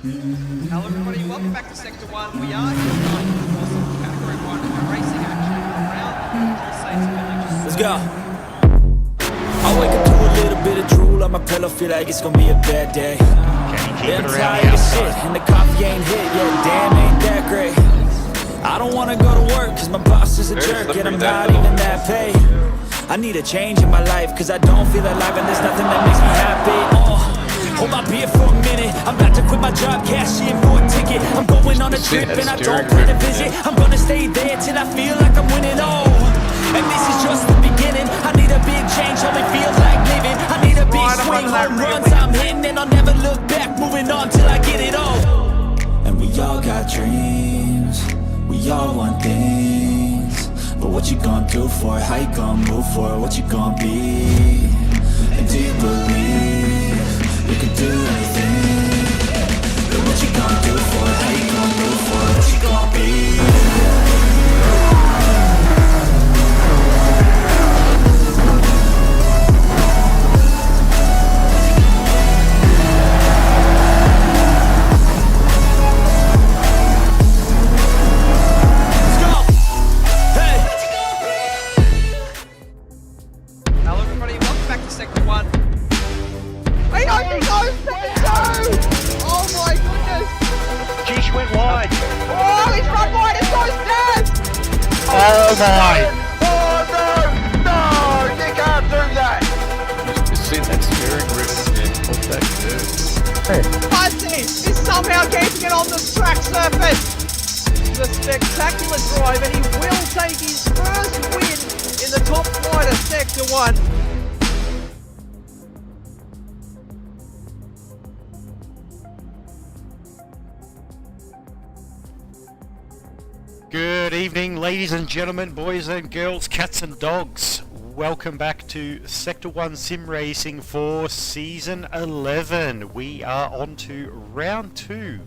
Hello everybody, welcome back to Sector 1. We are here tonight for some Category 1 racing action around the Let's go! I wake up to a little bit of drool on my pillow, feel like it's gonna be a bad day. Yeah, I'm tired of shit, and the coffee ain't hit yet, damn ain't that great. I don't wanna go to work, cause my boss is a jerk, and I'm not even that paid. I need a change in my life, cause I don't feel alive, and there's nothing that makes me happy. Hold my beer for a minute, I'm about to quit my job, cash in for a ticket. I'm going on a trip and I don't plan to visit. I'm gonna stay there till I feel like I'm winning, oh. And this is just the beginning, I need a big change, only feels like living. I need a big swing, home runs I'm hitting, and I'll never look back, moving on till I get it all. And we all got dreams, we all want things. But what you gonna do for it, how you gonna move for it, what you gonna be? And do you believe you can do anything? But what you gonna do for it? How you gonna move for it? What you gonna be? Let's go! Hey! What you gonna be? Hello everybody, welcome back to Sector 1. Wait, I think I was second two! Oh my goodness! Gee, she went wide. Oh, he's run wide and goes dead! Oh my. Oh no! No! Nick Hampton! surface. The spectacular drive, and he will take his first win in the top flight of Sector 1. Good evening, ladies and gentlemen, boys and girls, cats and dogs. Welcome back to Sector 1 Sim Racing for Season 11. We are on to Round 2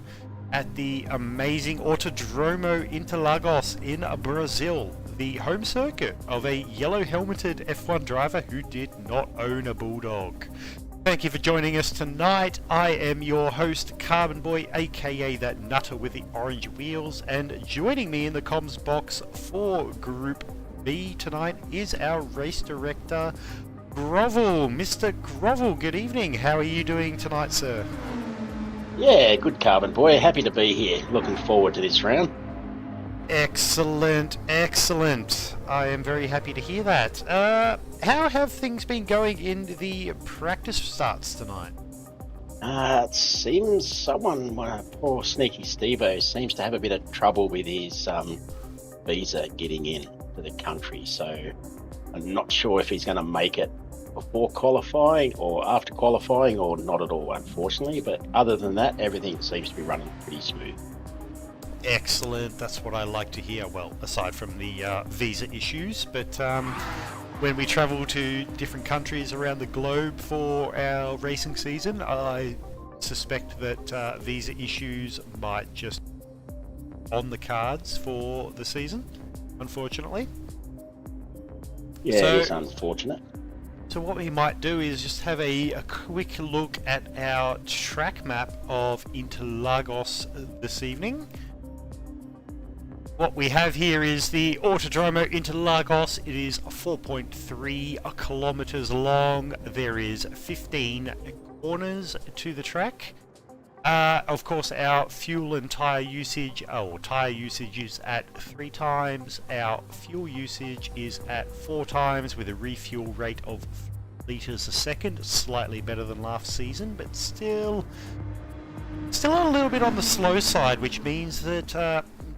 at the amazing Autodromo Interlagos in Brazil, the home circuit of a yellow-helmeted F1 driver who did not own a Bulldog. Thank you for joining us tonight. I am your host, Carbon Boy, aka that nutter with the orange wheels, and joining me in the comms box for Group B tonight is our race director, Grovel. Mr. Grovel, good evening. How are you doing tonight, sir? Yeah, good, Carbon Boy. Happy to be here. Looking forward to this round. Excellent, excellent. I am very happy to hear that. How have things been going in the practice starts tonight? It seems poor sneaky Stevo, seems to have a bit of trouble with his visa getting in to the country. So I'm not sure if he's going to make it before qualifying or after qualifying or not at all, unfortunately. But other than that, everything seems to be running pretty smooth. Excellent, that's what I like to hear. Well, aside from the visa issues, but when we travel to different countries around the globe for our racing season, I suspect that visa issues might just on the cards for the season, unfortunately. Yeah, So- it's unfortunate. So what we might do is just have a quick look at our track map of Interlagos this evening. What we have here is the Autodromo Interlagos. It is 4.3 kilometers long. There is 15 corners to the track. Of course, our fuel and tyre usage, tyre usage is at 3 times. Our fuel usage is at 4 times with a refuel rate of 3 litres a second. Slightly better than last season, but still a little bit on the slow side, which means that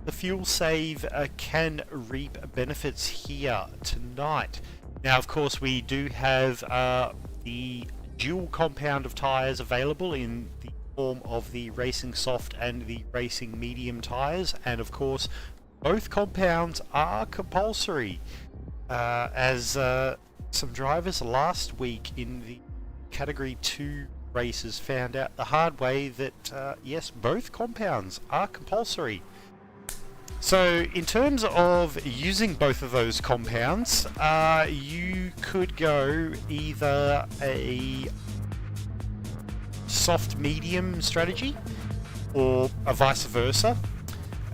the fuel save can reap benefits here tonight. Now, of course, we do have the dual compound of tyres available in the form of the Racing Soft and the Racing Medium tyres, and of course, both compounds are compulsory. As some drivers last week in the Category 2 races found out the hard way that yes, both compounds are compulsory. So in terms of using both of those compounds, you could go either a soft medium strategy or a vice versa,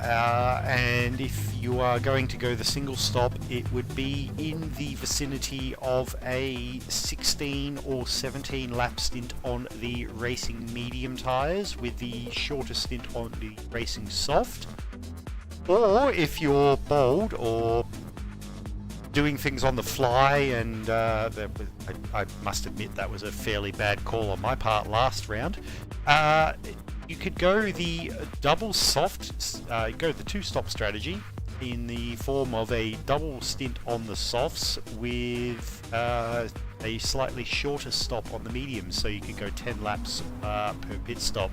and if you are going to go the single stop, it would be in the vicinity of a 16 or 17 lap stint on the Racing Medium tyres with the shorter stint on the Racing Soft. Or if you're bold or doing things on the fly, and I must admit that was a fairly bad call on my part last round, you could go the double soft, go the 2-stop strategy in the form of a double stint on the softs with a slightly shorter stop on the mediums, so you could go 10 laps per pit stop.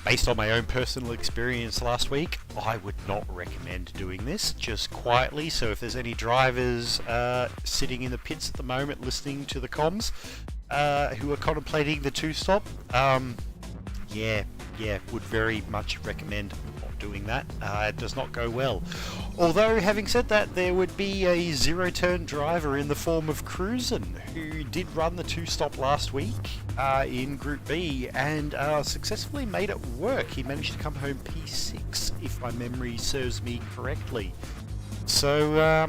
Based on my own personal experience last week, I would not recommend doing this, just quietly. So if there's any drivers sitting in the pits at the moment listening to the comms who are contemplating the 2-stop, would very much recommend not doing that. It does not go well. Although, having said that, there would be a zero-turn driver in the form of Cruisin, who did run the 2-stop last week in Group B and successfully made it work. He managed to come home P6, if my memory serves me correctly. So,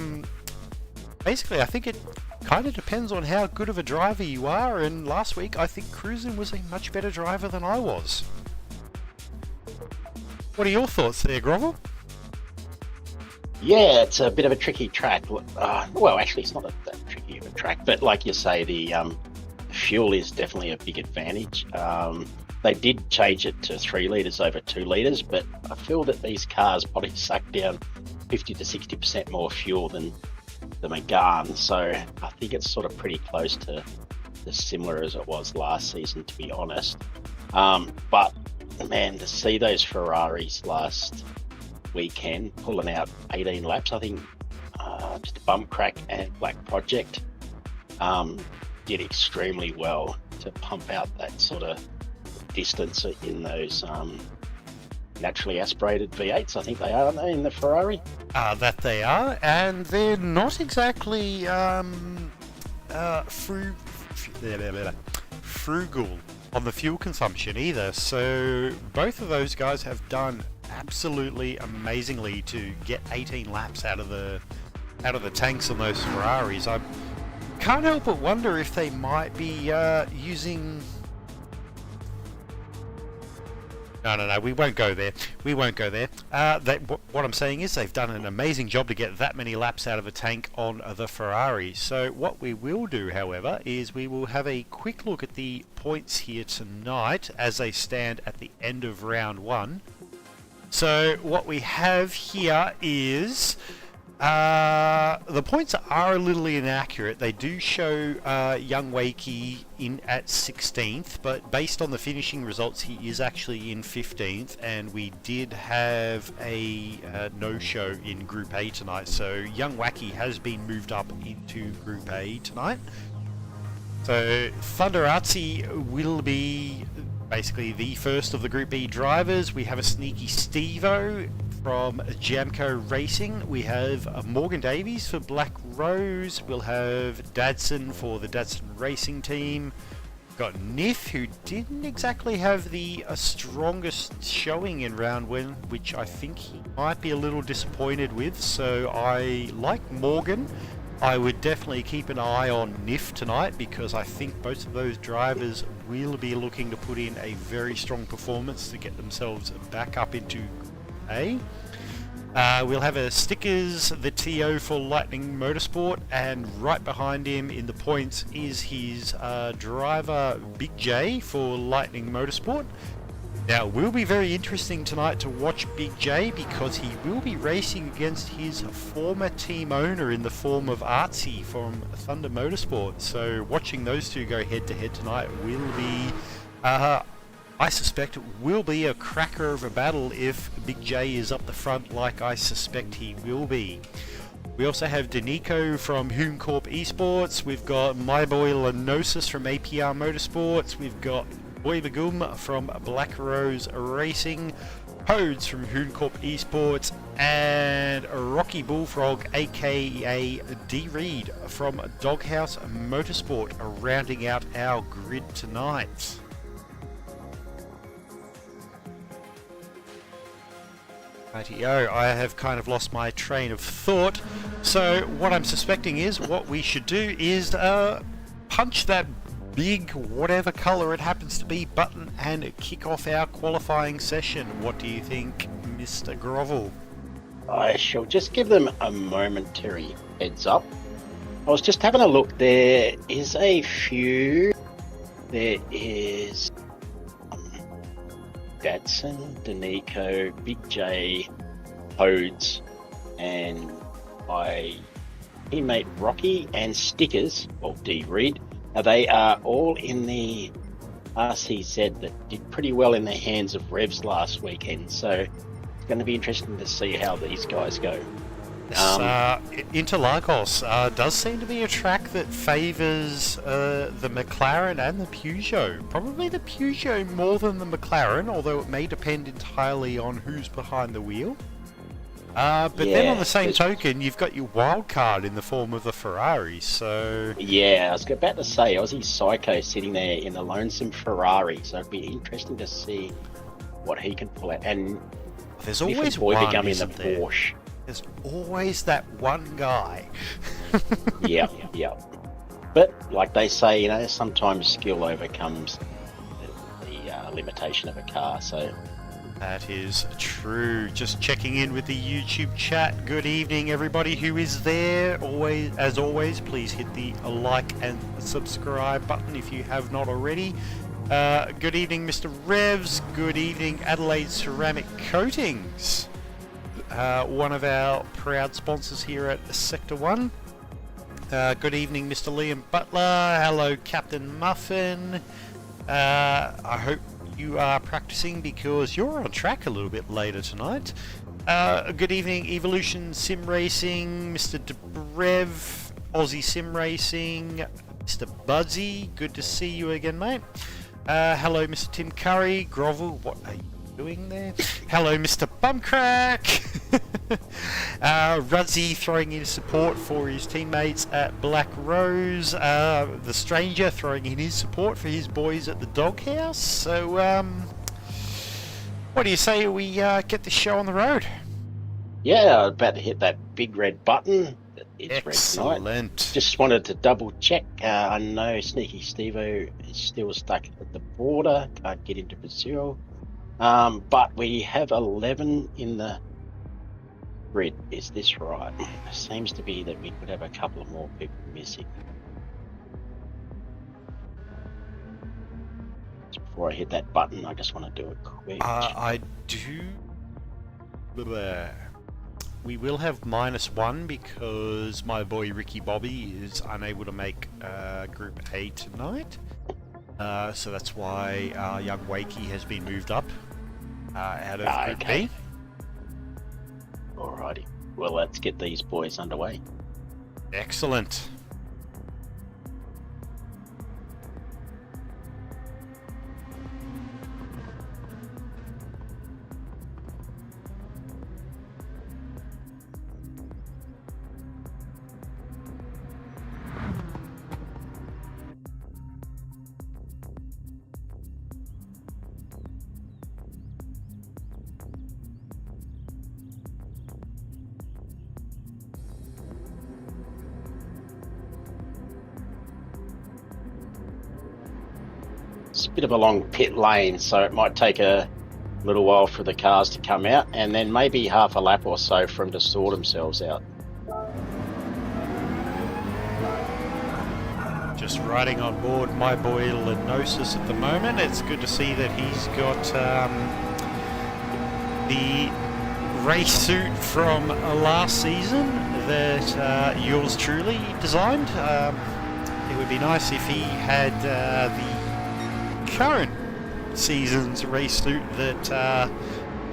basically, I think it kind of depends on how good of a driver you are, and last week I think Cruisin was a much better driver than I was. What are your thoughts there, Grovel? Yeah, it's a bit of a tricky track. Well, actually, it's not that tricky of a track, but like you say, the fuel is definitely a big advantage. they did change it to 3 litres over 2 litres, but I feel that these cars probably suck down 50 to 60% more fuel than the Megane. So I think it's sort of pretty close to as similar as it was last season, to be honest. But man, to see those Ferraris last weekend pulling out 18 laps, I think just Bump Crack and Black Project did extremely well to pump out that sort of distance in those naturally aspirated V8s. I think they are, aren't they, in the Ferrari? That they are, and they're not exactly frugal on the fuel consumption either. So both of those guys have done absolutely amazingly to get 18 laps out of the tanks on those Ferraris. I can't help but wonder if they might be using... No, we won't go there. What I'm saying is they've done an amazing job to get that many laps out of a tank on the Ferrari. So what we will do, however, is we will have a quick look at the points here tonight as they stand at the end of round 1. So what we have here is... the points are a little inaccurate. They do show young Wakey in at 16th, but based on the finishing results, he is actually in 15th, and we did have a no-show in Group A tonight, so young Wacky has been moved up into Group A tonight. So Thunder Artsy will be basically the first of the Group B drivers. We have a sneaky Stevo from Jamco Racing. We have Morgan Davies for Black Rose. We'll have Dadson for the Dadson Racing team. We've got Niff, who didn't exactly have the strongest showing in round 1, which I think he might be a little disappointed with. So I like Morgan. I would definitely keep an eye on Niff tonight, because I think both of those drivers will be looking to put in a very strong performance to get themselves back up into A. We'll have a Stickers, the TO for Lightning Motorsport, and right behind him in the points is his driver Big J for Lightning Motorsport. Now, it will be very interesting tonight to watch Big J, because he will be racing against his former team owner in the form of Artsy from Thunder Motorsport. So watching those two go head to head tonight will be, I suspect it will be a cracker of a battle if Big J is up the front like I suspect he will be. We also have Danico from Hume Corp Esports. We've got my boy Lenosis from APR Motorsports. We've got Boy Bagum from Black Rose Racing, Hodes from Hoon Corp Esports, and Rocky Bullfrog aka D Reed from Doghouse Motorsport, rounding out our grid tonight. Rightio, I have kind of lost my train of thought. So what I'm suspecting is what we should do is punch that big, whatever colour it happens to be, button and kick off our qualifying session. What do you think, Mr. Grovel? I shall just give them a momentary heads up. I was just having a look. There is a few. There is Dadson, Danico, Big J, Hodes, and my teammate Rocky, and Stickers, or D Reed. Now, they are all in the RCZ that did pretty well in the hands of Revs last weekend, so it's going to be interesting to see how these guys go. Interlagos does seem to be a track that favours the McLaren and the Peugeot. Probably the Peugeot more than the McLaren, although it may depend entirely on who's behind the wheel. But yeah, then on the same token, you've got your wild card in the form of the Ferrari, so... Yeah, I was about to say, Aussie Psycho sitting there in the lonesome Ferrari, so it'd be interesting to see what he can pull out. And there's always one, isn't there? Porsche. There's always that one guy. Yeah. But, like they say, you know, sometimes skill overcomes the limitation of a car, so... That is true. Just checking in with the YouTube chat. Good evening, everybody who is there. As always, please hit the like and subscribe button if you have not already. Good evening, Mr. Revs. Good evening, Adelaide Ceramic Coatings. One of our proud sponsors here at Sector 1. Good evening, Mr. Liam Butler. Hello, Captain Muffin. I hope you are practicing because you're on track a little bit later tonight. Good evening, Evolution Sim Racing, Mr. Debrev, Aussie Sim Racing, Mr. Buzzy. Good to see you again, mate. Hello, Mr. Tim Curry. Grovel, what are you doing there? Hello, Mr. Bumcrack. Ruzzy throwing in support for his teammates at Black Rose. The Stranger throwing in his support for his boys at the Doghouse. So, what do you say we get this show on the road? Yeah, I'm about to hit that big red button. It's Excellent. red tonight. Just wanted to double check. I know Sneaky Stevo is still stuck at the border. Can't get into Brazil. But we have 11 in the grid. Is this right? It seems to be that we could have a couple of more people missing. Just before I hit that button, I just want to do it quick. I do. We will have -1 because my boy Ricky Bobby is unable to make Group A tonight. So that's why young Wakey has been moved up out of Group B. Alrighty. Well, let's get these boys underway. Excellent. It's a bit of a long pit lane, so it might take a little while for the cars to come out, and then maybe half a lap or so for them to sort themselves out. Just riding on board my boy Lenosis at the moment. It's good to see that he's got the race suit from last season that yours truly designed. It would be nice if he had the current season's race suit that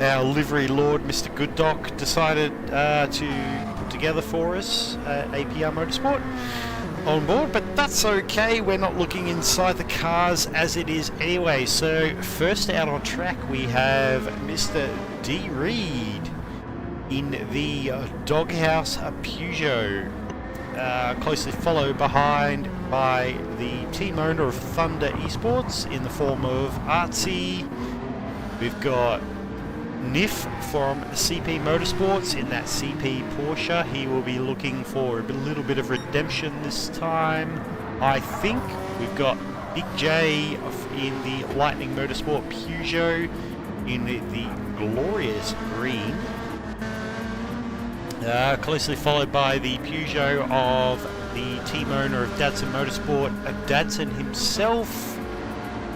our livery lord Mr. Gooddock decided to put together for us at APR Motorsport on board, but that's okay. We're not looking inside the cars as it is anyway. So first out on track we have Mr. D. Reed in the Doghouse Peugeot, closely followed behind by the team owner of Thunder Esports in the form of Artsy. We've got Niff from CP Motorsports in that CP Porsche. He will be looking for a little bit of redemption this time, I think. We've got Big J in the Lightning Motorsport Peugeot in the glorious green. Closely followed by the Peugeot of the team owner of Dadson Motorsport, Dadson himself.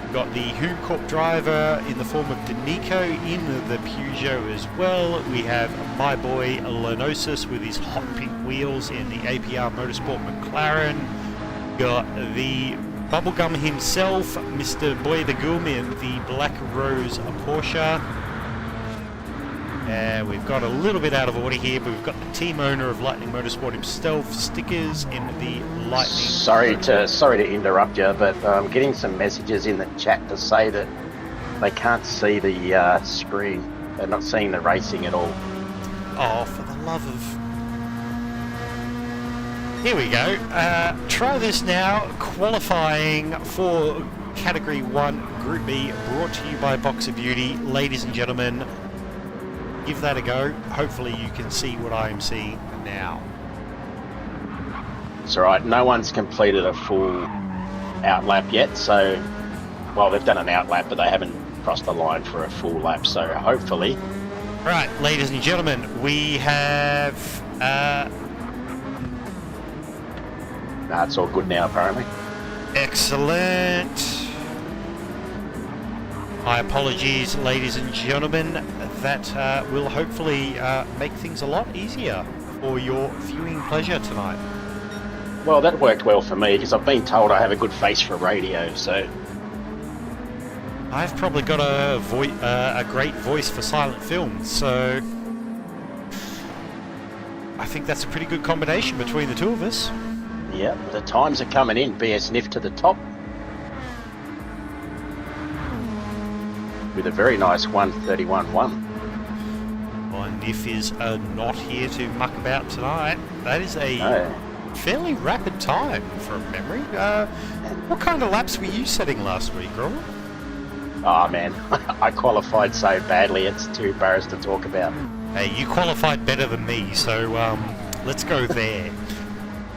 We've got the Hooncorp driver in the form of Danico in the Peugeot as well. We have my boy Lenosis with his hot pink wheels in the APR Motorsport McLaren. Got the Bubblegum himself, Mr. Boy the Goom in the Black Rose Porsche. We've got a little bit out of order here, but we've got the team owner of Lightning Motorsport himself, Stickers in the Lightning. Sorry to interrupt you, but I'm getting some messages in the chat to say that they can't see the screen. They're not seeing the racing at all. Oh, for the love of... Here we go. Try this now. Qualifying for Category 1 Group B, brought to you by Boxer Beauty. Ladies and gentlemen, give that a go. Hopefully you can see what I'm seeing now. It's alright, no one's completed a full outlap yet, so, well, they've done an outlap, but they haven't crossed the line for a full lap, so hopefully. Right, ladies and gentlemen, we have... Nah, it's all good now, apparently. Excellent. My apologies, ladies and gentlemen. That will hopefully make things a lot easier for your viewing pleasure tonight. Well, that worked well for me because I've been told I have a good face for radio, so... I've probably got a great voice for silent films, so... I think that's a pretty good combination between the two of us. Yeah, the times are coming in. BS Niff to the top. With a very nice 1:31.1. Well, Niff is not here to muck about tonight. That is a fairly rapid time from memory. What kind of laps were you setting last week, Robert? Oh man, I qualified so badly it's too embarrassed to talk about. Hey, you qualified better than me, so let's go there.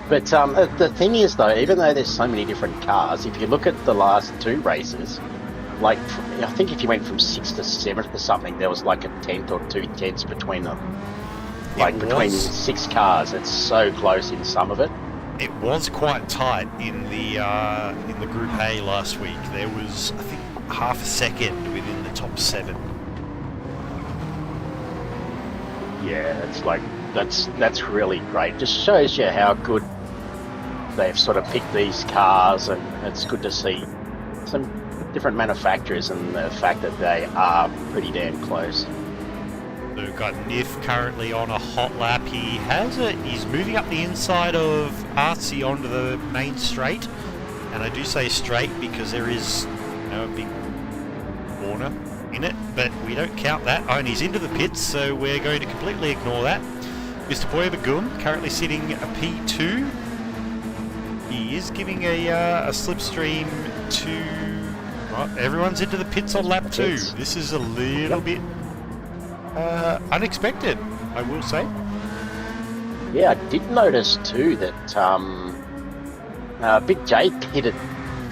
But the thing is though, even though there's so many different cars, if you look at the last two races, like I think if you went from 6th to 7th or something, there was like a 10th or 2 tenths between them. Like between 6 cars, it's so close in some of it. It was quite tight in the Group A last week. There was, I think, half a second within the top 7. Yeah, it's like that's really great. Just shows you how good they've sort of picked these cars, and it's good to see some different manufacturers and the fact that they are pretty damn close. So we've got Niff currently on a hot lap. He's moving up the inside of Artsy onto the main straight, and I do say straight because there is a big corner in it, but we don't count that. Oh, and he's into the pits, so we're going to completely ignore that. Mr. Boy Bagoon currently sitting a P2. He is giving a slipstream to... Well, everyone's into the pits on lap 2. This is a little bit unexpected, I will say. Yeah, I did notice too that Big J pitted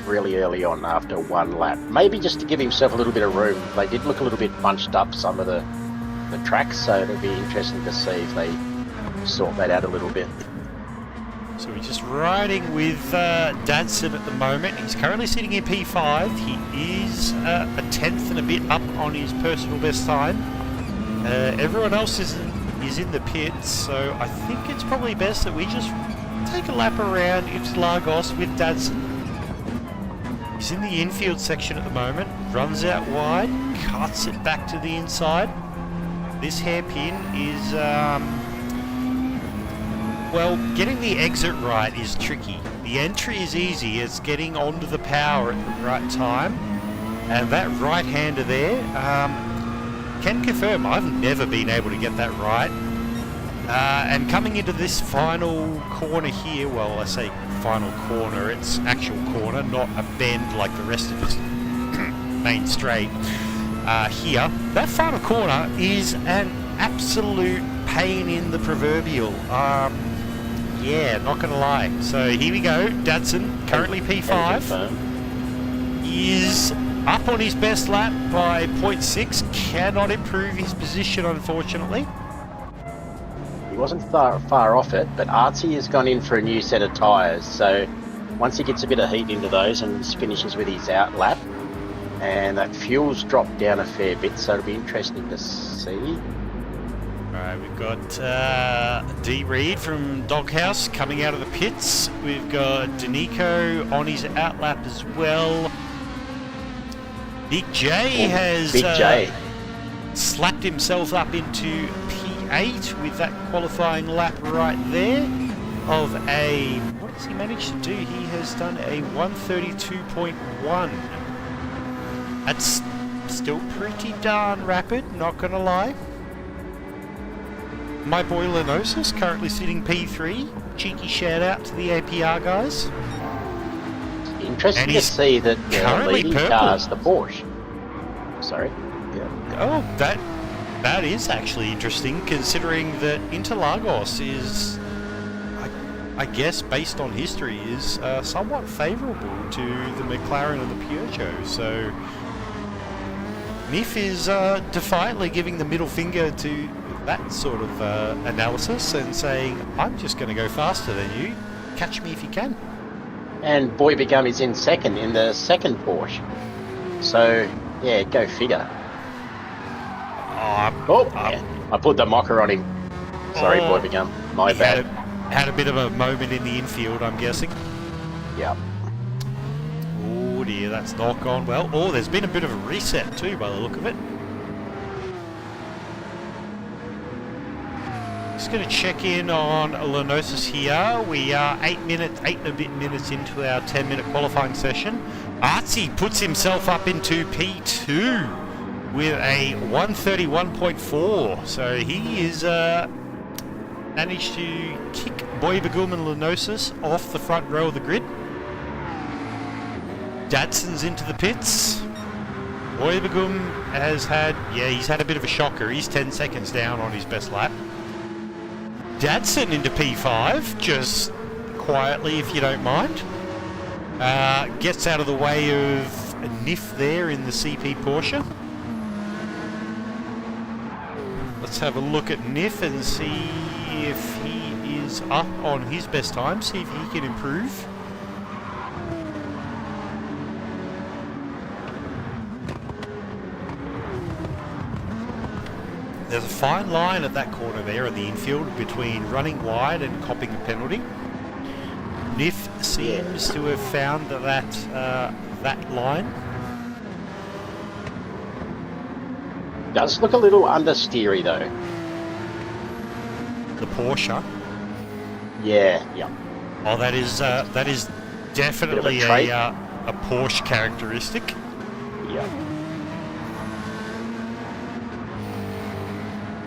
really early on after one lap. Maybe just to give himself a little bit of room. They did look a little bit bunched up, some of the tracks, so it'll be interesting to see if they sort that out a little bit. So we're just riding with Dadson at the moment. He's currently sitting in P5. He is a 10th and a bit up on his personal best time. Everyone else is in the pits, so I think it's probably best that we just take a lap around Interlagos with Dadson. He's in the infield section at the moment, runs out wide, cuts it back to the inside. This hairpin is, well, getting the exit right is tricky. The entry is easy, it's getting onto the power at the right time. And that right-hander there, can confirm I've never been able to get that right. And coming into this final corner here, well, I say final corner, it's actual corner, not a bend like the rest of this main straight. Here, that final corner is an absolute pain in the proverbial. Yeah, not gonna lie. So here we go, Dadson, currently P5, is up on his best lap by 0.6, cannot improve his position unfortunately. He wasn't far off it, but Artsy has gone in for a new set of tyres, so once he gets a bit of heat into those and finishes with his out lap, and that fuel's dropped down a fair bit, so it'll be interesting to see. Alright, we've got D. Reed from Doghouse coming out of the pits. We've got Danico on his out lap as well. Big J has slapped himself up into P8 with that qualifying lap right there of a... What has he managed to do? He has done a 132.1. That's still pretty darn rapid, not gonna lie. My boy Lenosis currently sitting P3. Cheeky shout out to the APR guys. Interesting to see that the leading car's the Porsche. Sorry. Yeah. Oh, that is actually interesting, considering that Interlagos is, I guess, based on history, is somewhat favourable to the McLaren and the Peugeot. So Niff is defiantly giving the middle finger to that sort of analysis and saying, I'm just going to go faster than you. Catch me if you can. And Boy Begum is in second, in the second Porsche. So Yeah, go figure. Oh, Oh, yeah. I put the mocker on him. Sorry, boy, become my he bad. had a bit of a moment in the infield, I'm guessing. Yeah. Oh dear, that's not gone well. Oh, there's been a bit of a reset too, by the look of it. Just going to check in on Lenosis here. We are 8 and a bit minutes into our 10-minute qualifying session. Artsy puts himself up into P2 with a 131.4. So he is managed to kick Boybagum and Lenosis off the front row of the grid. Dadson's into the pits. Boybagum has had, he's had a bit of a shocker. He's 10 seconds down on his best lap. Dadson into P5, just quietly if you don't mind. Gets out of the way of Nif there in the CP Porsche. Let's have a look at Nif and see if he is up on his best time, see if he can improve. There's a fine line at that corner there in the infield between running wide and copping a penalty. Nif seems to have found that line. Does look a little understeery though. The Porsche. Yeah, yeah. Oh, that is definitely a Porsche characteristic. Yeah.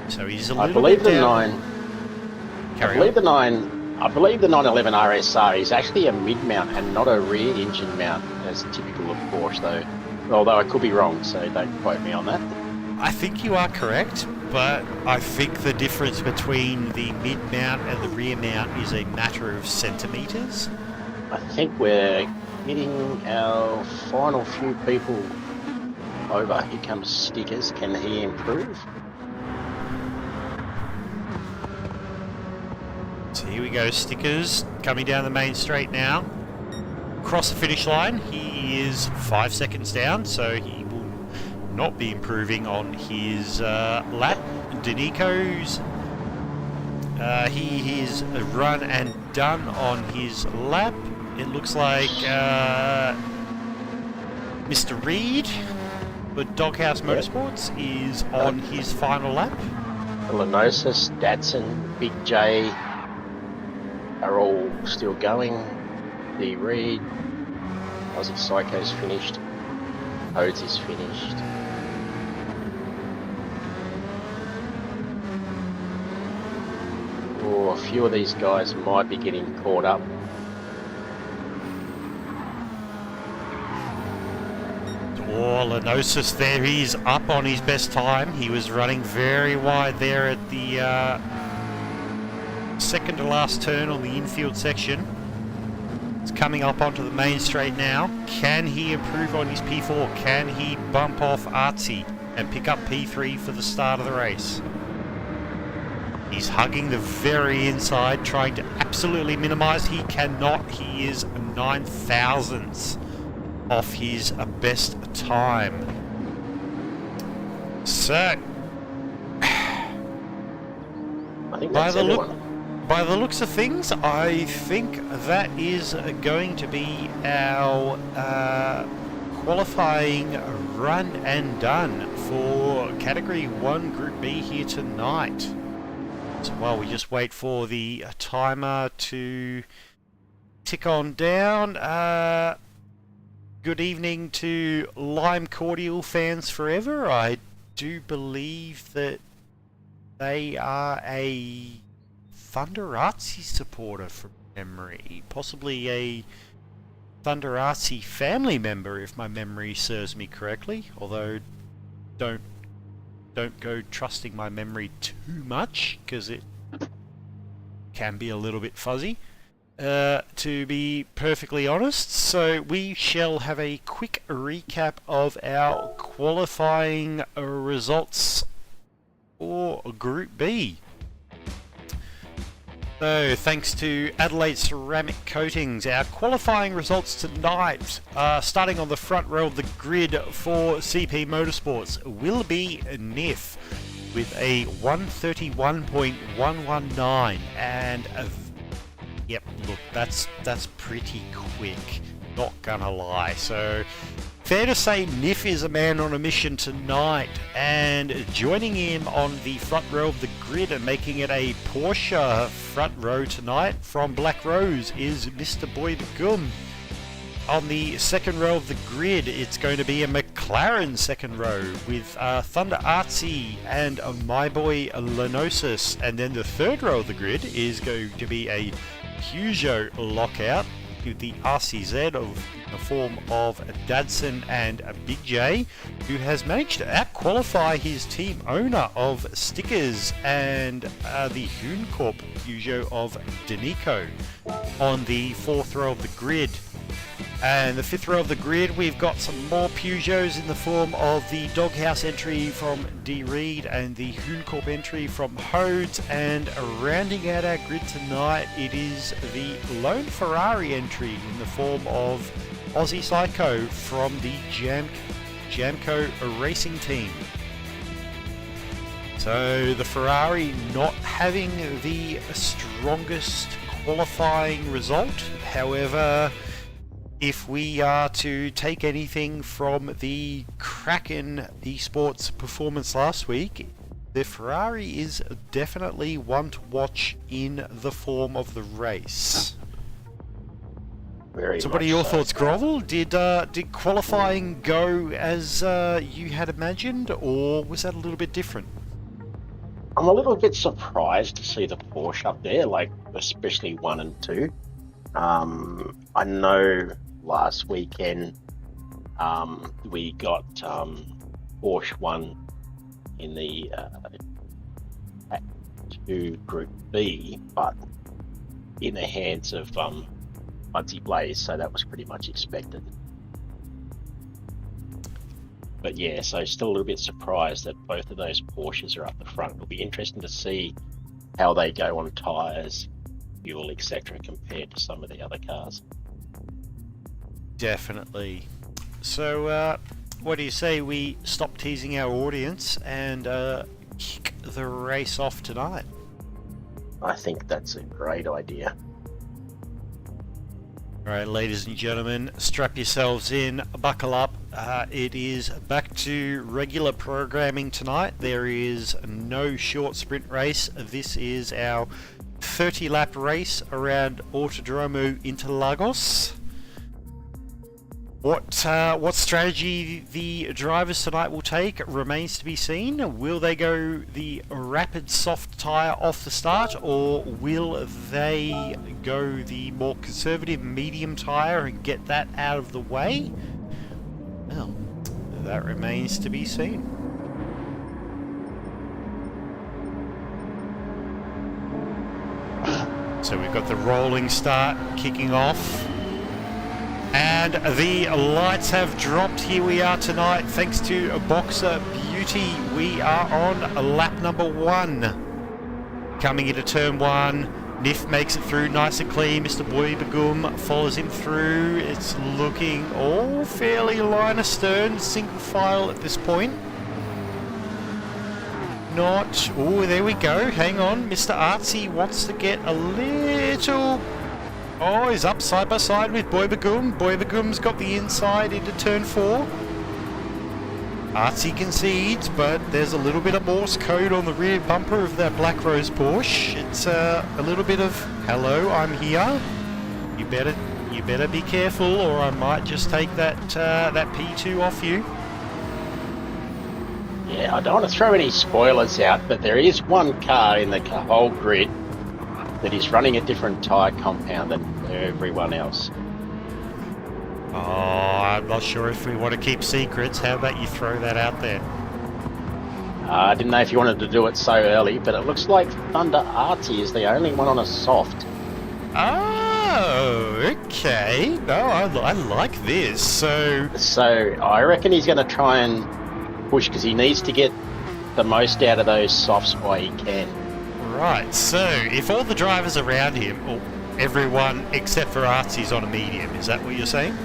So he's a I little believe bit the down. 9. I believe the 911 RSR is actually a mid-mount and not a rear engine mount, as typical of Porsche though. Although I could be wrong, so don't quote me on that. I think you are correct, but I think the difference between the mid-mount and the rear mount is a matter of centimetres. I think we're getting our final few people over. Here comes Stickers. Can he improve? So here we go, Stickers coming down the main straight now. Across the finish line, he is 5 seconds down, so he will not be improving on his lap. Danico's, he is run and done on his lap. It looks like Mr. Reed for Doghouse Motorsports is on his final lap. Lenosis, Datsun, Big J are all still going. D. Reed, Aussie Psycho's finished. Odes is finished. Oh, a few of these guys might be getting caught up. Oh, Lenosis there, he's up on his best time. He was running very wide there at the second to last turn on the infield section. It's coming up onto the main straight now. Can he improve on his P4? Can he bump off Artsy and pick up P3 for the start of the race? He's hugging the very inside, trying to absolutely minimise. He cannot. He is 9 thousandths off his best time. So, I think that's everyone. By the looks of things, I think that is going to be our qualifying run and done for Category 1 Group B here tonight. So while we just wait for the timer to tick on down, good evening to Lime Cordial fans forever. I do believe that they are a Thunderazzi supporter from memory, possibly a Thunderazzi family member if my memory serves me correctly, although don't go trusting my memory too much because it can be a little bit fuzzy, to be perfectly honest. So we shall have a quick recap of our qualifying results for Group B. So, thanks to Adelaide Ceramic Coatings, our qualifying results tonight, starting on the front row of the grid for CP Motorsports, will be NIF with a 131.119, and yep, look, that's pretty quick, not gonna lie. So, fair to say NIF is a man on a mission tonight, and joining him on the front row of the grid and making it a Porsche front row tonight from Black Rose is Mr. Boy Bagum. On the second row of the grid, it's going to be a McLaren second row with Thunder Artsy and my boy Lenosis, and then the third row of the grid is going to be a Peugeot lockout with the RCZ of the form of Dadson and Big J, who has managed to out-qualify his team owner of Stickers and the Hooncorp Peugeot of Danico. On the fourth row of the grid, and the fifth row of the grid, we've got some more Peugeots in the form of the Doghouse entry from D. Reed and the Hooncorp entry from Hodes, and rounding out our grid tonight, it is the lone Ferrari entry in the form of Aussie Psycho from the Jamco Racing Team. So the Ferrari not having the strongest qualifying result, however, if we are to take anything from the Kraken Esports performance last week, the Ferrari is definitely one to watch in the form of the race. So what are your thoughts, Grovel? Did qualifying go as you had imagined, or was that a little bit different? I'm a little bit surprised to see the Porsche up there, like especially 1 and 2. I know last weekend we got Porsche 1 in the Pack 2 Group B, but in the hands of Budsy Blaze, so that was pretty much expected. But yeah, so still a little bit surprised that both of those Porsches are up the front. It'll be interesting to see how they go on tyres, fuel, etc., compared to some of the other cars. Definitely. So, what do you say we stop teasing our audience and kick the race off tonight? I think that's a great idea. Alright, ladies and gentlemen, strap yourselves in, buckle up. It is back to regular programming tonight. There is no short sprint race. This is our 30-lap race around Autodromo Interlagos. What strategy the drivers tonight will take remains to be seen. Will they go the rapid soft tyre off the start, or will they go the more conservative medium tyre and get that out of the way? Well, that remains to be seen. So we've got the rolling start kicking off. And the lights have dropped. Here we are tonight, thanks to Boxer Beauty. We are on lap number 1. Coming into turn 1, Nif makes it through nice and clean. Mr. Boy Bagum follows him through. It's looking all fairly line astern, single file at this point. Not, oh, there we go. Hang on, Mr. Artsy wants to get a little. Oh, he's up side by side with Boy Bagum. Boy Bagum's got the inside into turn 4. Artsy concedes, but there's a little bit of Morse code on the rear bumper of that Black Rose Porsche. It's a little bit of, hello, I'm here. You better be careful, or I might just take that P2 off you. Yeah, I don't want to throw any spoilers out, but there is one car in the whole grid that is running a different tyre compound than everyone else. Oh, I'm not sure if we want to keep secrets. How about you throw that out there? I didn't know if you wanted to do it so early, but it looks like Thunder Artsy is the only one on a soft. Oh, okay. No, I like this. So I reckon he's going to try and push, because he needs to get the most out of those softs while he can. Right, so if all the drivers around him, or everyone except for Artsy's on a medium, is that what you're saying?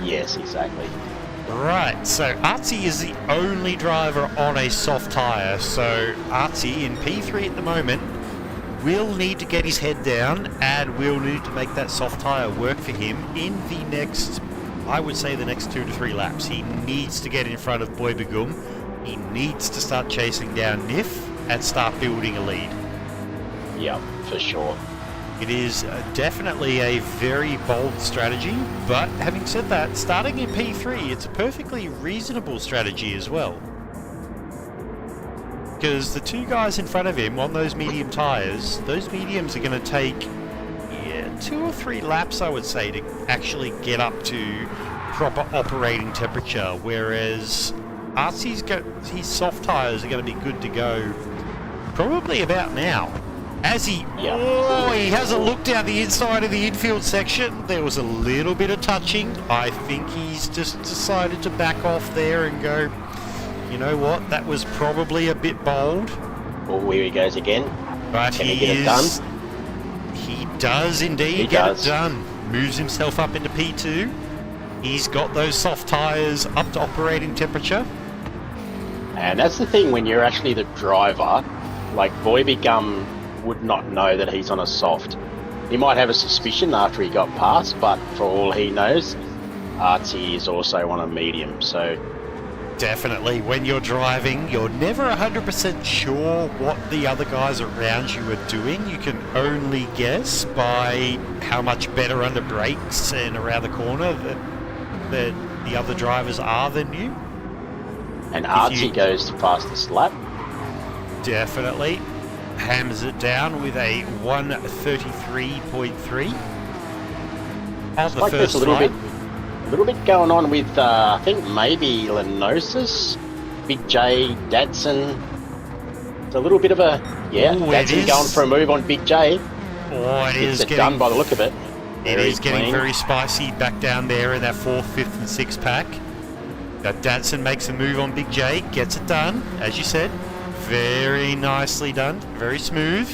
Yes, exactly. Right, so Artsy is the only driver on a soft tyre, so Artsy in P3 at the moment will need to get his head down and will need to make that soft tyre work for him in the next, I would say the next 2 to 3 laps. He needs to get in front of Boy Begum, he needs to start chasing down Nif and start building a lead. Yeah, for sure. It is definitely a very bold strategy, but having said that, starting in P3, it's a perfectly reasonable strategy as well. Because the two guys in front of him on those medium tyres, those mediums are going to take 2 or 3 laps, I would say, to actually get up to proper operating temperature, whereas Artsy's his soft tyres are going to be good to go probably about now. As he has a look down the inside of the infield section. There was a little bit of touching. I think he's just decided to back off there and go, you know what, that was probably a bit bold. Oh, here he goes again. But Can he get it done? He does indeed it done. Moves himself up into P2. He's got those soft tyres up to operating temperature. And that's the thing when you're actually the driver, like Boy Begum would not know that he's on a soft. He might have a suspicion after he got past, but for all he knows, Artsy is also on a medium, so... Definitely, when you're driving, you're never 100% sure what the other guys around you are doing. You can only guess by how much better under brakes and around the corner that the other drivers are than you. And Artsy goes the fastest lap. Definitely. Hammers it down with a 1:33.3 on the like first a little bit going on with I think maybe Lenosis, Big J, Datsun. It's a little bit of a Datsun going for a move on Big J. Oh, it is getting done by the look of it. It is getting very spicy back down there in that 4th, 5th, and 6th pack. But Datsun makes a move on Big J, gets it done, as you said. Very nicely done, very smooth.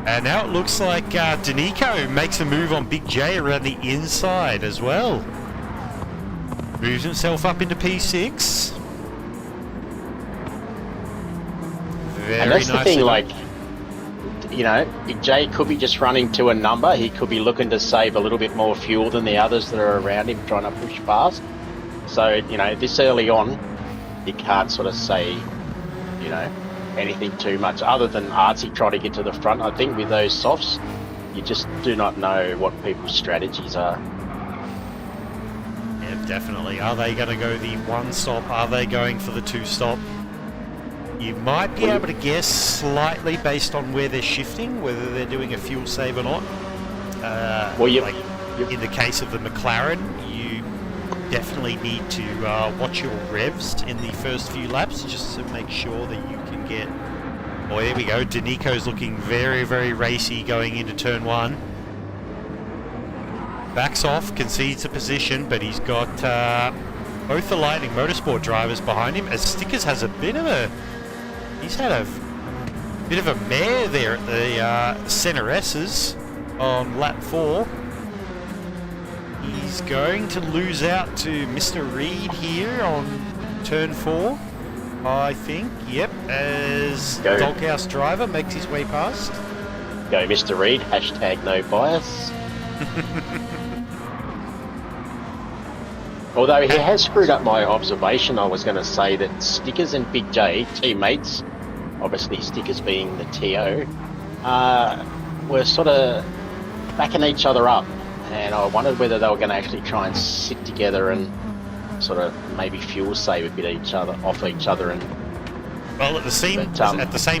And now it looks like Danico makes a move on Big J around the inside as well. Moves himself up into P6. Very and that's the thing, done. like, you know, Big J could be just running to a number. He could be looking to save a little bit more fuel than the others that are around him trying to push past. So, you know, this early on, you can't sort of say, you know, anything too much other than Artsy trying to get to the front. I think with those softs, you just do not know what people's strategies are. Yeah, definitely. Are they going to go the 1-stop? Are they going for the 2-stop? You might be able to guess slightly based on where they're shifting, whether they're doing a fuel save or not. In the case of the McLaren, you definitely need to watch your revs in the first few laps just to make sure that you can get... Oh, there we go. Danico's looking very, very racy going into turn 1. Backs off, concedes a position, but he's got both the Lightning Motorsport drivers behind him, as Stickers has a bit of a... He's had a bit of a mare there at the Center S's on lap 4. He's going to lose out to Mr. Reed here on turn 4, I think. Yep, as Doghouse driver makes his way past. Go Mr. Reed, hashtag no bias. Although he has screwed up my observation, I was going to say that Stickers and Big J, teammates, obviously Stickers being the TO, were sort of backing each other up. And I wondered whether they were going to actually try and sit together and sort of maybe fuel save a bit off each other. And well, at the same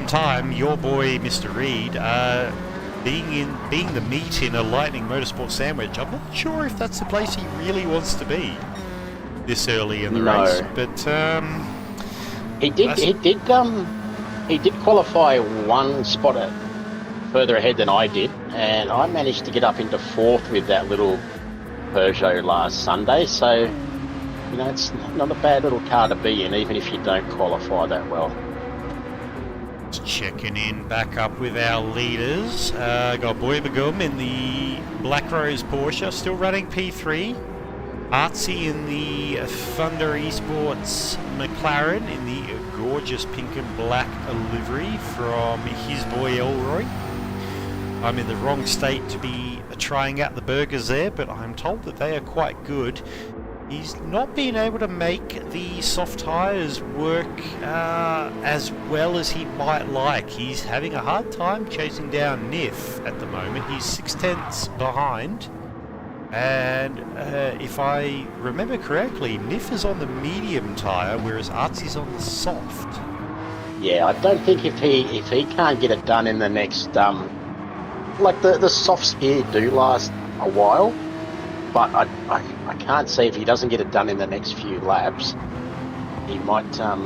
time, your boy Mr. Reed, being the meat in a Lightning Motorsport sandwich, I'm not sure if that's the place he really wants to be this early in the race. But he did qualify one spot further ahead than I did, and I managed to get up into 4th with that little Peugeot last Sunday, so you know, it's not a bad little car to be in, even if you don't qualify that well. Checking in back up with our leaders. Got Boy Bagum in the Black Rose Porsche, still running P3. Artsy in the Thunder Esports McLaren in the gorgeous pink and black livery from his boy Elroy. I'm in the wrong state to be trying out the burgers there, but I'm told that they are quite good. He's not been able to make the soft tyres work as well as he might like. He's having a hard time chasing down Nif at the moment. He's 6/10 behind. And if I remember correctly, Nif is on the medium tyre, whereas Artsy's on the soft. Yeah, I don't think if he can't get it done in the next like the softs here do last a while, but I can't see if he doesn't get it done in the next few laps, he might have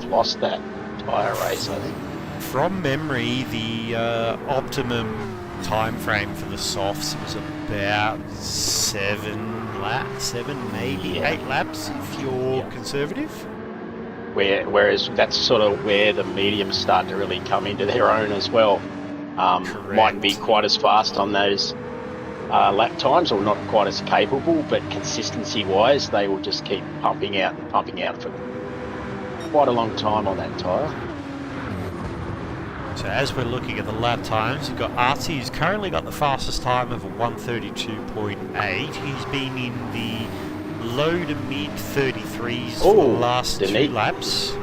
lost that tyre race, I think. From memory, the optimum time frame for the softs was about 7 laps, maybe 8 laps if you're conservative. Whereas that's sort of where the mediums start to really come into their own as well. Mightn't be quite as fast on those lap times, or not quite as capable, but consistency-wise, they will just keep pumping out for quite a long time on that tyre. So as we're looking at the lap times, you've got Artsy, who's currently got the fastest time of 1:32.8. He's been in the low to mid 33s for the last 2 laps.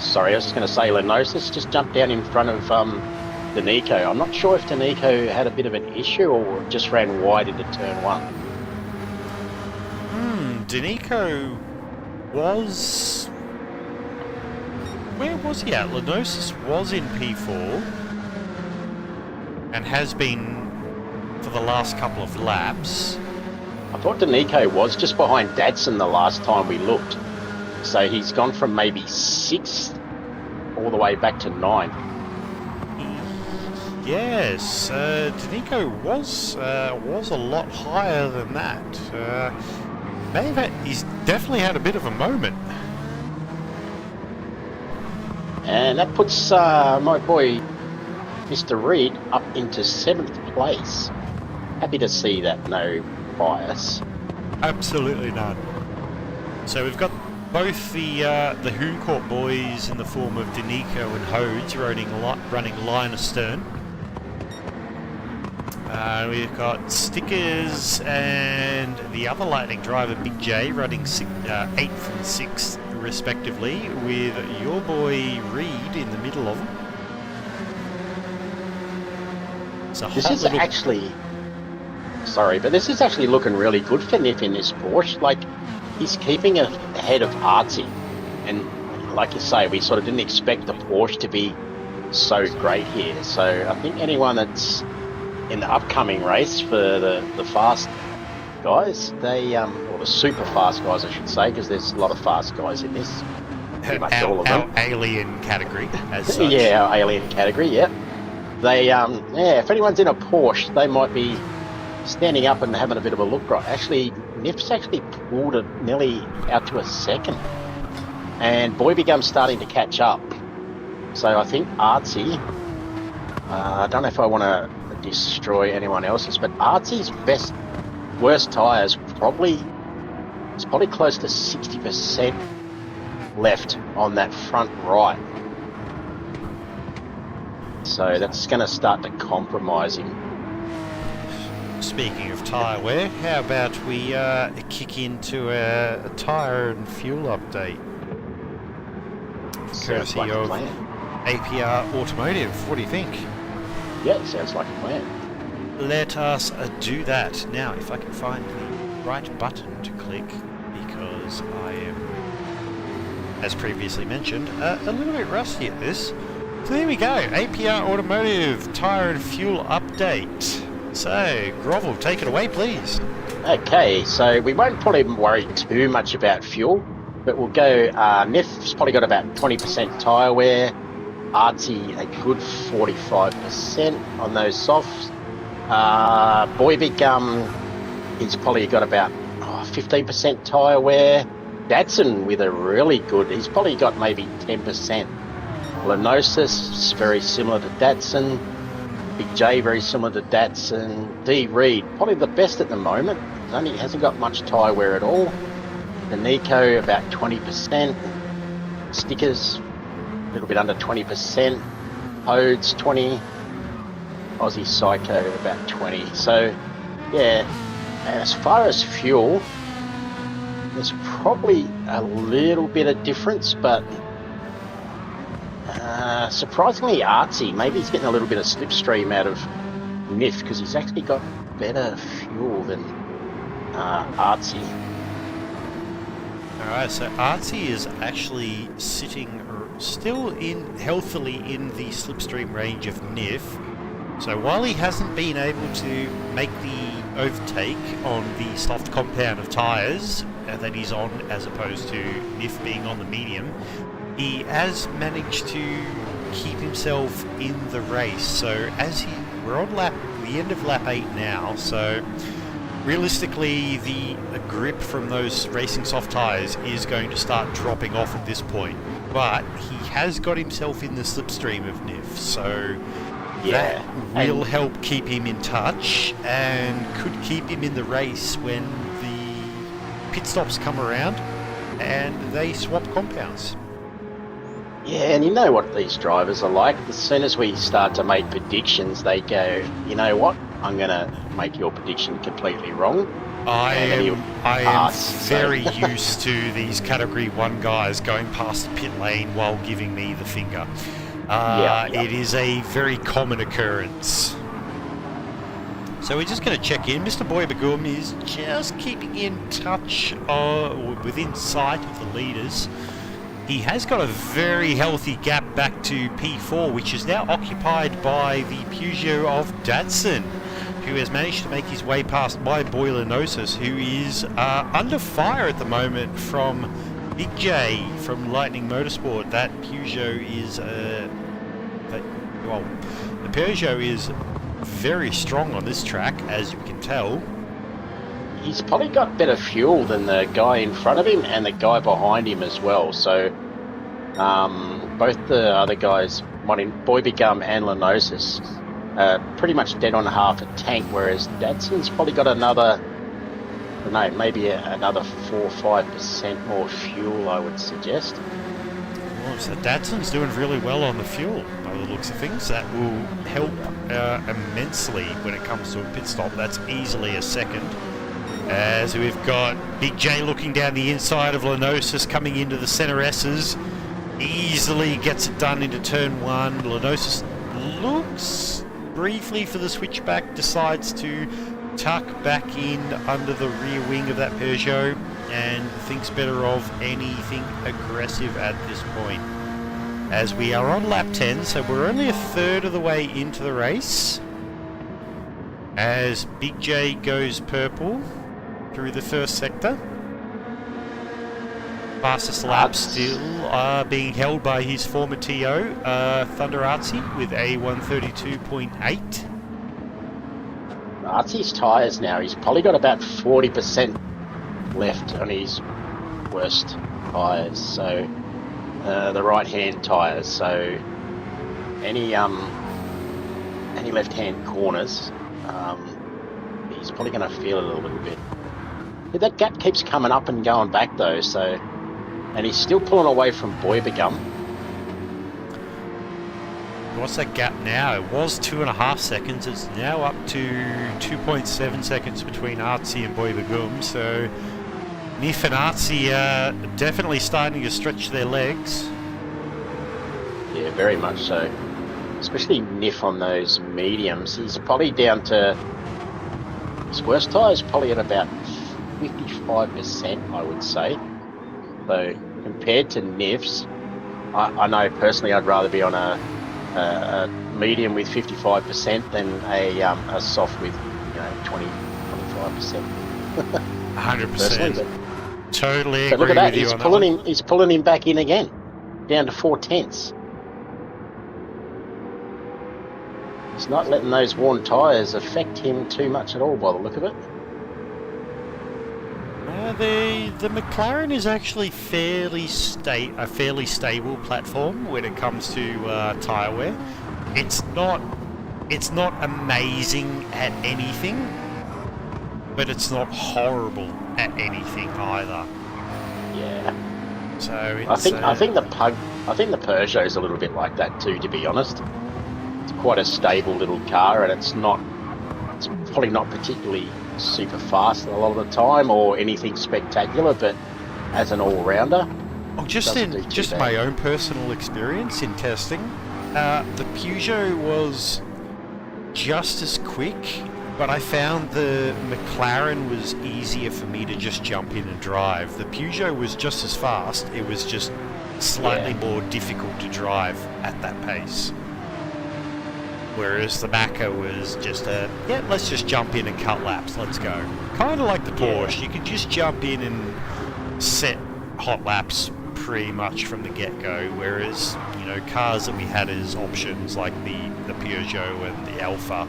Sorry, I was just going to say, Lenosis just jumped down in front of Danico. I'm not sure if Danico had a bit of an issue or just ran wide into turn 1. Danico was... Where was he at? Lenosis was in P4 and has been for the last couple of laps. I thought Danico was just behind Dadson the last time we looked. So he's gone from maybe 6th all the way back to 9th. Yes, Danico was a lot higher than that. He's definitely had a bit of a moment. And that puts my boy Mr. Reed up into 7th place. Happy to see that, no bias. Absolutely none. So we've got both the Hooncourt boys in the form of Danico and Hodes running line astern. We've got Stickers and the other Lightning driver, Big J, running 8th and 6th respectively, with your boy Reed in the middle of them. This is actually... Sorry, but this is actually looking really good for Nif in this Porsche. Like, he's keeping ahead of Artsy. And like you say, we sort of didn't expect the Porsche to be so great here. So I think anyone that's in the upcoming race for the fast guys, or the super fast guys I should say, because there's a lot of fast guys in this. Pretty much all of them. Our alien category, as such. Yeah, our alien category, yeah. They, if anyone's in a Porsche, they might be standing up and having a bit of a look right. Actually, Nif's actually pulled it nearly out to a 2nd. And Boy Begum's starting to catch up. So I think Artsy, I don't know if I want to destroy anyone else's, but Artsy's worst tyres it's probably close to 60% left on that front right. So that's going to start to compromise him. Speaking of tyre wear, how about we kick into a tyre and fuel update? Courtesy like of APR Automotive. What do you think? Yeah, it sounds like a plan. Let us do that. Now, if I can find the right button to click, because I am, as previously mentioned, a little bit rusty at this. So there we go, APR Automotive Tyre and Fuel Update. So, Grovel, take it away, please. Okay, so we won't probably worry too much about fuel, but we'll go, Nif's probably got about 20% tyre wear, Artsy a good 45% on those softs. Boy Begum, he's probably got about 15% tyre wear. Datsun with a really good, he's probably got maybe 10% Lenosis is very similar to Datsun. Big J very similar to Datsun. D Reed probably the best at the moment. He hasn't got much tyre wear at all. The Nico about 20%. Stickers a little bit under 20%. Hodes 20. Aussie Psycho about 20. So yeah, and as far as fuel, there's probably a little bit of difference, but surprisingly artsy. Maybe he's getting a little bit of slipstream out of NIF because he's actually got better fuel than artsy. Alright, so Artsy is actually sitting still healthily in the slipstream range of NIF. So while he hasn't been able to make the overtake on the soft compound of tyres that he's on as opposed to NIF being on the medium, he has managed to keep himself in the race. So as we're on the end of lap 8 now, so realistically the grip from those racing soft tyres is going to start dropping off at this point. But he has got himself in the slipstream of NIF, so yeah, that will help keep him in touch and could keep him in the race when the pit stops come around and they swap compounds. Yeah, and you know what these drivers are like. As soon as we start to make predictions, they go, you know what, I'm going to make your prediction completely wrong. I am very used to these Category 1 guys going past the pit lane while giving me the finger. It is a very common occurrence. So we're just going to check in. Mr. Boy Bagum is just keeping in touch within sight of the leaders. He has got a very healthy gap back to P4, which is now occupied by the Peugeot of Datsun, who has managed to make his way past my boy Lenosis, who is under fire at the moment from Big J from Lightning Motorsport. That Peugeot is the Peugeot is very strong on this track, as you can tell. He's probably got better fuel than the guy in front of him and the guy behind him as well. So both the other guys, one in Boy Begum and Lenosis, pretty much dead on half a tank, whereas Datsun's probably got another, I don't know, maybe another 4 or 5% more fuel, I would suggest. Well, so Datsun's doing really well on the fuel by the looks of things. That will help immensely when it comes to a pit stop. That's easily a second. As we've got Big J looking down the inside of Lenosis coming into the center S's. Easily gets it done into turn 1. Lenosis looks briefly for the switchback, decides to tuck back in under the rear wing of that Peugeot and thinks better of anything aggressive at this point. As we are on lap 10, so we're only a third of the way into the race. As Big J goes purple through the first sector. Fastest lap still being held by his former TO, Thunder Artsy, with a 132.8. Artsy's tyres now, he's probably got about 40% left on his worst tyres, so the right-hand tyres. So any left-hand corners, he's probably going to feel it a little bit. But that gap keeps coming up and going back though, so, and he's still pulling away from Boy Begum. What's that gap now? It was 2.5 seconds. It's now up to 2.7 seconds between Artsy and Boy Bagum. So Nif and Artsy are definitely starting to stretch their legs. Yeah, very much so. Especially Nif on those mediums. He's probably down to, his worst tyre is probably at about 55%, I would say. So compared to Nif's, I know personally I'd rather be on a medium with 55% than a soft with 25%. 100%. Totally so agree look at that. with you on that one. He's pulling him back in again, down to 4/10. He's not letting those worn tyres affect him too much at all by the look of it. The McLaren is actually a fairly stable platform when it comes to tyre wear. It's not amazing at anything, but it's not horrible at anything either. Yeah. So it's, I think the Peugeot is a little bit like that too, to be honest. It's quite a stable little car, and it's probably not particularly super fast a lot of the time or anything spectacular, but as an all-rounder, just my own personal experience in testing, the Peugeot was just as quick, but I found the McLaren was easier for me to just jump in and drive. The Peugeot was just as fast, it was just slightly more difficult to drive at that pace. Whereas the Macca was just let's just jump in and cut laps, let's go. Kind of like the Porsche, you could just jump in and set hot laps pretty much from the get-go, whereas, you know, cars that we had as options like the Peugeot and the Alpha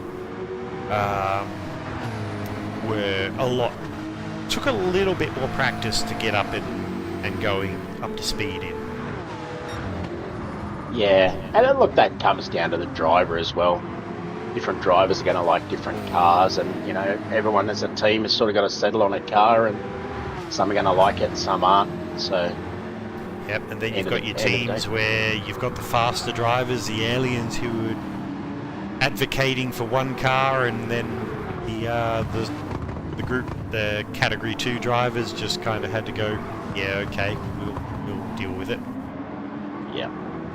took a little bit more practice to get up and going up to speed in. Yeah, and look, that comes down to the driver as well. Different drivers are going to like different cars, and, you know, everyone as a team has sort of got to settle on a car, and some are going to like it, some aren't. So, yep, and then you've got your teams where you've got the faster drivers, the aliens who are advocating for one car, and then the group, the Category 2 drivers just kind of had to go, yeah, okay, we'll deal with it. Yeah.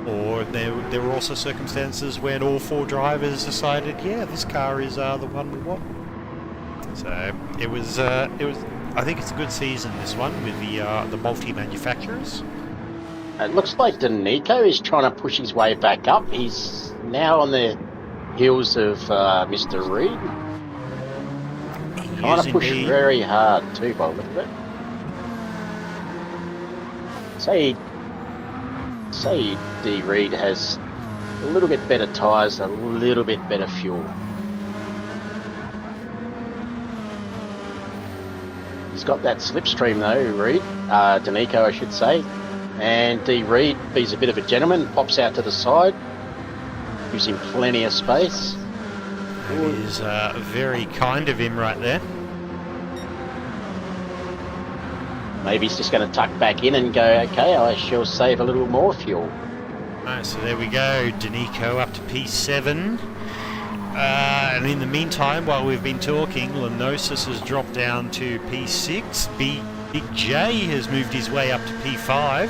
Or there were also circumstances when all four drivers decided, yeah, this car is the one we want. So it was. I think it's a good season, this one, with the multi-manufacturers. It looks like Danico is trying to push his way back up. He's now on the heels of Mr. Reed. Trying to push very hard too, by the look of it. Say D. Reed has a little bit better tyres, a little bit better fuel. He's got that slipstream though, Reed. Danico, I should say. And D. Reed, he's a bit of a gentleman, pops out to the side, gives him plenty of space. That is very kind of him right there. Maybe he's just going to tuck back in and go, okay, I shall save a little more fuel. Alright, so there we go. Danico up to P7. And in the meantime, while we've been talking, Lenosis has dropped down to P6. Big J has moved his way up to P5.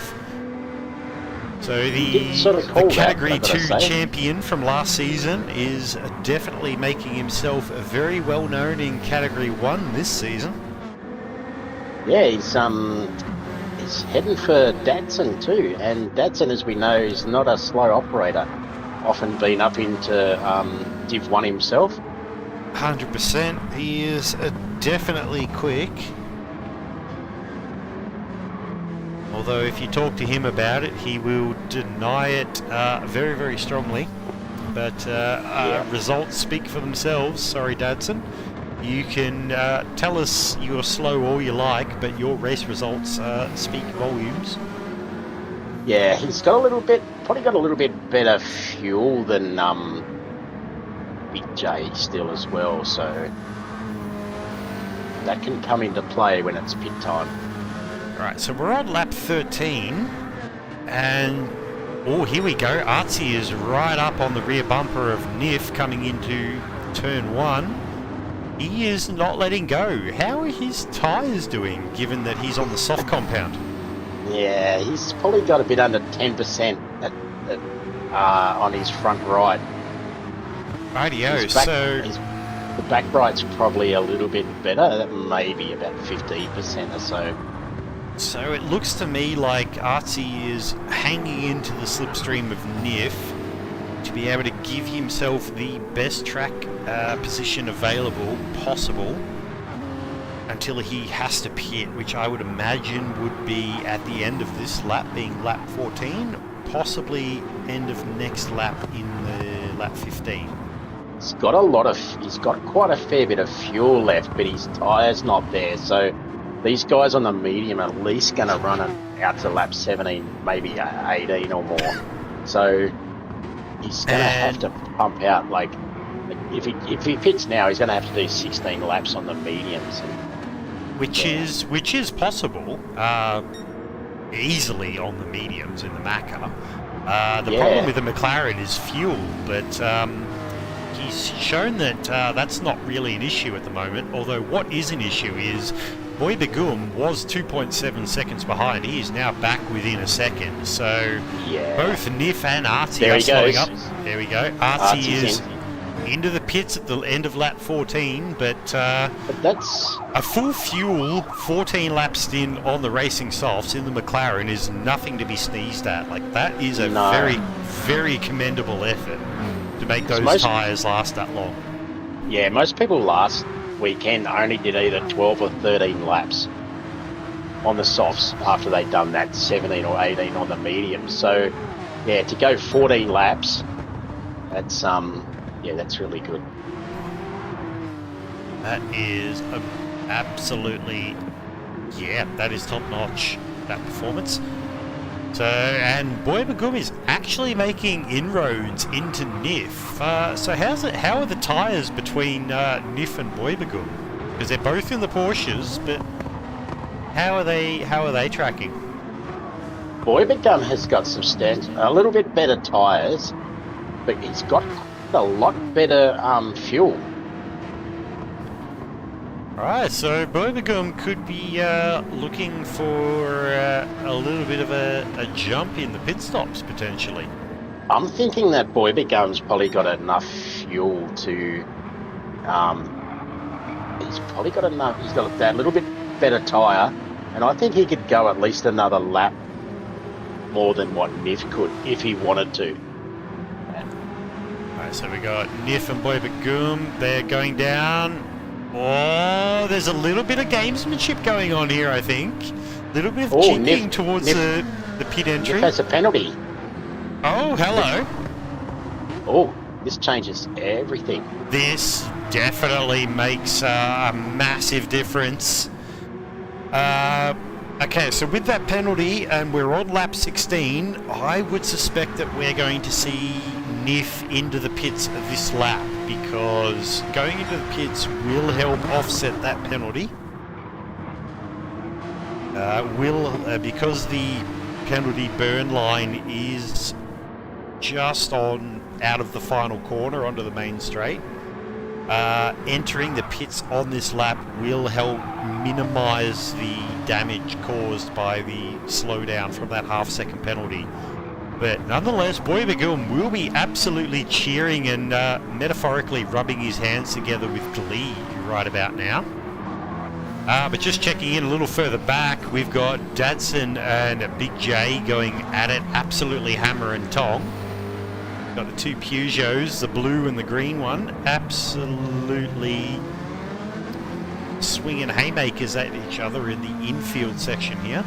So the Category 2 champion from last season is definitely making himself very well known in Category 1 this season. Yeah, he's heading for Datsun too, and Datsun, as we know, is not a slow operator. Often been up into Div 1 himself. 100%. He is definitely quick. Although if you talk to him about it, he will deny it very, very strongly. But results speak for themselves. Sorry, Datsun. You can tell us you're slow all you like, but your race results speak volumes. Yeah, he's got probably got a little bit better fuel than Big J still as well, so that can come into play when it's pit time. Right, so we're on lap 13, and here we go. Artsy is right up on the rear bumper of Nif coming into turn 1. He is not letting go. How are his tyres doing, given that he's on the soft compound? Yeah, he's probably got a bit under 10% on his front right. Rightio, the back right's probably a little bit better, maybe about 15% or so. So it looks to me like Artsy is hanging into the slipstream of Nif to be able to give himself the best track position available possible until he has to pit, which I would imagine would be at the end of this lap, being lap 14, possibly end of next lap in the lap 15. He's got quite a fair bit of fuel left, but his tyre's not there, so these guys on the medium are at least going to run it out to lap 17, maybe 18 or more. So he's going to have to pump out, like, if he pits now, he's going to have to do 16 laps on the mediums. Which is possible, easily on the mediums in the Macca. The problem with the McLaren is fuel, but he's shown that that's not really an issue at the moment. Although what is an issue is Boy Begum was 2.7 seconds behind. He is now back within a second. So both Nif and Artie are slowing up. There we go. Artie is into the pits at the end of lap 14, but that's a full fuel 14 laps in on the racing softs in the McLaren is nothing to be sneezed at. Like, that is a very, very commendable effort to make those tyres last that long. Yeah, most people last weekend only did either 12 or 13 laps on the softs after they'd done that 17 or 18 on the mediums. So, yeah, to go 14 laps, that's that's really good. That is absolutely, that is top notch, that performance. So, and Boy Begum is actually making inroads into Nif. So how are the tyres between Nif and Boy Begum? Because they're both in the Porsches, but how are they tracking? Boy Begum has got a little bit better tyres, but he's got a lot better fuel. Alright, so Boy Begum could be looking for a little bit of a jump in the pit stops, potentially. I'm thinking that Boy Begum's probably got enough fuel to... he's probably got enough... He's got that little bit better tyre, and I think he could go at least another lap more than what Nif could, if he wanted to. Alright, so we got Nif and Boy Begum. They're going down. Oh, there's a little bit of gamesmanship going on here, I think. A little bit of jinking towards the pit entry. Nif has a penalty. Oh, hello. Oh, this changes everything. This definitely makes a massive difference. Okay, so with that penalty, and we're on lap 16, I would suspect that we're going to see Nif into the pits this lap, because going into the pits will help offset that penalty. Because the penalty burn line is just out of the final corner onto the main straight. Entering the pits on this lap will help minimise the damage caused by the slowdown from that half-second penalty. But nonetheless, Boy Begum will be absolutely cheering and metaphorically rubbing his hands together with glee right about now. But just checking in a little further back, we've got Dadson and Big J going at it, absolutely hammer and tong. Got the two Peugeots, the blue and the green one, absolutely swinging haymakers at each other in the infield section here.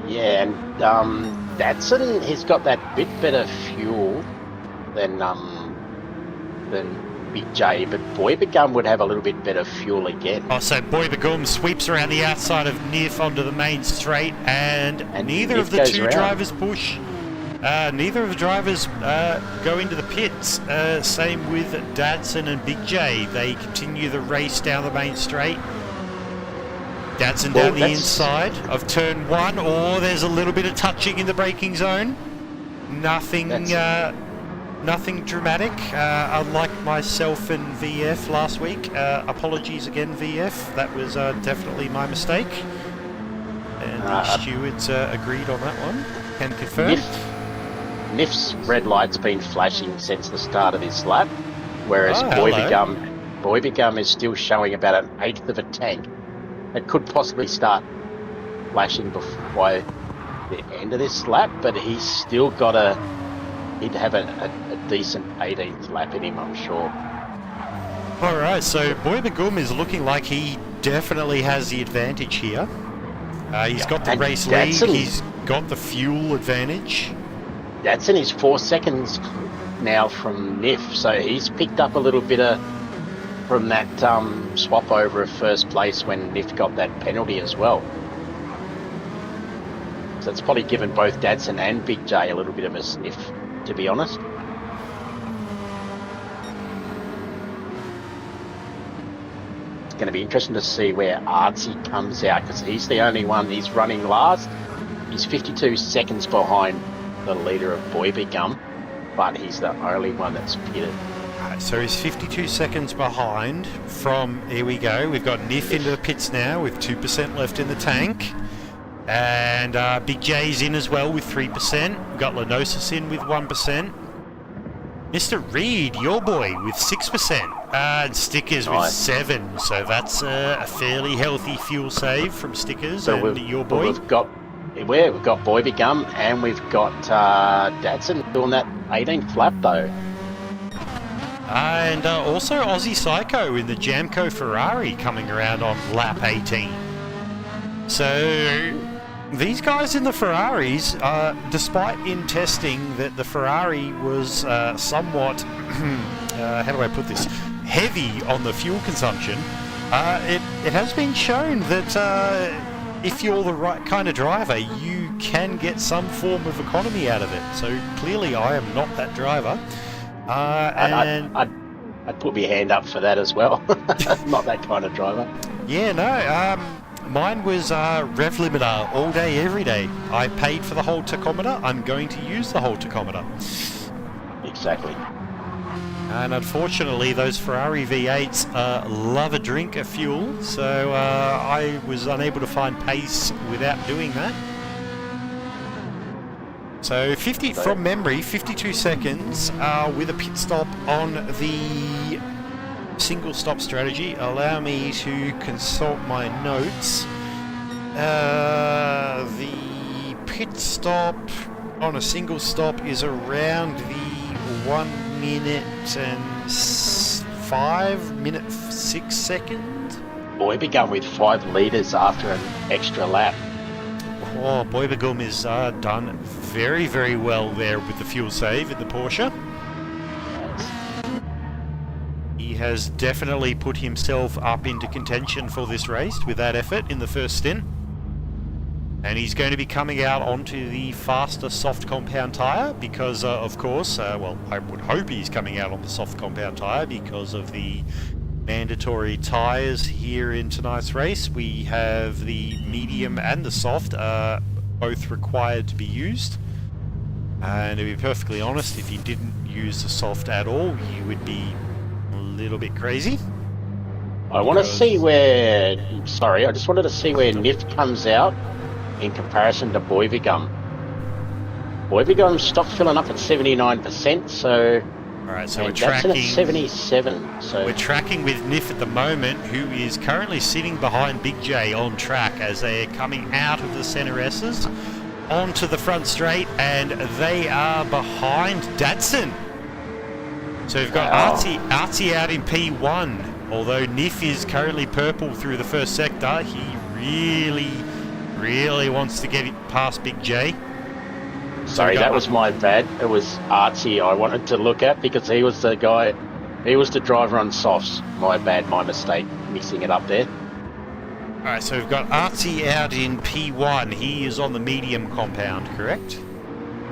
Yeah, and Dadson, he's got that bit better fuel than Big J, but Boy Begum would have a little bit better fuel again. Oh, so Boy Begum sweeps around the outside of Nif onto the main straight, and neither Nif of the two around. drivers push. Neither of the drivers go into the pits. Same with Dadson and Big J. They continue the race down the main straight. Dadson down the inside of turn 1. Oh, there's a little bit of touching in the braking zone. Nothing dramatic. Unlike myself and VF last week. Apologies again, VF. That was definitely my mistake. And the stewards agreed on that one. Can confirm. Nif's red light's been flashing since the start of this lap, whereas Boy Begum is still showing about 1/8 of a tank. It could possibly start flashing by the end of this lap, but he's still got he'd have a decent 18th lap in him, I'm sure. Alright, so Boy Begum is looking like he definitely has the advantage here. He's got the race lead, he's got the fuel advantage. That's in his 4 seconds now from Nif, so he's picked up a little bit of from that swap over of first place when Niff got that penalty as well. So it's probably given both Dadson and Big J a little bit of a sniff, to be honest. It's going to be interesting to see where Artsy comes out, because he's the only one. He's running last. He's 52 seconds behind the leader of Boyby Gum, but he's the only one that's pitted. So he's 52 seconds behind from, here we go, we've got Niff into the pits now with 2% left in the tank. And Big J's in as well with 3%. We've got Lenosis in with 1%. Mr. Reed, your boy, with 6%. And Stickers with 7%. So that's a fairly healthy fuel save from Stickers and your boy. We've got Boyby Gum and we've got Dadson doing that 18th lap though. And also Aussie Psycho in the Jamco Ferrari coming around on lap 18. So these guys in the Ferraris, despite in testing that the Ferrari was somewhat, how do I put this, heavy on the fuel consumption, it has been shown that if you're the right kind of driver, you can get some form of economy out of it. So clearly I am not that driver. I'd put my hand up for that as well. Not that kind of driver. Yeah, no. Mine was rev limiter all day, every day. I paid for the whole tachometer. I'm going to use the whole tachometer. Exactly. And unfortunately, those Ferrari V8s love a drink of fuel, so I was unable to find pace without doing that. So from memory, 52 seconds with a pit stop on the single stop strategy. Allow me to consult my notes. The pit stop on a single stop is around the 1 minute and 5 minute 6 seconds. Boyby Gum with 5 litres after an extra lap. Oh, Boyby Gum is done very, very well there with the fuel save in the Porsche. He has definitely put himself up into contention for this race with that effort in the first stint. And he's going to be coming out onto the faster soft compound tyre because, of course, well, I would hope he's coming out on the soft compound tyre because of the mandatory tyres here in tonight's race. We have the medium and the soft both required to be used. And to be perfectly honest, if you didn't use the soft at all, you would be a little bit crazy. I want to see where... Sorry, I just wanted to see where Niff comes out in comparison to Boyby Gum. Boyby Gum stopped filling up at 79%, so... Alright, so we're tracking... tracking... at 77, so... We're tracking with Niff at the moment, who is currently sitting behind Big J on track as they're coming out of the centre S's onto the front straight, and they are behind Dadson. So we've got Artsy out in P1, although Niff is currently purple through the first sector. He really wants to get it past Big J. Sorry, that was my bad. It was Artsy I wanted to look at because he was the guy, he was the driver on softs. My bad, my mistake, mixing it up there. Alright, so we've got Artsy out in P1. He is on the medium compound, correct?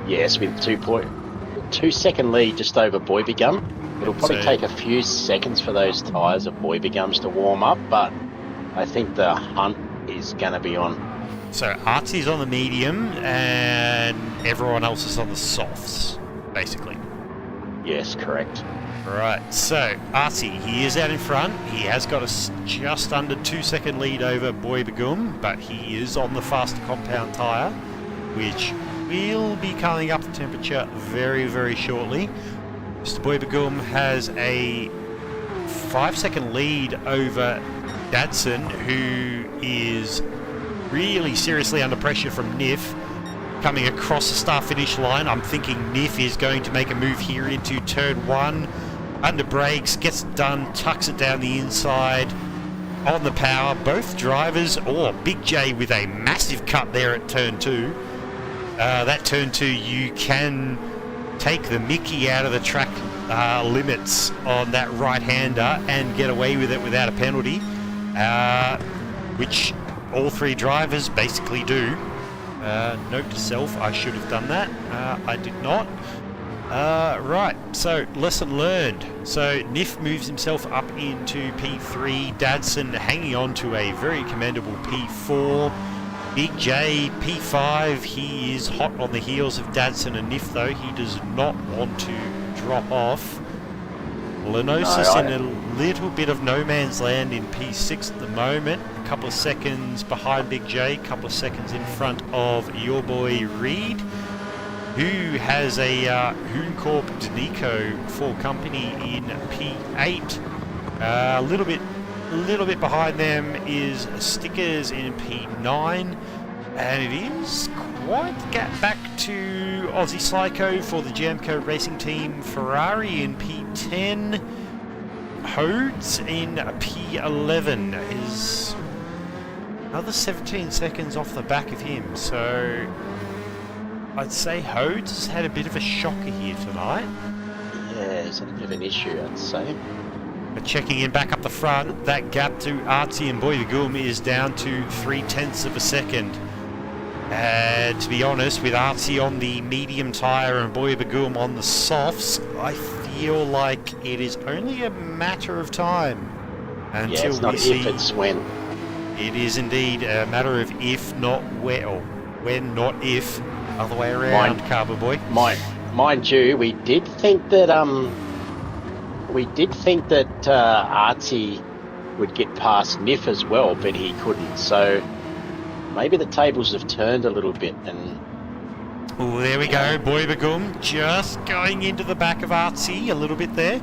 Yes, with 2 second lead just over Boyby Gum. It'll probably take a few seconds for those tyres of Boyby Gums to warm up, but I think the hunt is going to be on. So Artsy's on the medium and everyone else is on the softs, basically. Yes, correct. Right, so Artsy, he is out in front. He has got a just under 2 second lead over Boyby Gum, but he is on the faster compound tyre, which will be coming up to temperature very, very shortly. Mr. Boyby Gum has a 5 second lead over Dadson, who is really seriously under pressure from Niff coming across the start-finish line. I'm thinking Niff is going to make a move here into turn 1, under brakes, gets it done, tucks it down the inside on the power. Both drivers, Big J with a massive cut there at turn 2. That turn 2, you can take the mickey out of the track limits on that right-hander and get away with it without a penalty, which all three drivers basically do. Note to self, I should have done that. I did not. Right, so lesson learned. So Nif moves himself up into P3, Dadson hanging on to a very commendable P4. Big J, P5, he is hot on the heels of Dadson and Nif though. He does not want to drop off. Lenosis in a little bit of no man's land in P6 at the moment. A couple of seconds behind Big J, a couple of seconds in front of your boy Reed, who has a Hooncorp Danico for company in P8. A little bit behind them is Stickers in P9, and it is quite the gap back to Aussie Psycho for the Jamco Racing Team Ferrari in P10. Hodes in P11 is another 17 seconds off the back of him, so I'd say Hodes has had a bit of a shocker here tonight. Yeah, it's a bit of an issue, I'd say. But checking in back up the front, that gap to Artsy and Boyvagum is down to 0.3 of a second. To be honest, with Artsy on the medium tyre and Boyvagum on the softs, I feel like it is only a matter of time until it's not we see. If, it's when. It is indeed a matter of if, not when, or when, not if. Other way around, Carver Boy. Mind you, we did think that Artsy would get past Nif as well, but he couldn't. So maybe the tables have turned a little bit. And oh, there we go. Boyvagum just going into the back of Artsy a little bit there.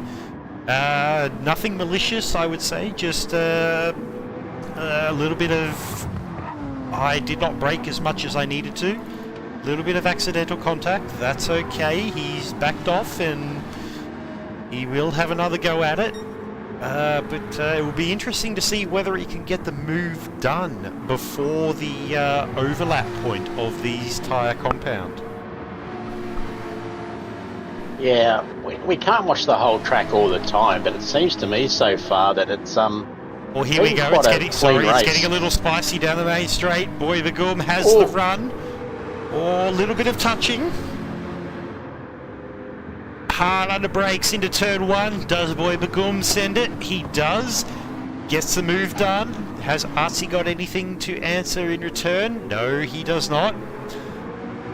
Nothing malicious, I would say. Just a little bit of I did not brake as much as I needed to. A little bit of accidental contact. That's okay. He's backed off and he will have another go at it. But it will be interesting to see whether he can get the move done before the overlap point of these tyre compound. Yeah, we can't watch the whole track all the time, but it seems to me so far that it's Well, here we go. It's getting a little spicy down the main straight. Boyvagum has the run. Oh, a little bit of touching. Hard under brakes into turn one. Does Boyvagum send it? He does. Gets the move done. Has Artsy got anything to answer in return? No, he does not.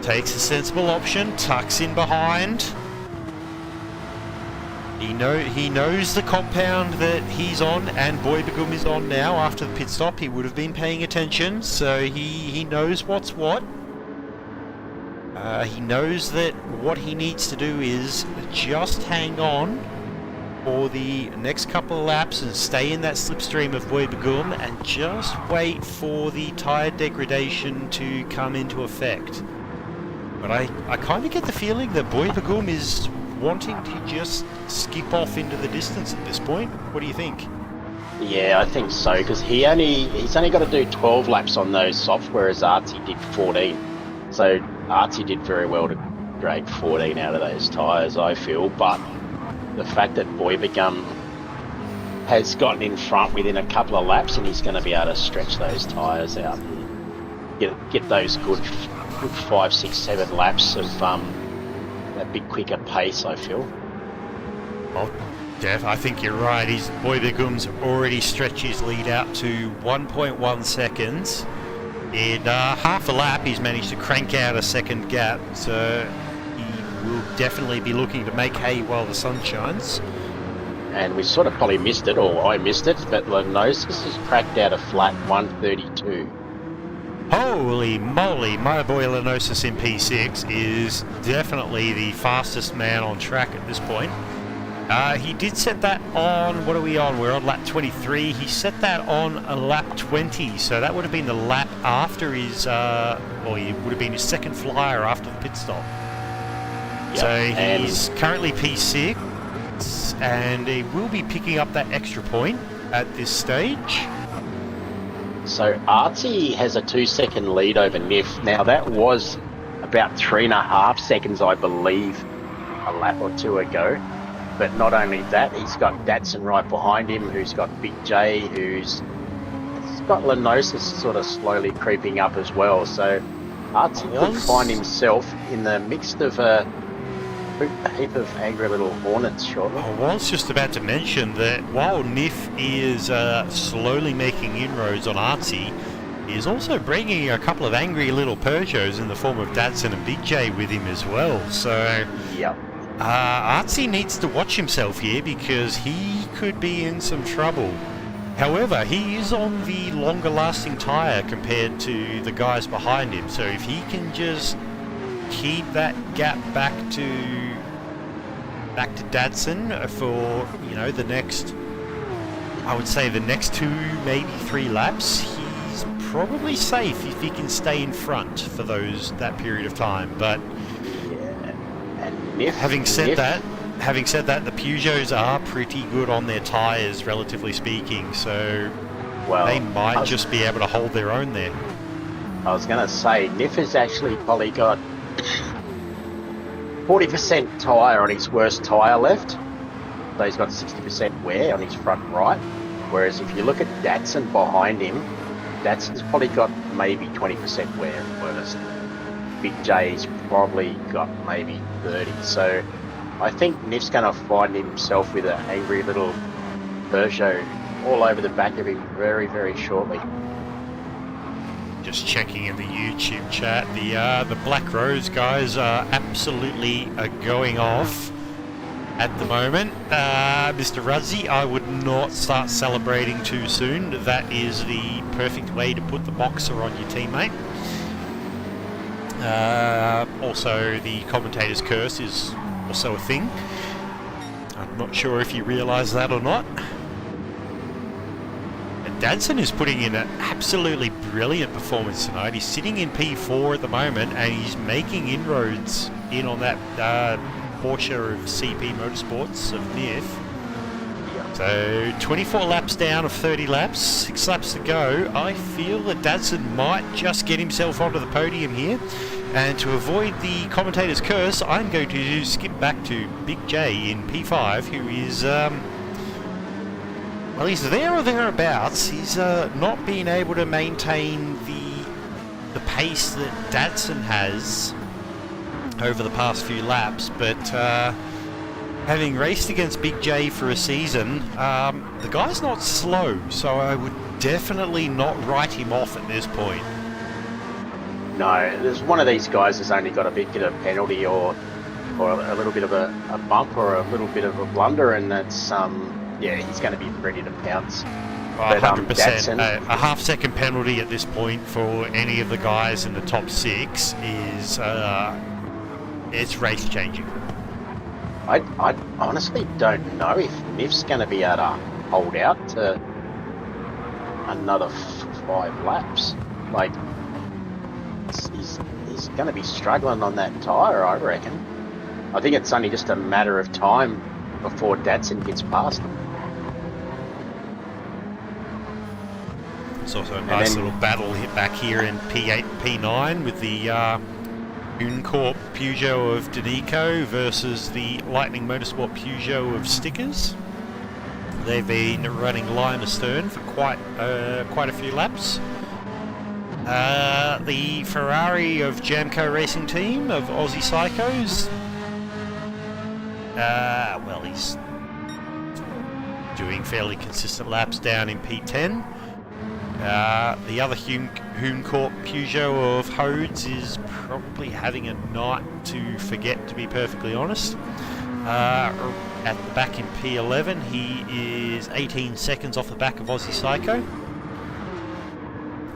Takes a sensible option. Tucks in behind. He knows the compound that he's on, and Boyvagum is on now after the pit stop. He would have been paying attention, so he knows what's what. He knows that what he needs to do is just hang on for the next couple of laps and stay in that slipstream of Boyvagum and just wait for the tyre degradation to come into effect. But I kind of get the feeling that Boyvagum is wanting to just skip off into the distance at this point. What do you think? Yeah, I think so, because he's only got to do 12 laps on those softs, whereas Artsy did 14. So Artsy did very well to drag 14 out of those tyres, I feel, but the fact that Boyvagum has gotten in front within a couple of laps, and he's going to be able to stretch those tyres out and get those good 5, 6, 7 laps of a bit quicker pace, I feel. Well, Dev, I think you're right. Boyvagum's already stretched his lead out to 1.1 seconds. In half a lap, he's managed to crank out a second gap, so he will definitely be looking to make hay while the sun shines. And we sort of probably missed it, or I missed it, but Lenosis has cracked out a flat 132. Holy moly, my boy Lenosis in P6 is definitely the fastest man on track at this point. He did set that on, what are we on? We're on lap 23. He set that on a lap 20, so that would have been the lap after his, or it would have been his second flyer after the pit stop. Yep. So he's currently P6, and he will be picking up that extra point at this stage. So Artsy has a 2-second lead over Nif. Now that was about 3.5 seconds, I believe, a lap or two ago. But not only that, he's got Datsun right behind him, who's got Big J, who's got Lenosis sort of slowly creeping up as well. So Artsy could find himself in the midst of a heap of angry little hornets shortly. I was just about to mention that while Nif is slowly making inroads on Artsy, he is also bringing a couple of angry little Peugeots in the form of Datsun and Big J with him as well. So Yep. Artsy needs to watch himself here because he could be in some trouble. However, he is on the longer lasting tyre compared to the guys behind him, so if he can just keep that gap back to Datsun for, you know, the next, I would say the next 2, maybe 3 laps, he's probably safe if he can stay in front for that period of time. But And having said that, the Peugeots are pretty good on their tyres, relatively speaking, so they might just be able to hold their own there. I was going to say, Nif has actually probably got 40% tyre on his worst tyre left, so he's got 60% wear on his front right, whereas if you look at Datsun behind him, Datsun's probably got maybe 20% wear at worst. Big J's probably got maybe 30, so I think Nif's going to find himself with an angry little Peugeot all over the back of him very, very shortly. Just checking in the YouTube chat, the Black Rose guys are absolutely going off at the moment. Mr. Ruzzy, I would not start celebrating too soon. That is the perfect way to put the boxer on your teammate. Also, the commentator's curse is also a thing. I'm not sure if you realise that or not. And Datsun is putting in an absolutely brilliant performance tonight. He's sitting in P4 at the moment and he's making inroads in on that Porsche of CP Motorsports of NIF. So 24 laps down of 30 laps, 6 laps to go. I feel that Datsun might just get himself onto the podium here. And to avoid the commentator's curse, I'm going to skip back to Big J in P5, who is, well, he's there or thereabouts. He's not been able to maintain the pace that Datsun has over the past few laps, but having raced against Big J for a season, the guy's not slow, so I would definitely not write him off at this point. No, there's one of these guys that's only got a bit of a penalty or a little bit of a bump or a little bit of a blunder, and that's yeah, he's going to be ready to pounce. But 100%. A half-second penalty at this point for any of the guys in the top 6 is it's race-changing. I honestly don't know if Nif's going to be able to hold out to another 5 laps. Like, he's going to be struggling on that tyre, I reckon. I think it's only just a matter of time before Datsun gets past him. It's also a nice little battle hit back here in P8 and P9 with the Uncorp Peugeot of Danico versus the Lightning Motorsport Peugeot of Stickers. They've been running line astern for quite a few laps. The Ferrari of Jamco Racing Team of Aussie Psychos. Well, he's doing fairly consistent laps down in P10. The other Humecorp Peugeot of Hodes is probably having a night to forget, to be perfectly honest. At the back in P11, he is 18 seconds off the back of Aussie Psycho.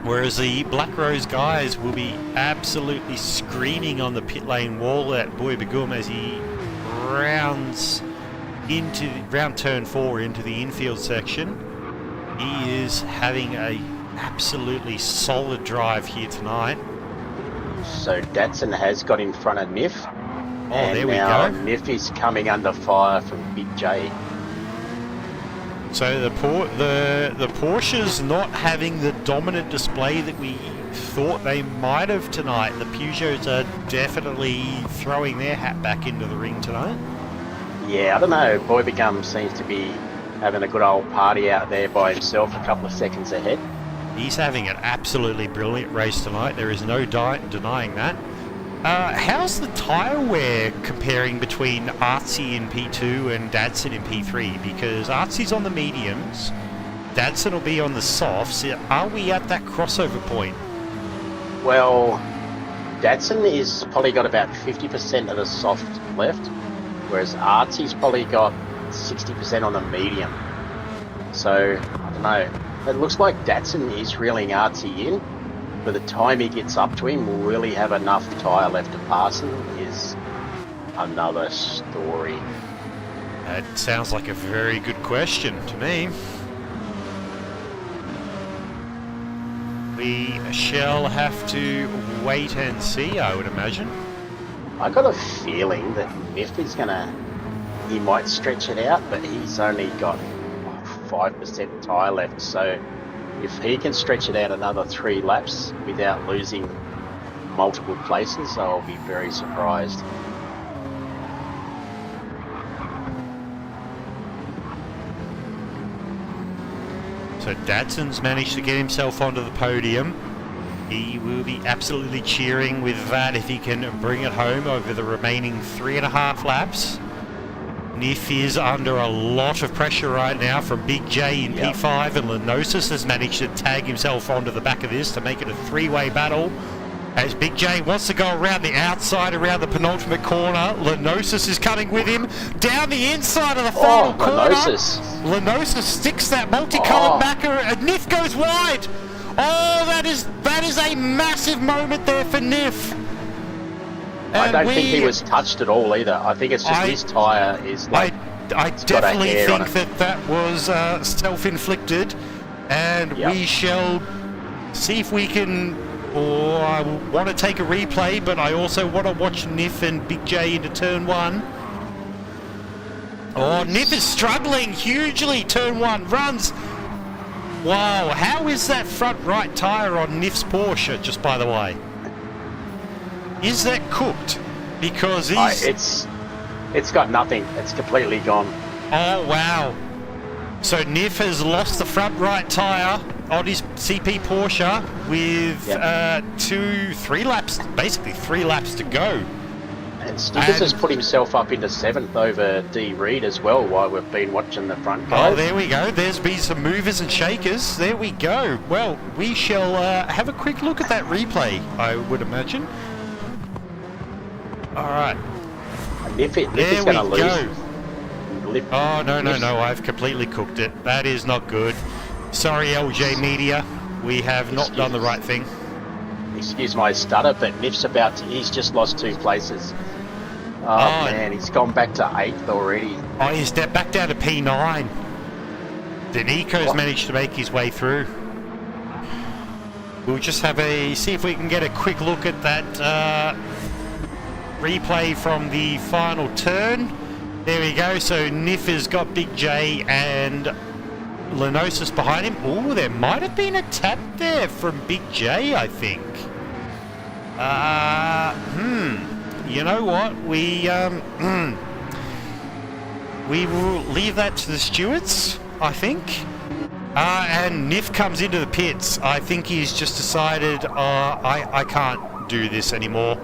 Whereas the Black Rose guys will be absolutely screaming on the pit lane wall at Boy Begum as he rounds into round turn 4 into the infield section. He is having a absolutely solid drive here tonight. So Datsun has got in front of Nif. Oh, and there we now go. Nif is coming under fire from Big J. So the Porsche's not having the dominant display that we thought they might have tonight. The Peugeots are definitely throwing their hat back into the ring tonight. Yeah, I don't know. Boy Become seems to be having a good old party out there by himself, a couple of seconds ahead. He's having an absolutely brilliant race tonight. There is no denying that. How's the tyre wear comparing between Artsy in P2 and Dadson in P3? Because Artsy's on the mediums, Dadson will be on the softs. Are we at that crossover point? Well, Dadson is probably got about 50% of the soft left, whereas Artsy's probably got 60% on the medium. So, I don't know. It looks like Dadson is reeling Artsy in. By the time he gets up to him, will he have enough tyre left to pass him is another story. That sounds like a very good question to me. We shall have to wait and see, I would imagine. I got a feeling that Miff is he might stretch it out, but he's only got 5% tyre left, so if he can stretch it out another 3 laps without losing multiple places, I'll be very surprised. So Dadson's managed to get himself onto the podium. He will be absolutely cheering with that if he can bring it home over the remaining 3.5 laps. Niff is under a lot of pressure right now from Big J in P5, and Lenosis has managed to tag himself onto the back of this to make it a 3-way battle. As Big J wants to go around the outside, around the penultimate corner, Lenosis is coming with him down the inside of the final corner. Lenosis sticks that multicoloured backer, and Niff goes wide. Oh, that is a massive moment there for Niff. I don't think he was touched at all either. I think it's just his tyre is like... I definitely think that was self-inflicted, and we shall see if we can... Or I want to take a replay, but I also want to watch Niff and Big J into turn 1. Oh, Niff is struggling hugely. Turn 1 runs. Wow, how is that front right tyre on Niff's Porsche, just by the way? Is that cooked? Because he's... It's got nothing. It's completely gone. Oh, wow. So Niff has lost the front right tyre on his CP Porsche with 3 laps, basically 3 laps to go. And Stickers has put himself up into 7th over D. Reed as well while we've been watching the front guys. Oh, there we go. There's been some movers and shakers. There we go. Well, we shall have a quick look at that replay, I would imagine. All right. Niff is going to lose. Oh, no. I've completely cooked it. That is not good. Sorry, LJ Media. We have not done the right thing. Excuse my stutter, but Niff's he's just lost 2 places. Oh, man, he's gone back to 8th already. Oh, he's back down to P9. Danico's managed to make his way through. We'll just see if we can get a quick look at that replay from the final turn. There we go. So Niff has got Big J and Lenosis behind him. Oh, there might have been a tap there from Big J, I think. You know what? We will leave that to the stewards, I think. And Niff comes into the pits. I think he's just decided, I can't do this anymore.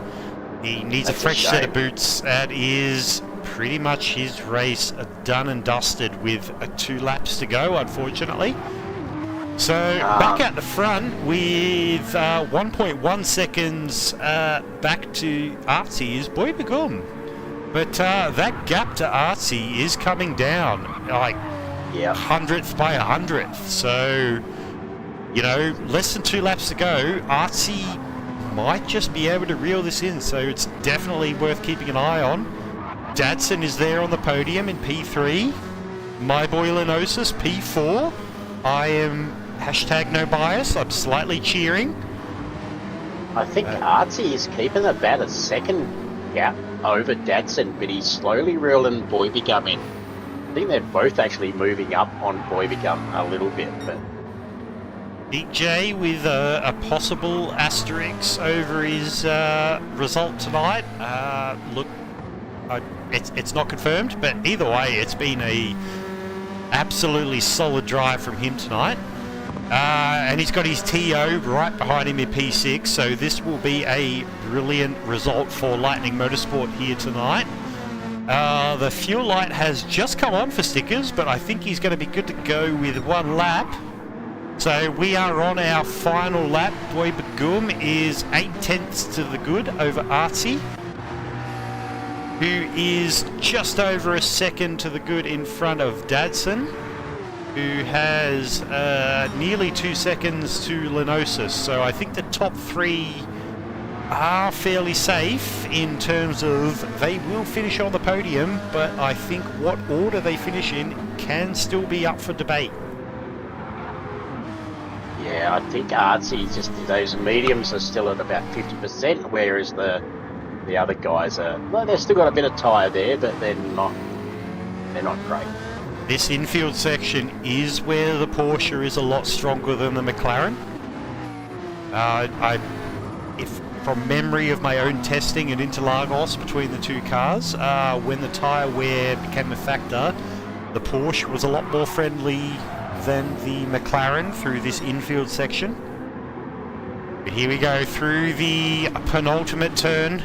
He needs a fresh set of boots. That is pretty much his race done and dusted with 2 laps to go, unfortunately. So back at the front with 1.1 seconds back to Artsy is Boy Begum. But that gap to Artsy is coming down like 100th by 100th. So, less than 2 laps to go. Artsy might just be able to reel this in, so it's definitely worth keeping an eye on. Dadson is there on the podium in P3. My boy Lenosis, P4. I am #no bias. I'm slightly cheering. I think Artsy is keeping about a second gap over Dadson, but he's slowly reeling Boy Begum in. I think they're both actually moving up on Boy Begum a little bit, but... Big J with a possible asterisk over his result tonight. Look, It's not confirmed, but either way, it's been a absolutely solid drive from him tonight. And he's got his TO right behind him in P6, so this will be a brilliant result for Lightning Motorsport here tonight. The fuel light has just come on for Stickers, but I think he's going to be good to go with one lap. So we are on our final lap. Boy Bagum is 8/10 to the good over Artsy, who is just over a second to the good in front of Dadson, who has nearly 2 seconds to Lenosis. So I think the top three are fairly safe in terms of they will finish on the podium, but I think what order they finish in can still be up for debate. Yeah, I think Artsy, just those mediums are still at about 50%, whereas the other guys are, well, they've still got a bit of tyre there, but they're not great. This infield section is where the Porsche is a lot stronger than the McLaren. If from memory of my own testing at Interlagos between the two cars, when the tyre wear became a factor, the Porsche was a lot more friendly than the McLaren through this infield section. But here we go through the penultimate turn.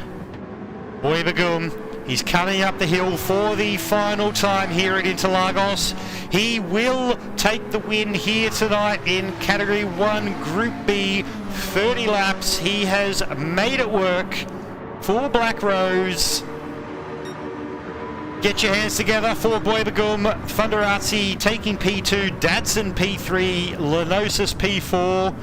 Boy Bagum, he's coming up the hill for the final time here at Interlagos. He will take the win here tonight in Category 1 Group B, 30 laps. He has made it work for Black Rose. Get your hands together for Boy Bagum. Thunderazzi taking P2, Dadson P3, Lenosis P4.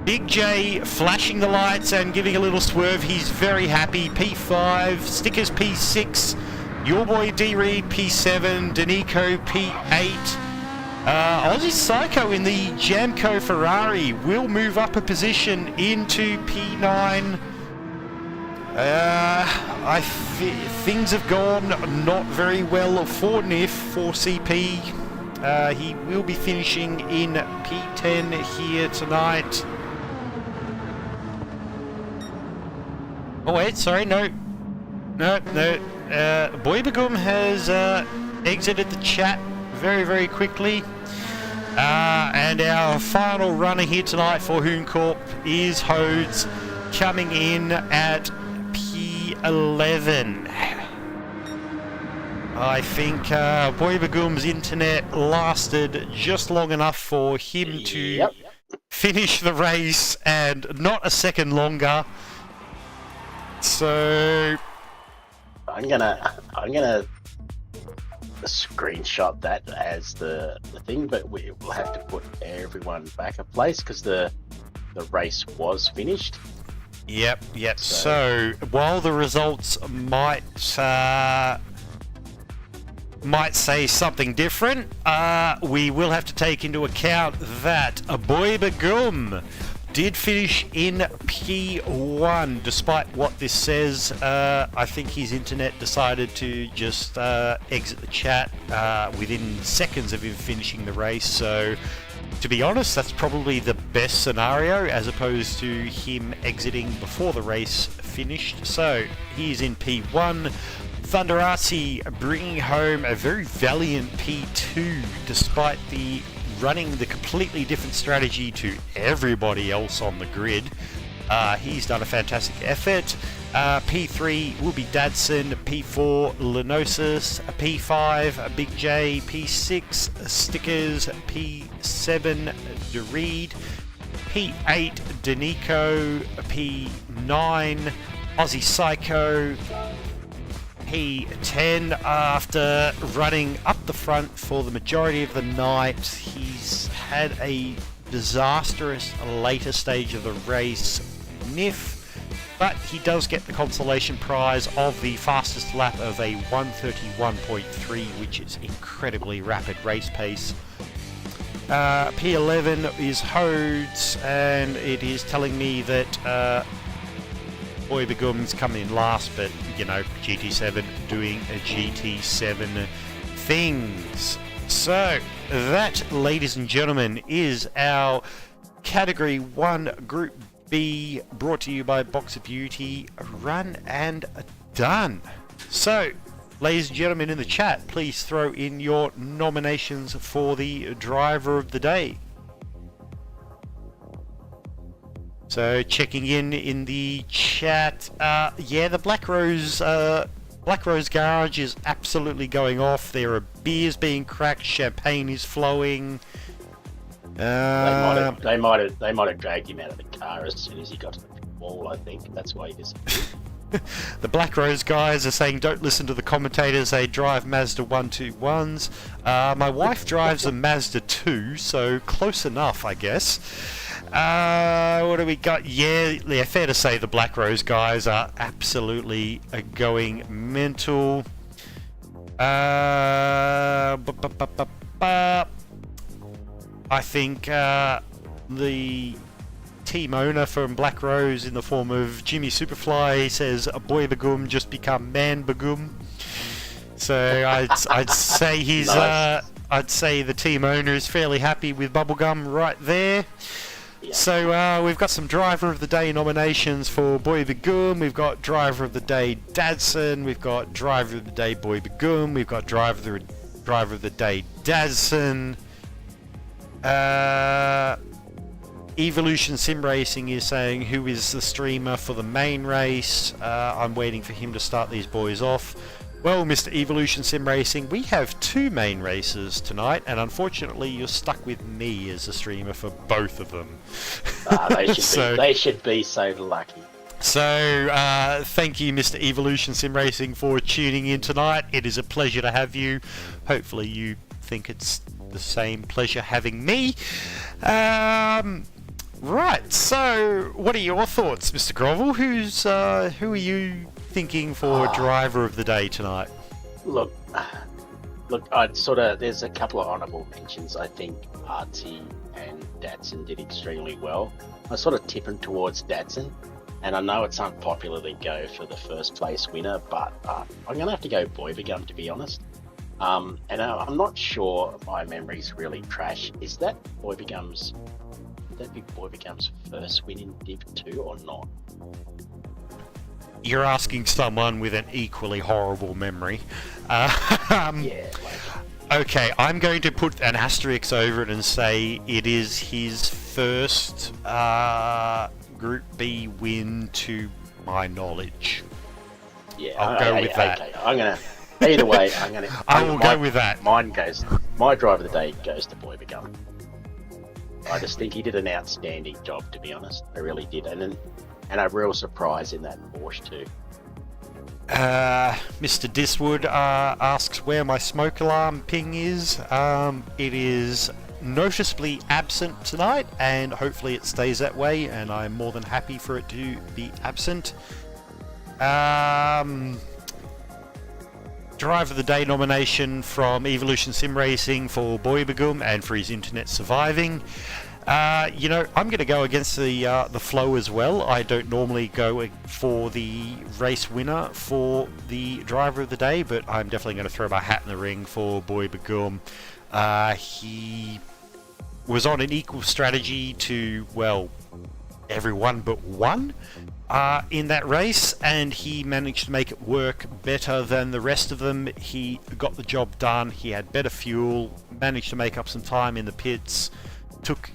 Big J flashing the lights and giving a little swerve. He's very happy. P5, Stickers P6, your boy D Reed P7, Danico P8. Aussie Psycho in the Jamco Ferrari will move up a position into P9. Things have gone not very well for NIF, for CP. He will be finishing in P10 here tonight. Oh wait, sorry, no. Boy Bagum has exited the chat very, very quickly. And our final runner here tonight for Hoon Corp is Hodes, coming in at P11. I think Boy Bagum's internet lasted just long enough for him to finish the race, and not a second longer. So I'm gonna screenshot that as the thing, but we will have to put everyone back in place because the race was finished. Yep. So while the results might say something different, we will have to take into account that Boy Bagum did finish in P1, despite what this says. I think his internet decided to just exit the chat within seconds of him finishing the race. So, to be honest, that's probably the best scenario, as opposed to him exiting before the race finished. So, he's in P1. Thunderazzi bringing home a very valiant P2, despite the running the completely different strategy to everybody else on the grid. He's done a fantastic effort. P3 will be Dadson, P4 Lenosis, P5 Big J, P6 Stickers, P7 DeReed, P8 Danico, P9 Aussie Psycho, P10. After running up the front for the majority of the night, he's had a disastrous later stage of the race, NIF, but he does get the consolation prize of the fastest lap of a 1:31.3, which is incredibly rapid race pace. P11 is Hodes, and it is telling me that Boy Bagum's coming in last, but you know, GT7 doing a GT7 things. So that, ladies and gentlemen, is our Category 1 Group B, brought to you by Boxer Beauty, run and done. So ladies and gentlemen in the chat, please throw in your nominations for the driver of the day. So checking in the chat, yeah, the Black Rose Garage is absolutely going off. There are beers being cracked, champagne is flowing. They might have dragged him out of the car as soon as he got to the wall. I think that's why he disappeared. The Black Rose guys are saying don't listen to the commentators, they drive Mazda 121s. My wife drives a Mazda 2, so close enough, I guess. What do we got? Yeah, fair to say the Black Rose guys are absolutely going mental. I think the team owner from Black Rose in the form of Jimmy Superfly says boy bagum just become man bagum. So I'd say he's Nice. I'd say the team owner is fairly happy with bubblegum right there. Yeah. So we've got some driver of the day nominations for Boy Bagum. We've got driver of the day Dadson. We've got driver of the day Boy Bagum. We've got driver of the day Dadson. Evolution Sim Racing is saying who is the streamer for the main race. I'm waiting for him to start these boys off. Well, Mr. Evolution Sim Racing, we have 2 main races tonight, and unfortunately you're stuck with me as a streamer for both of them. They should be so lucky. So, thank you, Mr. Evolution Sim Racing, for tuning in tonight. It is a pleasure to have you. Hopefully you think it's the same pleasure having me. Right, so what are your thoughts, Mr. Grovel? Who are you thinking for driver of the day tonight? Look, there's a couple of honourable mentions. I think Artsy and Datsun did extremely well. I sort of tipping towards Datsun, and I know it's unpopular to go for the first place winner, but I'm going to have to go Boy Bagum, to be honest. And I'm not sure my memory's really trash. Is that Boy Bagum's first win in Div 2 or not? You're asking someone with an equally horrible memory. Yeah. Okay, I'm going to put an asterisk over it and say it is his first Group B win to my knowledge. Yeah, I'll go with that. Okay. Either way, I will go with that. My driver of the day goes to Boy Bagum. I just think he did an outstanding job, to be honest. I really did, and a real surprise in that Porsche too. Mr. Diswood asks where my smoke alarm ping is. It is noticeably absent tonight, and hopefully it stays that way, and I'm more than happy for it to be absent. Driver of the Day nomination from Evolution Sim Racing for Boy Bagum and for his internet surviving. I'm going to go against the flow as well. I don't normally go for the race winner for the driver of the day, but I'm definitely going to throw my hat in the ring for Boy Bagum. He was on an equal strategy to, well, everyone but one in that race, and he managed to make it work better than the rest of them. He got the job done, he had better fuel, managed to make up some time in the pits, took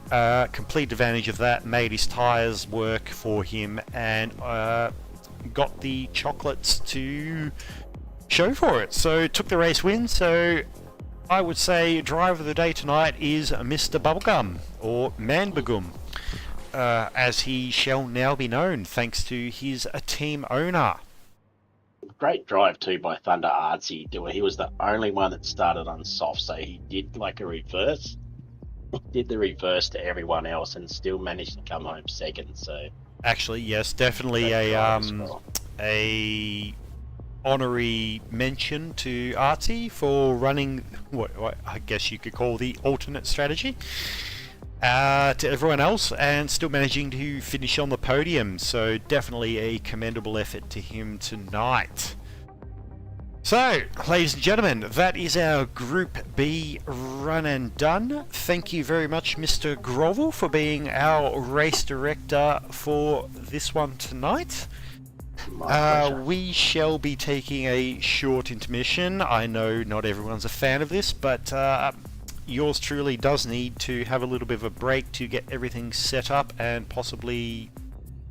complete advantage of that, made his tyres work for him, and got the chocolates to show for it. So took the race win. So I would say driver of the day tonight is Mr. Bubblegum, or Man Bagum, as he shall now be known, thanks to his team owner. Great drive too by Thunder Artsy. He was the only one that started on soft, so he did like a reverse. Did the reverse to everyone else and still managed to come home second. So actually, yes, definitely a honorary mention to Artsy for running what I guess you could call the alternate strategy to everyone else, and still managing to finish on the podium. So definitely a commendable effort to him tonight. So, ladies and gentlemen, that is our Group B run and done. Thank you very much, Mr. Grovel, for being our race director for this one tonight. My pleasure. We shall be taking a short intermission. I know not everyone's a fan of this, but yours truly does need to have a little bit of a break to get everything set up and possibly,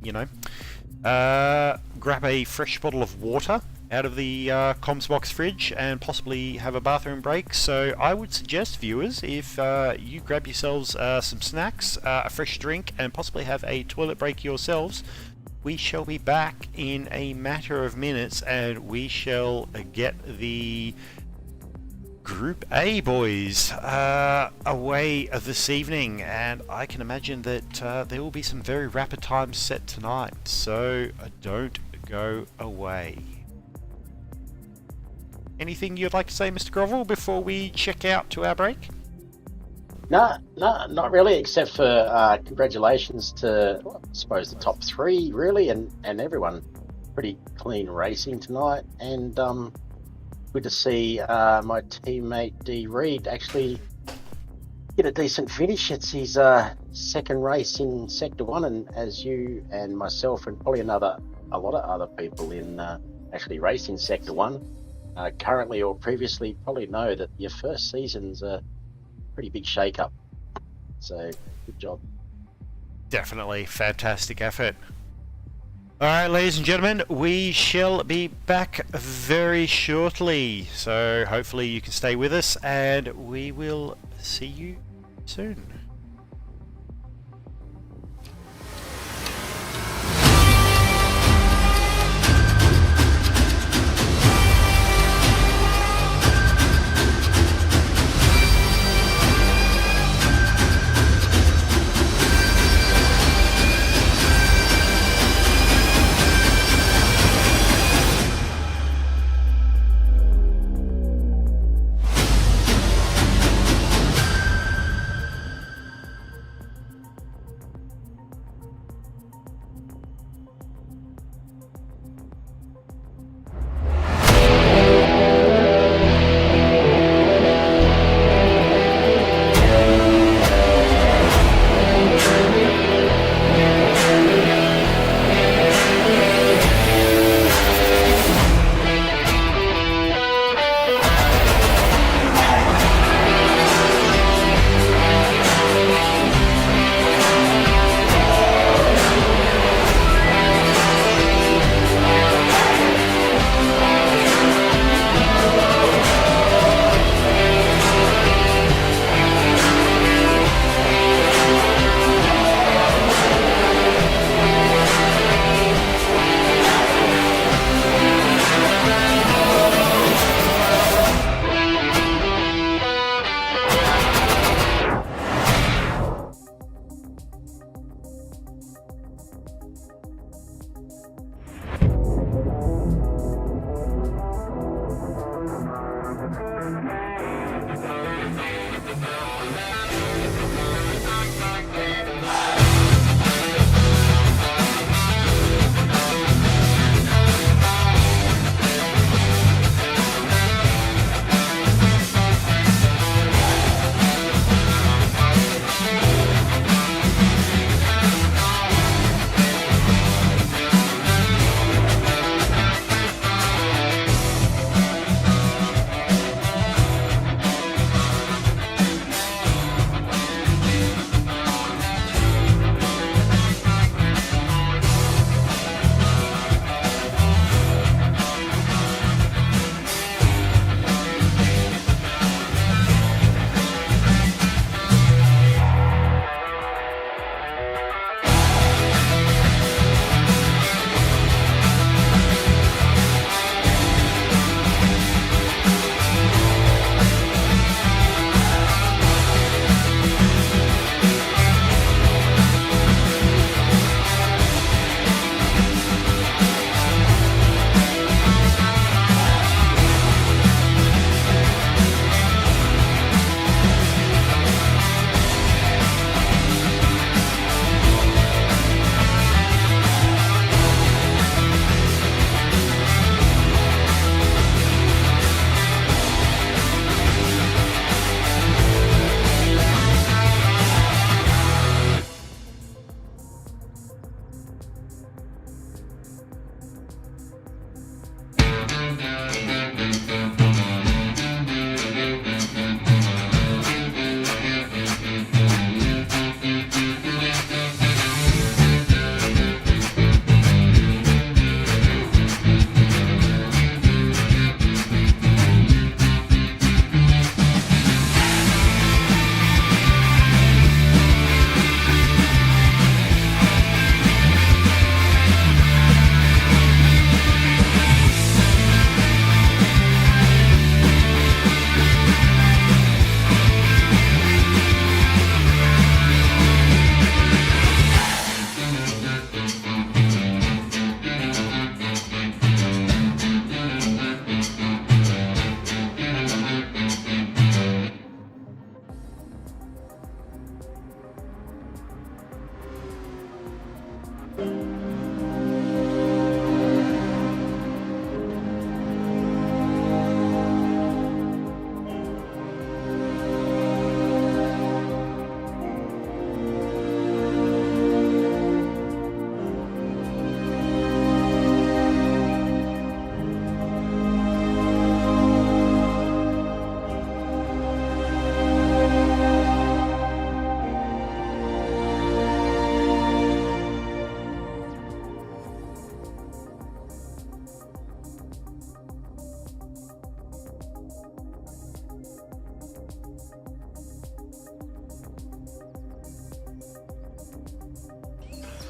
you know, grab a fresh bottle of water out of the comms box fridge and possibly have a bathroom break. So I would suggest, viewers, if you grab yourselves some snacks, a fresh drink, and possibly have a toilet break yourselves, we shall be back in a matter of minutes and we shall get the Group A boys away this evening, and I can imagine that there will be some very rapid times set tonight, so don't go away. Anything you'd like to say, Mr. Grovel, before we check out to our break? No, not really, except for congratulations to, I suppose, the top three, really, and everyone. Pretty clean racing tonight, and good to see my teammate D. Reed actually get a decent finish. It's his second race in Sector 1, and as you and myself and probably a lot of other people in actually racing Sector 1 currently or previously probably know that your first season's a pretty big shake-up. So, good job. Definitely. Fantastic effort. Alright, ladies and gentlemen, we shall be back very shortly. So, hopefully you can stay with us, and we will see you soon.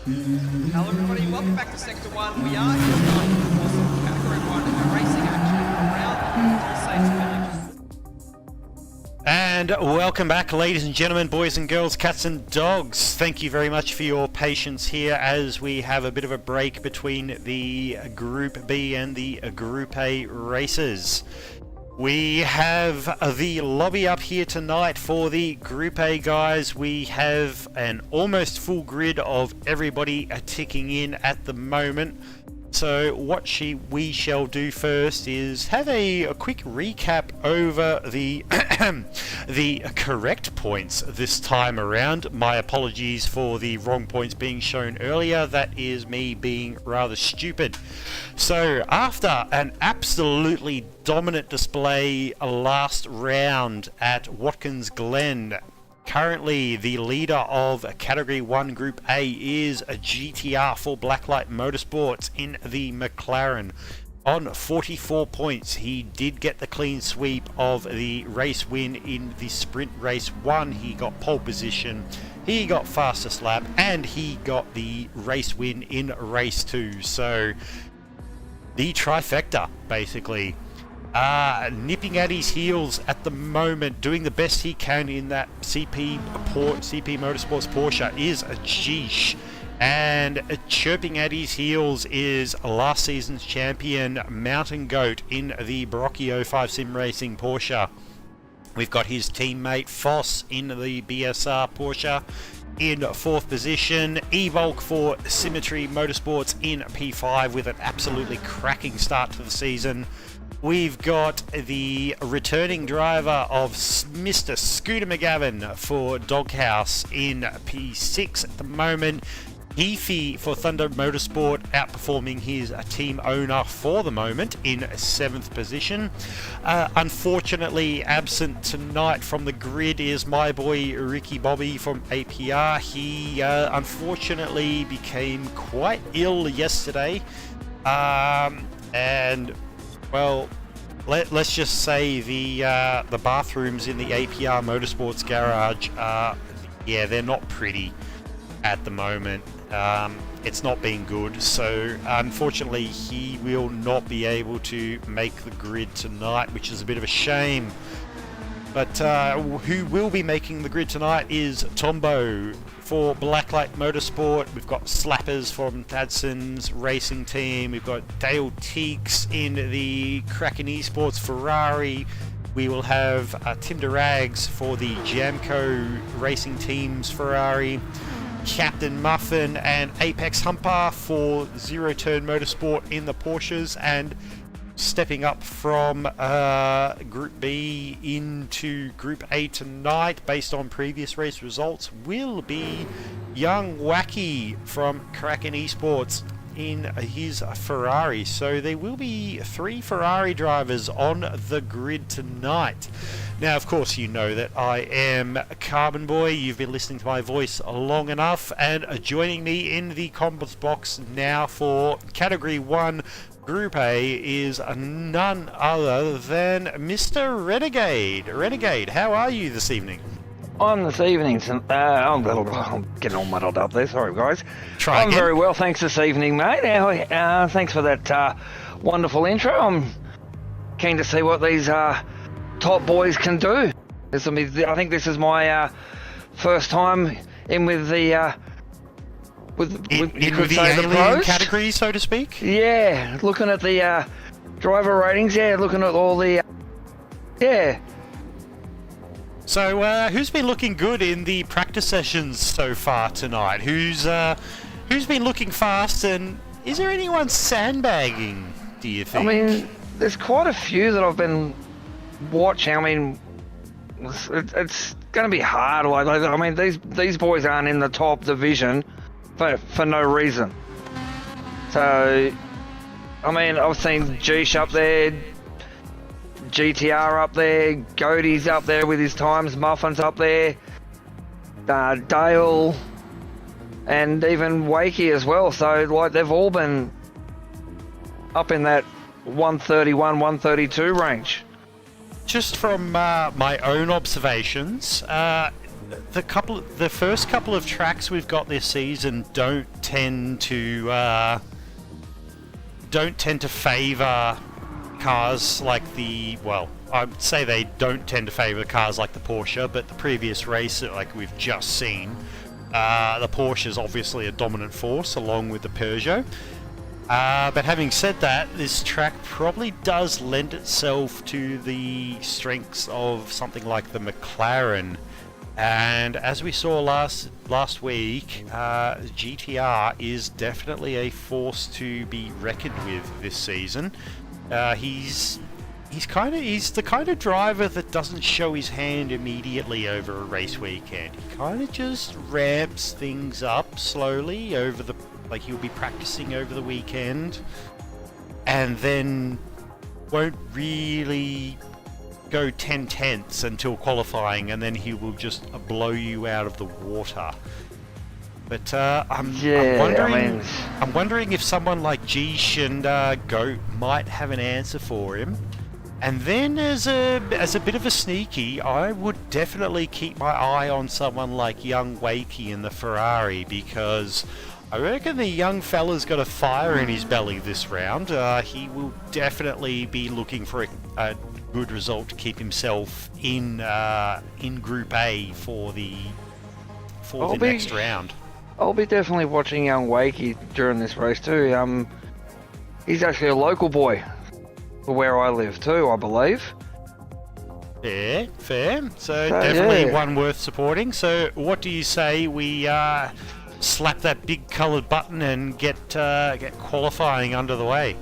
Hello everybody, welcome back to Sector 1. We are here tonight for some Category 1 racing action around the Interlagos. And welcome back, ladies and gentlemen, boys and girls, cats and dogs. Thank you very much for your patience here as we have a bit of a break between the Group B and the Group A races. We have the lobby up here tonight for the Group A guys. We have an almost full grid of everybody ticking in at the moment. So what we shall do first is have a quick recap over the the correct points this time around. My apologies for the wrong points being shown earlier. That is me being rather stupid. So after an absolutely dominant display last round at Watkins Glen, currently the leader of Category 1 Group A is a GTR for Blacklight Motorsports in the McLaren. On 44 points, he did get the clean sweep of the race win in the sprint race 1. He got pole position, he got fastest lap, and he got the race win in race 2. So the trifecta, basically. Nipping at his heels at the moment, doing the best he can in that CP Motorsports Porsche is a Geesh. And chirping at his heels is last season's champion Mountain Goat in the Barocchio 5 Sim Racing Porsche. We've got his teammate Foss in the BSR Porsche in 4th position. Evolk for Symmetry Motorsports in P5 with an absolutely cracking start to the season. We've got the returning driver of Mr. Scooter McGavin for Doghouse in P6 at the moment. Heafy for Thunder Motorsport outperforming his team owner for the moment in 7th position. Unfortunately absent tonight from the grid is my boy Ricky Bobby from APR. He unfortunately became quite ill yesterday, and well, let's just say the bathrooms in the APR Motorsports garage, yeah, they're not pretty at the moment. It's not been good, so unfortunately he will not be able to make the grid tonight, which is a bit of a shame. But who will be making the grid tonight is Tombo for Blacklight Motorsport. We've got Slappers from Dadson's racing team. We've got Dale Teeks in the Kraken Esports Ferrari. We will have Tim Durags for the Jamco Racing Team's Ferrari. Captain Muffin and Apex Humper for Zero Turn Motorsport in the Porsches. And stepping up from Group B into Group A tonight, based on previous race results, will be Young Wacky from Kraken Esports in his Ferrari. So there will be 3 Ferrari drivers on the grid tonight. Now, of course, you know that I am Carbon Boy. You've been listening to my voice long enough, and joining me in the comms box now for Category 1 Group A is none other than Mr. Renegade. Renegade, how are you this evening? On this evening, I'm getting all muddled up there, sorry guys. Try again. Very well, thanks this evening, mate. Thanks for that wonderful intro. I'm keen to see what these top boys can do. I think this is my first time in with the with the alien category, so to speak. Yeah, looking at the driver ratings. Yeah, looking at all the yeah. So, who's been looking good in the practice sessions so far tonight? Who's been looking fast, and is there anyone sandbagging, do you think? I mean, there's quite a few that I've been watching. I mean, it's going to be hard. I mean, these boys aren't in the top division for no reason. So, I mean, I've seen Geesh up there, GTR up there, Goaty's up there with his times, Muffin's up there, Dale, and even Wakey as well. So, like, they've all been up in that 131, 132 range. Just from my own observations, the first couple of tracks we've got this season don't tend to favour cars like the, well, I'd say they don't tend to favour cars like the Porsche, but the previous race, like we've just seen, the Porsche is obviously a dominant force along with the Peugeot. But having said that, this track probably does lend itself to the strengths of something like the McLaren. And as we saw last week, GTR is definitely a force to be reckoned with this season. He's the kind of driver that doesn't show his hand immediately over a race weekend. He kind of just ramps things up slowly over the, like he'll be practicing over the weekend, and then won't really go 10 tenths until qualifying, and then he will just blow you out of the water. But I'm wondering if someone like G and Goat might have an answer for him. And then as a bit of a sneaky, I would definitely keep my eye on someone like young Wakey in the Ferrari, because I reckon the young fella's got a fire in his belly this round. He will definitely be looking for a good result to keep himself in Group A for the next round. I'll be definitely watching young Wakey during this race too. He's actually a local boy for where I live too, I believe. Yeah, fair. So definitely one worth supporting. So what do you say we slap that big coloured button and get qualifying under the way?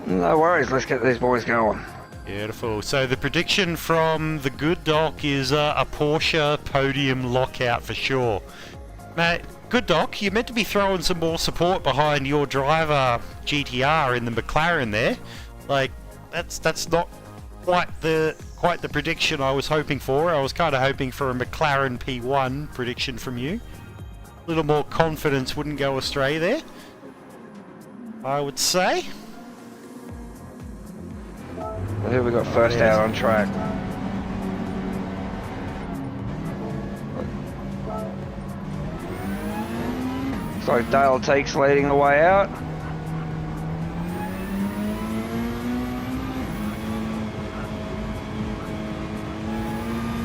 No worries, let's get these boys going. Beautiful. So the prediction from the good doc is a Porsche podium lockout for sure. Mate, good doc, you're meant to be throwing some more support behind your driver GTR in the McLaren there. Like, that's not quite the prediction I was hoping for. I was kind of hoping for a McLaren P1 prediction from you. A little more confidence wouldn't go astray there, I would say. Here we got first out on track. So Dale takes leading the way out.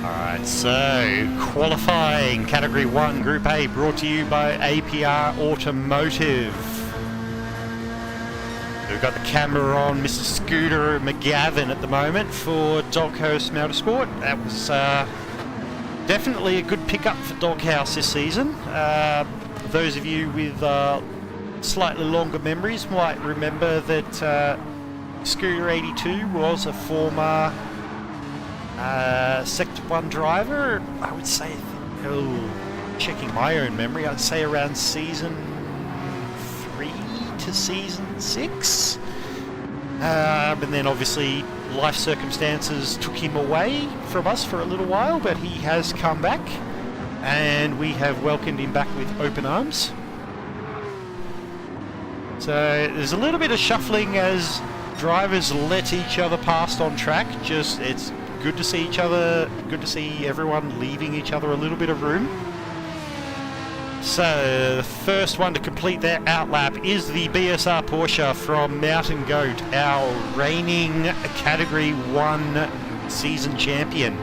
Alright, so qualifying Category 1 Group A brought to you by APR Automotive. We've got the camera on Mr. Scooter McGavin at the moment for Doghouse Motorsport. That was definitely a good pickup for Doghouse this season. Those of you with slightly longer memories might remember that Scooter 82 was a former Sector 1 driver. I would say, checking my own memory, I'd say around season 3 to season 6. And then obviously life circumstances took him away from us for a little while, but he has come back and we have welcomed him back with open arms. So there's a little bit of shuffling as drivers let each other past on track. Just, it's good to see each other, good to see everyone leaving each other a little bit of room. So the first one to complete their outlap is the BSR Porsche from Mountain Goat, our reigning Category 1 season champion.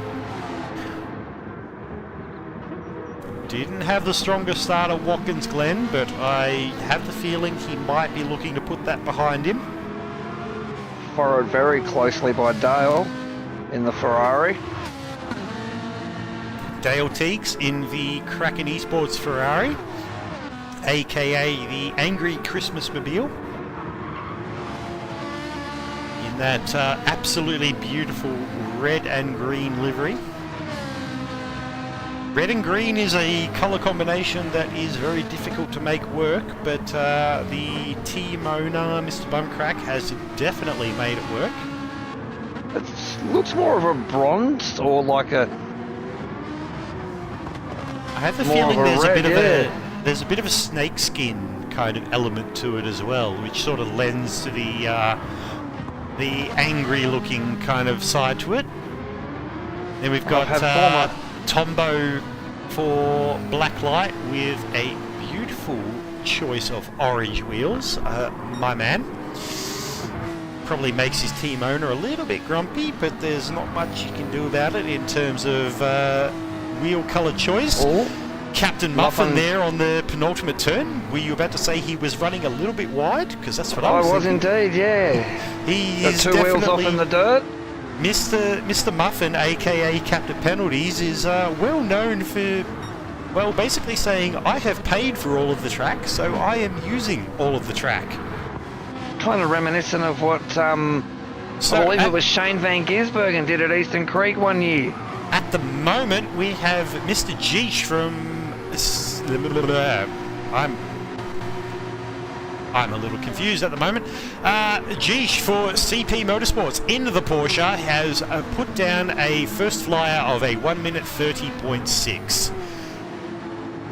Didn't have the strongest start at Watkins Glen, but I have the feeling he might be looking to put that behind him. Followed very closely by Dale in the Ferrari. Dale Teagues in the Kraken Esports Ferrari, aka the Angry Christmas Mobile, in that absolutely beautiful red and green livery. Red and green is a colour combination that is very difficult to make work, but the team owner, Mr. Bumcrack, has definitely made it work. It looks more of a bronze, or like a... I have the feeling there's a bit of a snakeskin kind of element to it as well, which sort of lends to the angry looking kind of side to it. Then we've got Tombo for Blacklight with a beautiful choice of orange wheels. My man probably makes his team owner a little bit grumpy, but there's not much you can do about it in terms of wheel colour choice. Oh. Captain Muffin there on the penultimate turn. Were you about to say he was running a little bit wide? Because that's what I was thinking. Indeed, yeah. He The is 2 wheels off in the dirt. Mr. Muffin, aka Captain Penalties, is well known for, well, basically saying, I have paid for all of the track, so I am using all of the track. Kind of reminiscent of what I believe it was Shane Van Gisbergen did at Eastern Creek one year. At the moment, we have Mr. Geesh from... I'm a little confused at the moment. Geesh for CP Motorsports in the Porsche has put down a first flyer of a 1 minute 30.6.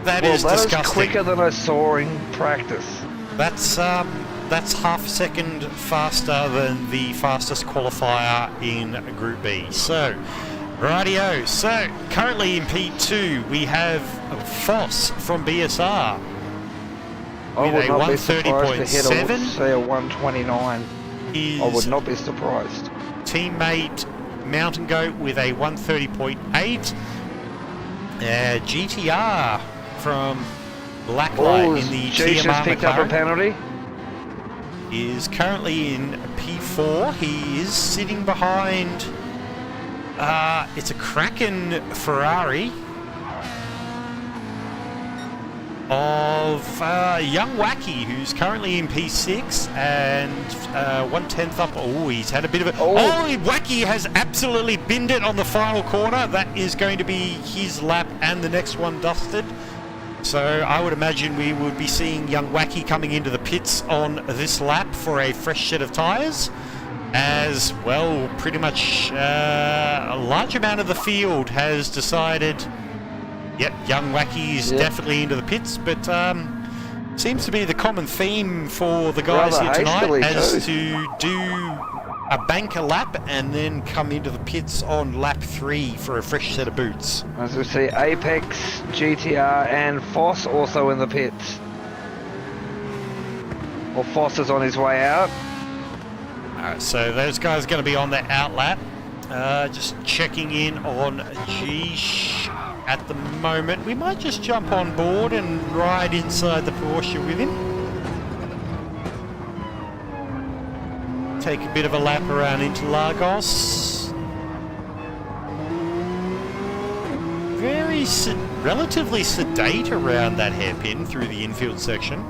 That is disgusting. That is quicker than I saw in practice. That's half a second faster than the fastest qualifier in Group B. So, rightio. So, currently in P2, we have Foss from BSR. I would not be surprised to hit 130.7. say a 129. I would not be surprised. Teammate Mountain Goat with a 130.8. GTR from Blacklight in the Geesh TMR has picked up a McLaren penalty. is currently in P4. He is sitting behind... it's a Kraken Ferrari of young Wacky, who's currently in P6 and 1/10 up. Oh, he's had a bit of a... Oh, Wacky has absolutely binned it on the final corner. That is going to be his lap and the next one dusted. So I would imagine we would be seeing young Wacky coming into the pits on this lap for a fresh set of tyres. As well, pretty much a large amount of the field has decided, yep, young Wacky's definitely into the pits, but seems to be the common theme for the guys Rather here tonight as too. to do a banker lap and then come into the pits on lap 3 for a fresh set of boots. As we see, Apex, GTR and Foss also in the pits. Well, Foss is on his way out. Alright, so those guys are going to be on the out lap. Just checking in on Geesh at the moment. We might just jump on board and ride inside the Porsche with him. Take a bit of a lap around Interlagos. Very relatively sedate around that hairpin through the infield section.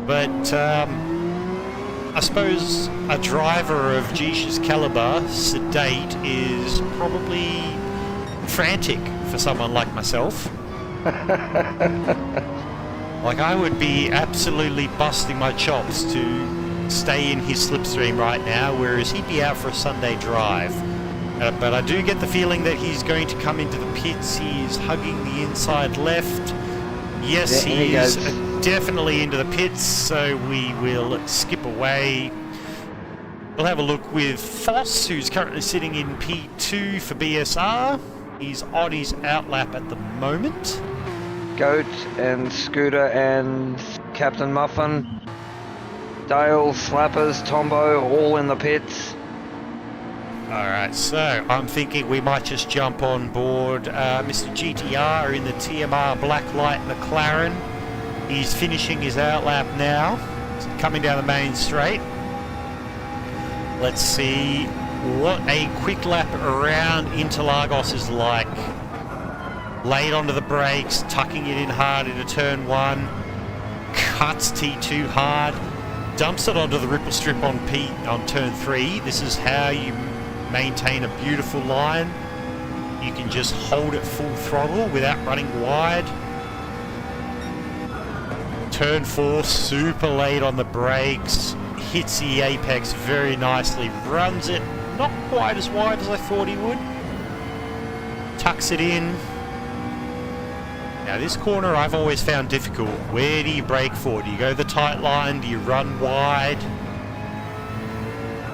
But I suppose a driver of Geesh's caliber, sedate, is probably frantic for someone like myself. Like, I would be absolutely busting my chops to stay in his slipstream right now, whereas he'd be out for a Sunday drive. But I do get the feeling that he's going to come into the pits. He's hugging the inside left. Yes, he is definitely into the pits, so we will skip away. We'll have a look with Foss, who's currently sitting in P2 for BSR. He's on his outlap at the moment. Goat and Scooter and Captain Muffin, Dale, Slappers, Tombo, all in the pits. Alright, so I'm thinking we might just jump on board Mr. GTR in the TMR Blacklight McLaren. He's finishing his outlap now. He's coming down the main straight. Let's see what a quick lap around Interlagos is like. Laid onto the brakes, tucking it in hard into turn 1. Cuts T2 hard. Dumps it onto the ripple strip on turn 3. This is how you maintain a beautiful line. You can just hold it full throttle without running wide. Turn 4, super late on the brakes. Hits the apex very nicely. Runs it not quite as wide as I thought he would. Tucks it in. Now this corner I've always found difficult. Where do you brake for? Do you go the tight line? Do you run wide?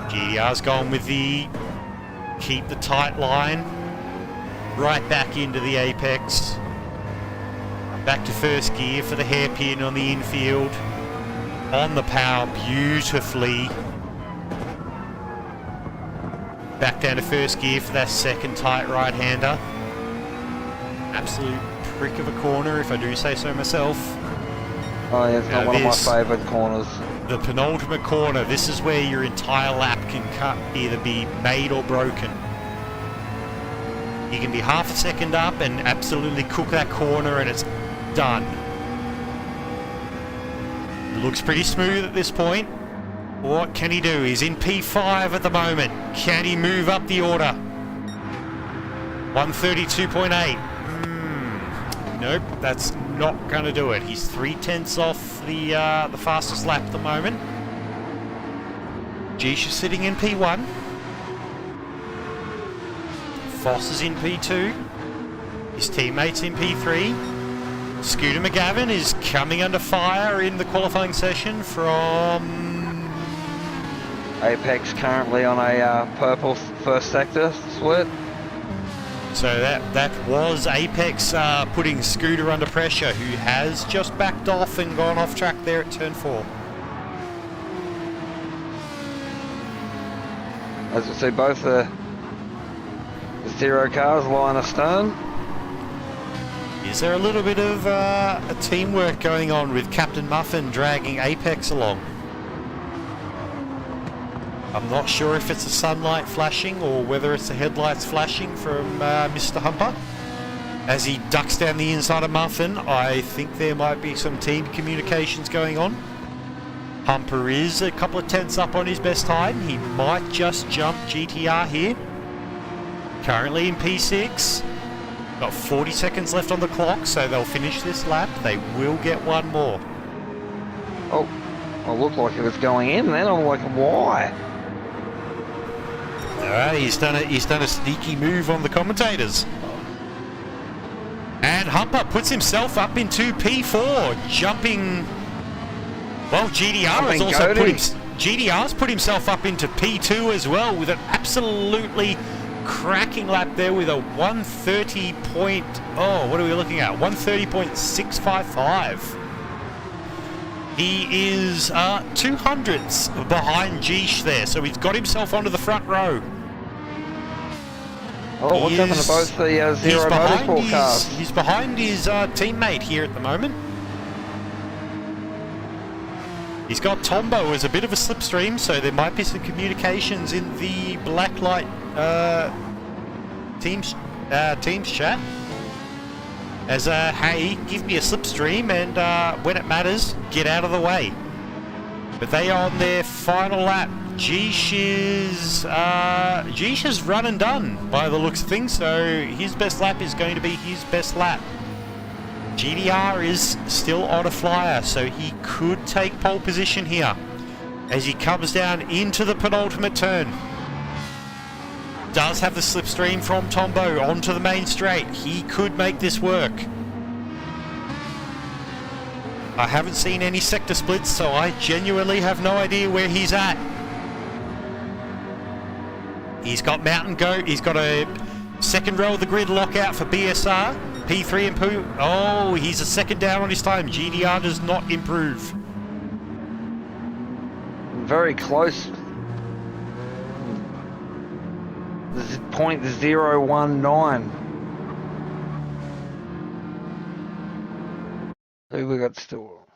GDR's gone with the keep the tight line. right back into the apex. Back to first gear for the hairpin on the infield. On the power beautifully. Back down to first gear for that second tight right-hander. Absolute prick of a corner, if I do say so myself. Oh yeah, it's not one of my favourite corners. The penultimate corner, this is where your entire lap can either be made or broken. You can be half a second up and absolutely cook that corner and it's done. It looks pretty smooth at this point. What can he do? He's in P5 at the moment. Can he move up the order? 132.8. Nope, that's not going to do it. He's 3/10 off the fastest lap at the moment. Jish is sitting in P1. Foss is in P2. His teammates in P3. Scooter McGavin is coming under fire in the qualifying session from... Apex currently on a purple first sector split. So that was Apex putting Scooter under pressure, who has just backed off and gone off track there at turn 4. As we see both the zero cars line astern. Is there a little bit of a teamwork going on with Captain Muffin dragging Apex along? I'm not sure if it's a sunlight flashing or whether it's the headlights flashing from Mr. Humper. As he ducks down the inside of Muffin, I think there might be some team communications going on. Humper is a couple of tenths up on his best time. He might just jump GTR here. Currently in P6. Got 40 seconds left on the clock, so they'll finish this lap. They will get one more. Oh, it looked like it was going in then. I'm like, why? Alright, he's done a sneaky move on the commentators. And Humper puts himself up into P4, jumping... Well, GDR's put himself up into P2 as well with an absolutely cracking lap there with a 130 point... Oh, what are we looking at? 130.655. He is 200ths behind Jish there, so he's got himself onto the front row. Oh, what's happened to both the Zero Motorsport cars? He's behind his teammate here at the moment. He's got Tombo as a bit of a slipstream, so there might be some communications in the Blacklight Teams chat. As hey, give me a slipstream and when it matters, get out of the way. But they are on their final lap. Jish has run and done by the looks of things, so his best lap is going to be his best lap. GDR is still on a flyer, so he could take pole position here as he comes down into the penultimate turn. Does have the slipstream from Tombo onto the main straight. He could make this work. I haven't seen any sector splits, so I genuinely have no idea where he's at. He's got Mountain Goat. He's got a second row of the grid lockout for BSR. P3 and Poo. Oh, he's a second down on his time. GDR does not improve. Very close. This is .019. Who we got still?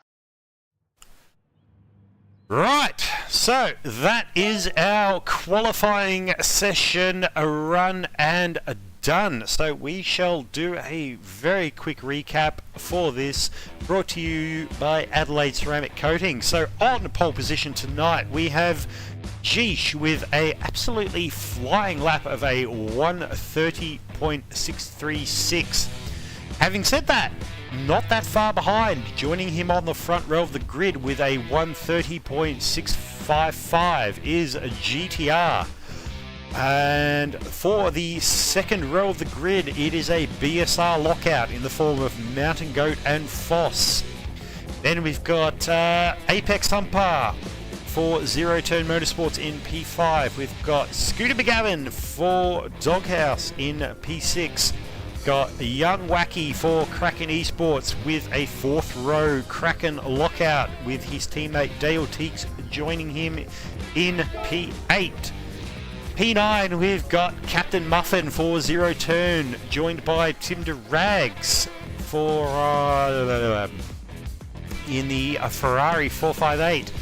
Right, so that is our qualifying session run and done. So we shall do a very quick recap for this, brought to you by Adelaide Ceramic Coating. So on pole position tonight we have Jish with a absolutely flying lap of a 130.636. Having said that, not that far behind, joining him on the front row of the grid with a 130.655 is a GTR. And for the second row of the grid, it is a BSR lockout in the form of Mountain Goat and Foss. Then we've got Apex Humper for Zero Turn Motorsports in P5. We've got Scooter McGavin for Doghouse in P6. got a young Wacky for Kraken Esports with a 4th row Kraken lockout with his teammate Dale Teeks joining him in P8. P9 we've got Captain Muffin for Zero Turn joined by Tinder Rags for in the Ferrari 458.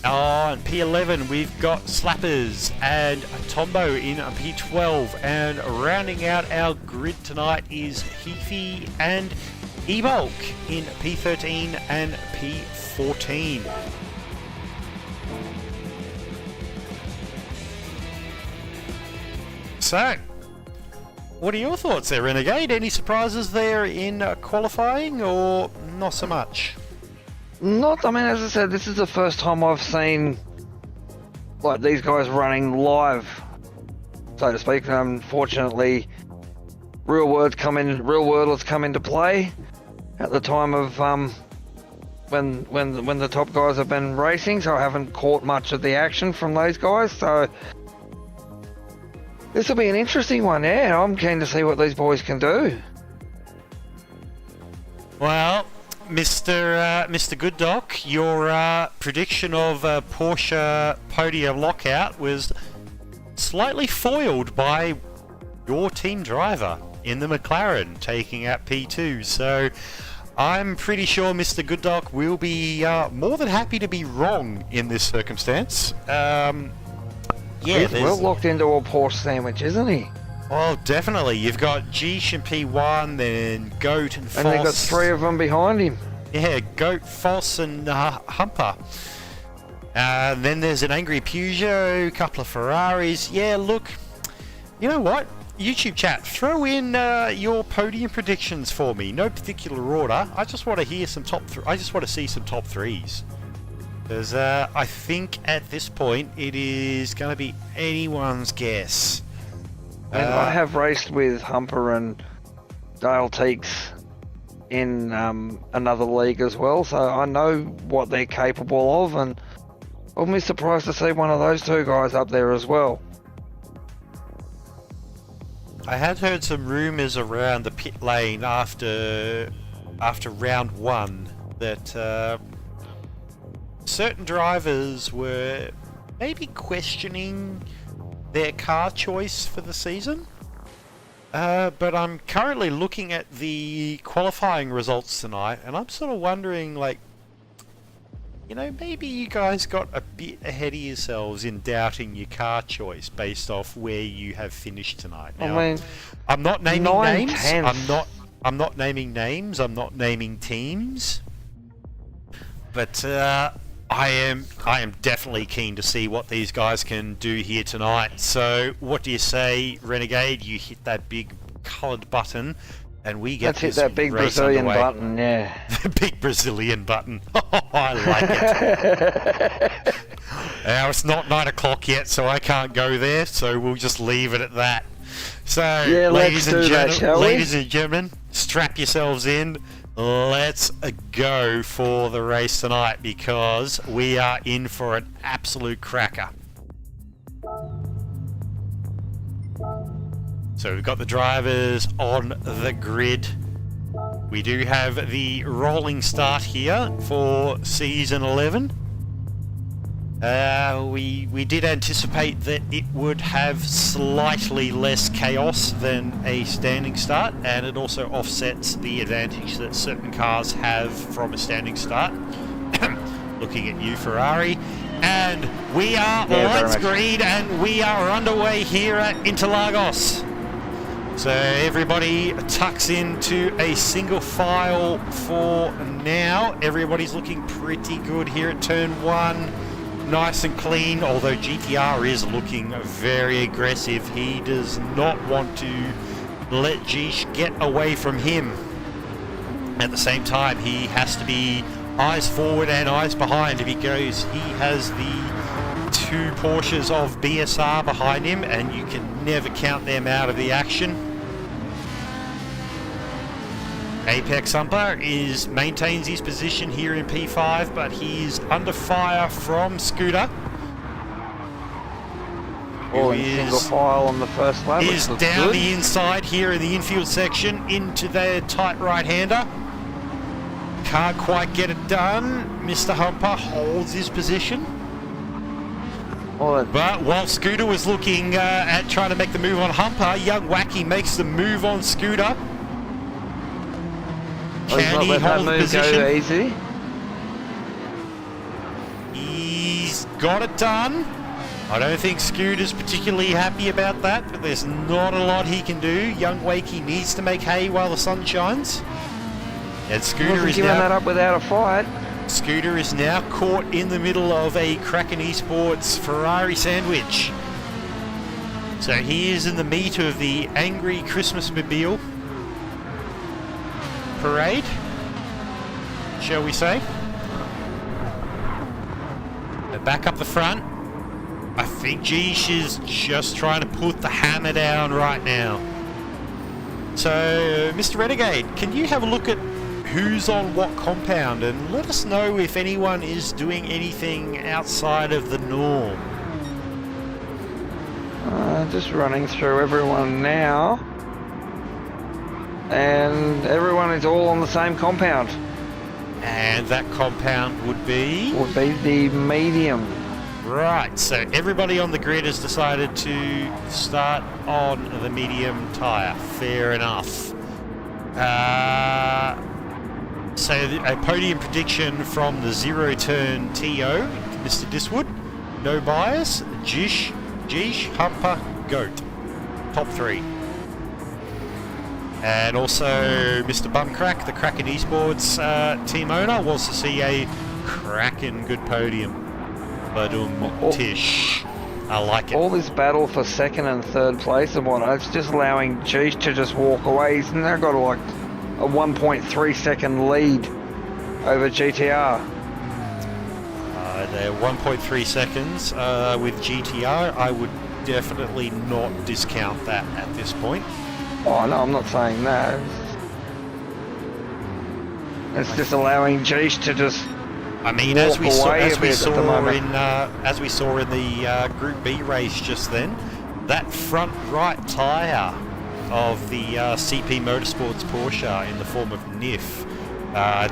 On P11 we've got Slappers and Tombo in P12, and rounding out our grid tonight is Heafy and Ebulk in P13 and P14. So, what are your thoughts there, Renegade? Any surprises there in qualifying, or not so much? Not, I mean, as I said, this is the first time I've seen like these guys running live, so to speak. Unfortunately, real worlds come into play at the time of when the top guys have been racing, so I haven't caught much of the action from those guys. So this will be an interesting one. Yeah, I'm keen to see what these boys can do. Well, Mr. Good Doc, your prediction of Porsche podium lockout was slightly foiled by your team driver in the McLaren taking out P2. So I'm pretty sure Mr. Good Doc will be more than happy to be wrong in this circumstance. He's well locked into a Porsche sandwich, isn't he? Well, definitely. You've got Geesh and P1, then Goat and Foss. And they've got 3 of them behind him. Yeah, Goat, Foss and Humper. Then there's an angry Peugeot, a couple of Ferraris. Yeah, look, you know what? YouTube chat, throw in your podium predictions for me. No particular order. I just want to hear some I just want to see some top 3s. Because I think at this point it is going to be anyone's guess. And I have raced with Humper and Dale Teeks in another league as well, so I know what they're capable of, and I'll be surprised to see one of those 2 guys up there as well. I had heard some rumours around the pit lane after round 1 that certain drivers were maybe questioning their car choice for the season. But I'm currently looking at the qualifying results tonight, and I'm sort of wondering, like, you know, maybe you guys got a bit ahead of yourselves in doubting your car choice based off where you have finished tonight. Now, I mean, I'm not naming names. 9/10. I'm not naming names. I'm not naming teams. But I am definitely keen to see what these guys can do here tonight. So what do you say, Renegade? You hit that big coloured button and we get Let's hit that big Brazilian button, yeah. The big Brazilian button. I like it. Now it's not 9 o'clock yet, so I can't go there, so we'll just leave it at that. So yeah, ladies ladies and gentlemen, strap yourselves in. Let's go for the race tonight, because we are in for an absolute cracker. So we've got the drivers on the grid. We do have the rolling start here for season 11. We did anticipate that it would have slightly less chaos than a standing start, and it also offsets the advantage that certain cars have from a standing start. Looking at you, Ferrari. And we are lights green, and we are underway here at Interlagos. So everybody tucks into a single file for now. Everybody's looking pretty good here at turn 1. Nice and clean, although GTR is looking very aggressive. He does not want to let Geesh get away from him. At the same time, he has to be eyes forward and eyes behind if he goes. He has the 2 Porsches of BSR behind him, and you can never count them out of the action. Apex Umper maintains his position here in P5, but he's under fire from Scooter. All in single file on the first lap. Is down the inside here in the infield section into their tight right-hander. Can't quite get it done. Mr. Humper holds his position. But while Scooter was looking at trying to make the move on Humper, Young Wacky makes the move on Scooter. Can he hold the position? Go easy. He's got it done. I don't think Scooter's particularly happy about that, but there's not a lot he can do. Young Wakey needs to make hay while the sun shines. And Scooter is giving now that up without a fight. Scooter is now caught in the middle of a Kraken Esports Ferrari sandwich. So he is in the meat of the angry Christmas-mobile parade, shall we say. Back up the front. I think Geesh is just trying to put the hammer down right now. So, Mr. Renegade, can you have a look at who's on what compound and let us know if anyone is doing anything outside of the norm? Just running through everyone now. And everyone is all on the same compound. And that compound would be? Would be the medium. Right, so everybody on the grid has decided to start on the medium tyre. Fair enough. So a podium prediction from the zero-turn TO, Mr. Diswood. No bias. Jish, Humper, Goat. Top 3. And also Mr. Bumcrack, the Kraken Esports team owner, wants to see a cracking good podium. Tish. I like it. All this battle for second and third place and whatnot, it's just allowing Geesh to just walk away. He's now got like a 1.3 second lead over GTR. They're 1.3 seconds with GTR. I would definitely not discount that at this point. Oh no, I'm not saying that. It's just allowing Geesh to just. I mean, as we saw in the Group B race just then, that front right tyre of the CP Motorsports Porsche in the form of NIF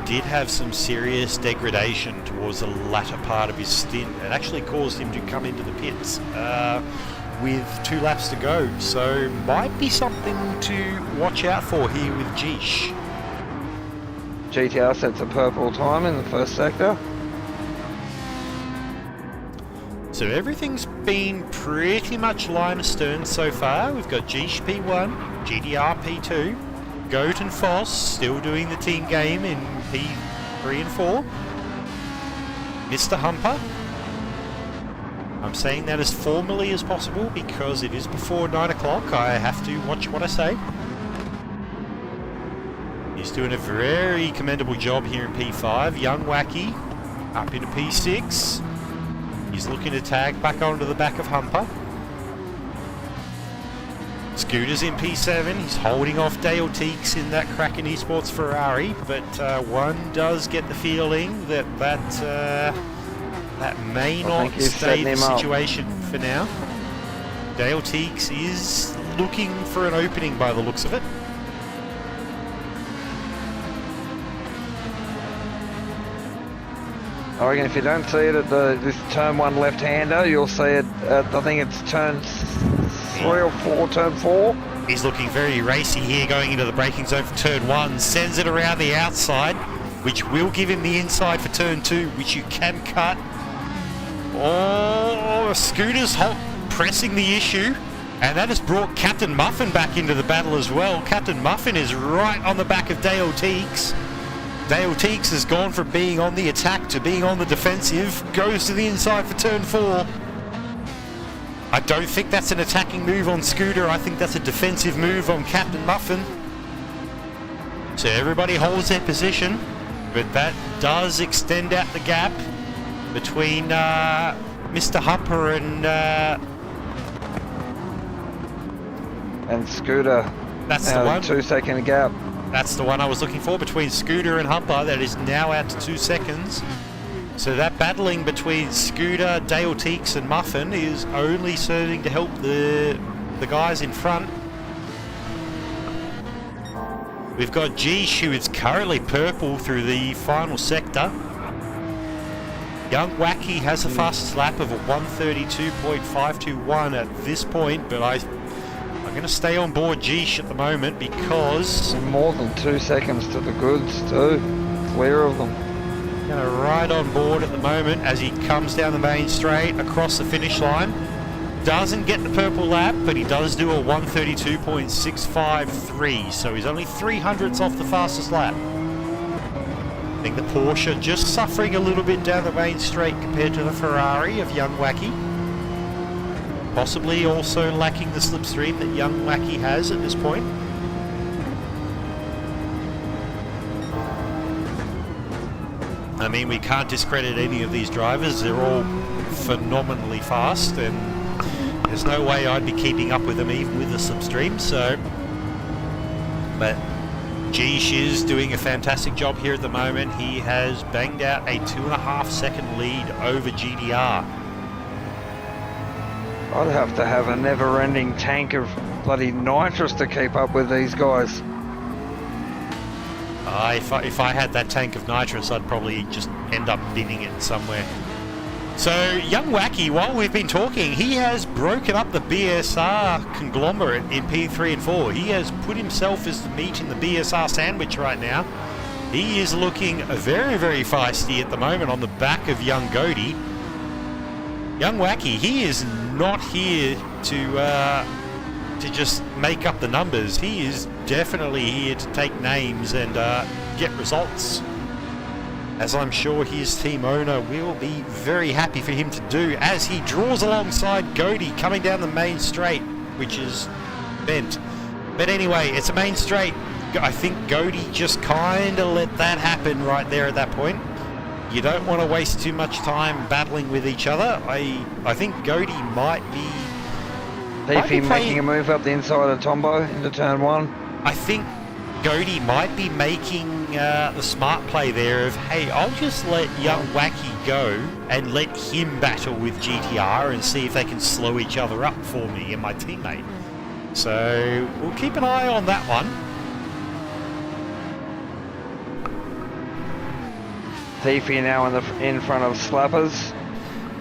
did have some serious degradation towards the latter part of his stint. It actually caused him to come into the pits with 2 laps to go, so might be something to watch out for here with Geesh. GTR sets a purple time in the first sector. So everything's been pretty much line astern so far. We've got Geesh P1, GTR P2, Goat and Foss still doing the team game in P3 and 4. Mr. Humper. I'm saying that as formally as possible because it is before 9 o'clock. I have to watch what I say. He's doing a very commendable job here in P5. Young Wacky up into P6. He's looking to tag back onto the back of Humper. Scooter's in P7. He's holding off Dale Teeks in that Kraken Esports Ferrari, but one does get the feeling that that may not stay the situation for now. Dale Teeks is looking for an opening by the looks of it. I reckon if you don't see it at this turn 1 left-hander, you'll see it at, I think it's turn 3 or 4, turn 4. He's looking very racy here going into the braking zone for turn 1. Sends it around the outside, which will give him the inside for turn 2, which you can cut. Oh, Scooter's pressing the issue, and that has brought Captain Muffin back into the battle as well. Captain Muffin is right on the back of Dale Teeks. Dale Teeks has gone from being on the attack to being on the defensive, goes to the inside for turn 4. I don't think that's an attacking move on Scooter, I think that's a defensive move on Captain Muffin. So everybody holds their position, but that does extend out the gap between Mr. Humper and Scooter. That's the one. 2 second gap. That's the one I was looking for, between Scooter and Humper. That is now out to 2 seconds. So that battling between Scooter, Dale Teeks and Muffin is only serving to help the guys in front. We've got Geesh, who is currently purple through the final sector. Young Wacky has the fastest lap of a 132.521 at this point, but I'm going to stay on board Geesh at the moment because... More than 2 seconds to the goods too. Clear of them. Going to ride on board at the moment as he comes down the main straight across the finish line. Doesn't get the purple lap, but he does do a 132.653, so he's only 300ths off the fastest lap. I think the Porsche just suffering a little bit down the main straight compared to the Ferrari of Young Wacky. Possibly also lacking the slipstream that Young Wacky has at this point. I mean, we can't discredit any of these drivers. They're all phenomenally fast, and there's no way I'd be keeping up with them even with the slipstream. So, but Geesh is doing a fantastic job here at the moment. He has banged out a 2.5 second lead over GDR. I'd have to have a never-ending tank of bloody nitrous to keep up with these guys. If I had that tank of nitrous, I'd probably just end up binning it somewhere. So, Young Wacky, while we've been talking, he has broken up the BSR conglomerate in P3 and 4. He has put himself as the meat in the BSR sandwich right now. He is looking very, very feisty at the moment on the back of Young Goaty. Young Wacky, he is not here to just make up the numbers. He is definitely here to take names and get results, as I'm sure his team owner will be very happy for him to do as he draws alongside Goaty coming down the main straight, which is bent. But anyway, it's a main straight. I think Goaty just kind of let that happen right there at that point. You don't want to waste too much time battling with each other. I think Goaty might be... Beefy making a move up the inside of Tombo into turn 1. I think Goaty might be making the smart play there of, hey, I'll just let Young Wacky go and let him battle with GTR and see if they can slow each other up for me and my teammate. So we'll keep an eye on that one. Beefy now in front of Slappers.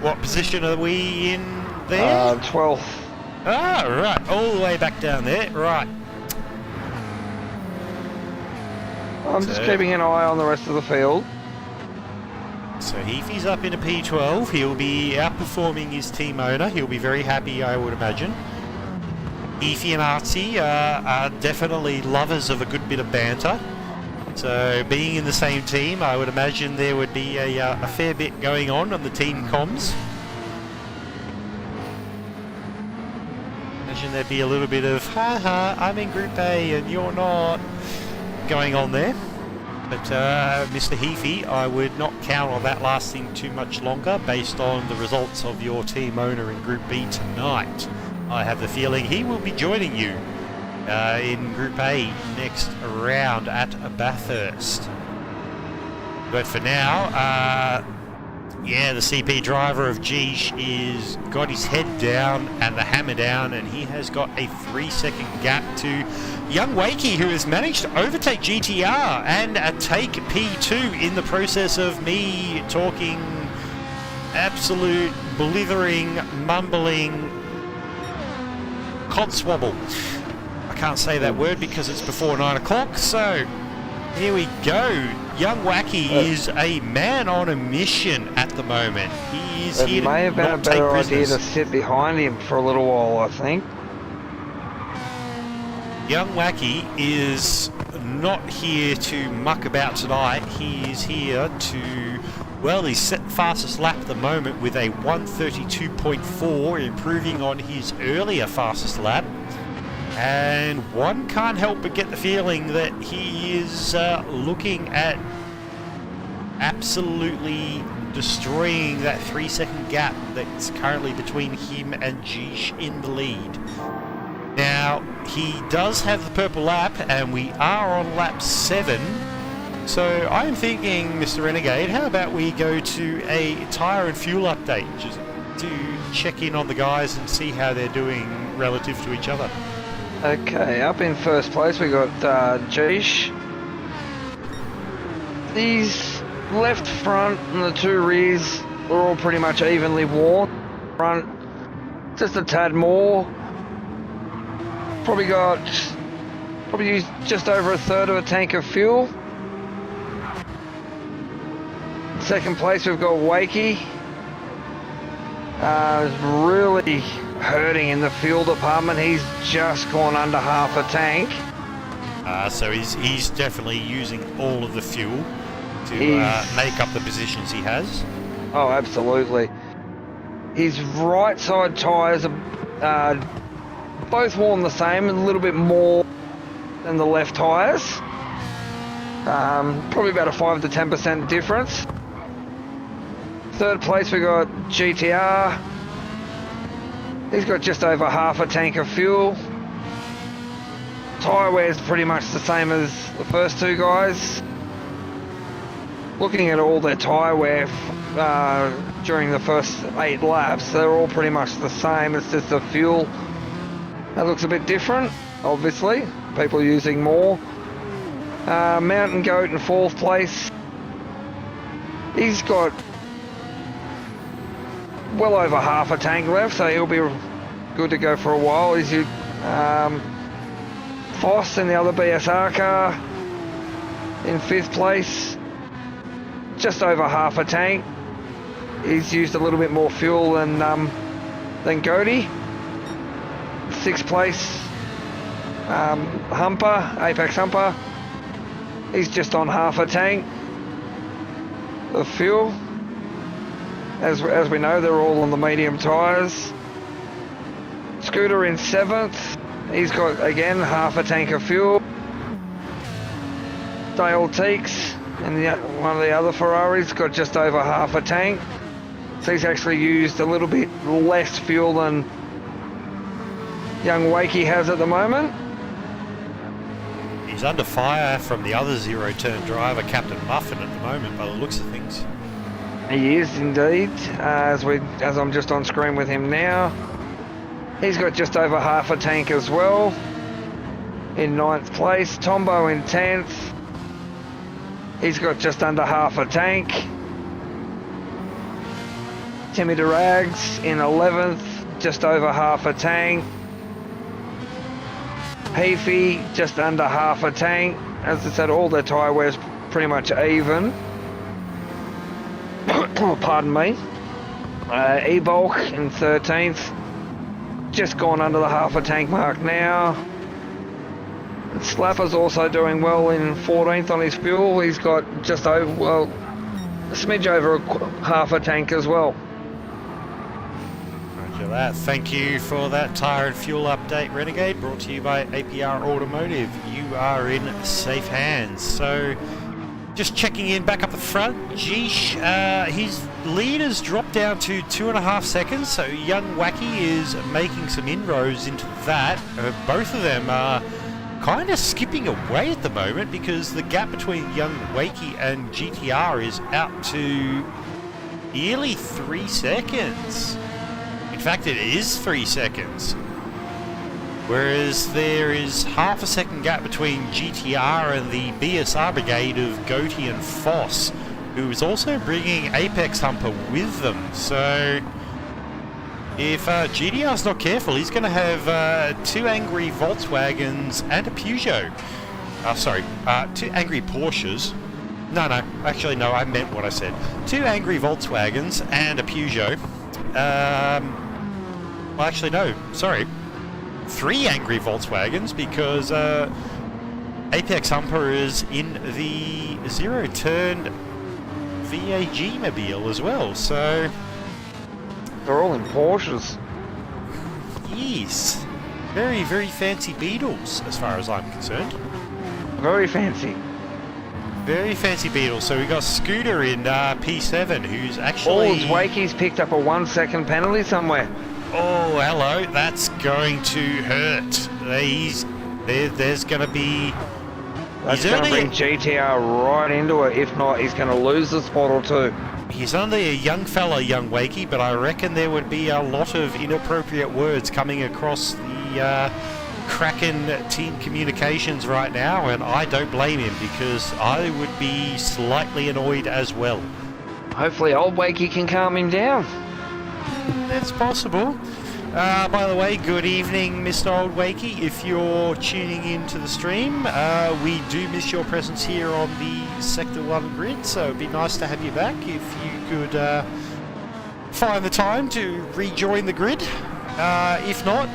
What position are we in there? 12th. Ah, right, all the way back down there, right. I'm just keeping an eye on the rest of the field. So if he's up into P12, he'll be outperforming his team owner. He'll be very happy, I would imagine. Efi and Artsy are definitely lovers of a good bit of banter. So being in the same team, I would imagine there would be a fair bit going on the team comms. Imagine there'd be a little bit of, haha, I'm in Group A and you're not, going on there. But Mr. Heafy, I would not count on that lasting too much longer based on the results of your team owner in Group B tonight. I have the feeling he will be joining you in Group A next round at Bathurst. But for now, yeah, the CP driver of Geesh is got his head down and the hammer down, and he has got a 3-second gap to Young Wakey, who has managed to overtake GTR and take P2 in the process of me talking absolute blithering, mumbling codswobble. I can't say that word because it's before 9 o'clock, so here we go. Young Wacky is a man on a mission at the moment. He is here to not take prisoners. It may have been a better idea to sit behind him for a little while, I think. Young Wacky is not here to muck about tonight. He is here to, well, he's set fastest lap at the moment with a 132.4, improving on his earlier fastest lap. And one can't help but get the feeling that he is looking at absolutely destroying that 3-second gap that's currently between him and Geesh in the lead. Now, he does have the purple lap, and we are on lap 7. So I'm thinking, Mr. Renegade, how about we go to a tyre and fuel update, just to check in on the guys and see how they're doing relative to each other. Okay, up in first place we got Jeesh. These left front and the two rears are all pretty much evenly worn. Front, just a tad more. Probably used just over a third of a tank of fuel. Second place we've got Wakey. Really hurting in the fuel department. He's just gone under half a tank. So he's definitely using all of the fuel to make up the positions he has. Oh, absolutely. His right side tyres are both worn the same, a little bit more than the left tyres. Probably about a 5 to 10% difference. Third place we got GTR. He's got just over half a tank of fuel. Tyre wear is pretty much the same as the first two guys. Looking at all their tyre wear during the first 8 laps, they're all pretty much the same. It's just the fuel that looks a bit different, obviously. People using more. Mountain Goat in fourth place. He's got well over half a tank left, so he'll be good to go for a while. He's Foss in the other BSR car in fifth place, just over half a tank. He's used a little bit more fuel than Goaty. Sixth place, Humper, Apex Humper. He's just on half a tank of fuel. As we know, they're all on the medium tyres. Scooter in seventh. He's got, again, half a tank of fuel. Dale Teeks and one of the other Ferraris got just over half a tank. So he's actually used a little bit less fuel than young Wakey has at the moment. He's under fire from the other zero-turn driver, Captain Muffin, at the moment, by the looks of things. He is indeed, as I'm just on screen with him now. He's got just over half a tank as well. In ninth place, Tombo in 10th. He's got just under half a tank. Timmy Durags in 11th, just over half a tank. Heafy just under half a tank. As I said, all their tyre wear's pretty much even. Pardon me. E-Bulk in 13th. Just gone under the half a tank mark now. Slapper's also doing well in 14th on his fuel. He's got just over, well, a smidge over half a tank as well. Roger that. Thank you for that tyre and fuel update, Renegade, brought to you by APR Automotive. You are in safe hands. So, just checking in back up at the front. Jeesh, his lead has dropped down to 2.5 seconds, so young Wacky is making some inroads into that. Both of them are kind of skipping away at the moment because the gap between young Wakey and GTR is out to nearly 3 seconds. In fact, it is 3 seconds. Whereas there is half a second gap between GTR and the BSR brigade of Goaty and Foss, who is also bringing Apex Humper with them. So if GTR's not careful, he's going to have 2 angry Volkswagens and a Peugeot. 2 angry Porsches. No, actually no, I meant what I said. 2 angry Volkswagens and a Peugeot. Well, actually no, sorry. 3 angry Volkswagens because Apex Humper is in the zero-turn VAG mobile as well, so they're all in Porsches. Yes, very, very fancy Beetles as far as I'm concerned. Very fancy. Very fancy Beetles. So we got Scooter in P7, who's actually... Oh, Wakey's picked up a 1 second penalty somewhere. Oh, hello. That's going to hurt. There's going to be That's going to bring GTR right into it. If not, he's going to lose the spot or two. He's only a young fella, young Wakey, but I reckon there would be a lot of inappropriate words coming across the Kraken team communications right now, and I don't blame him, because I would be slightly annoyed as well. Hopefully old Wakey can calm him down. That's possible. By the way, good evening, Mr. Old Wakey. If you're tuning into the stream, we do miss your presence here on the Sector 1 grid, so it'd be nice to have you back if you could find the time to rejoin the grid. If not,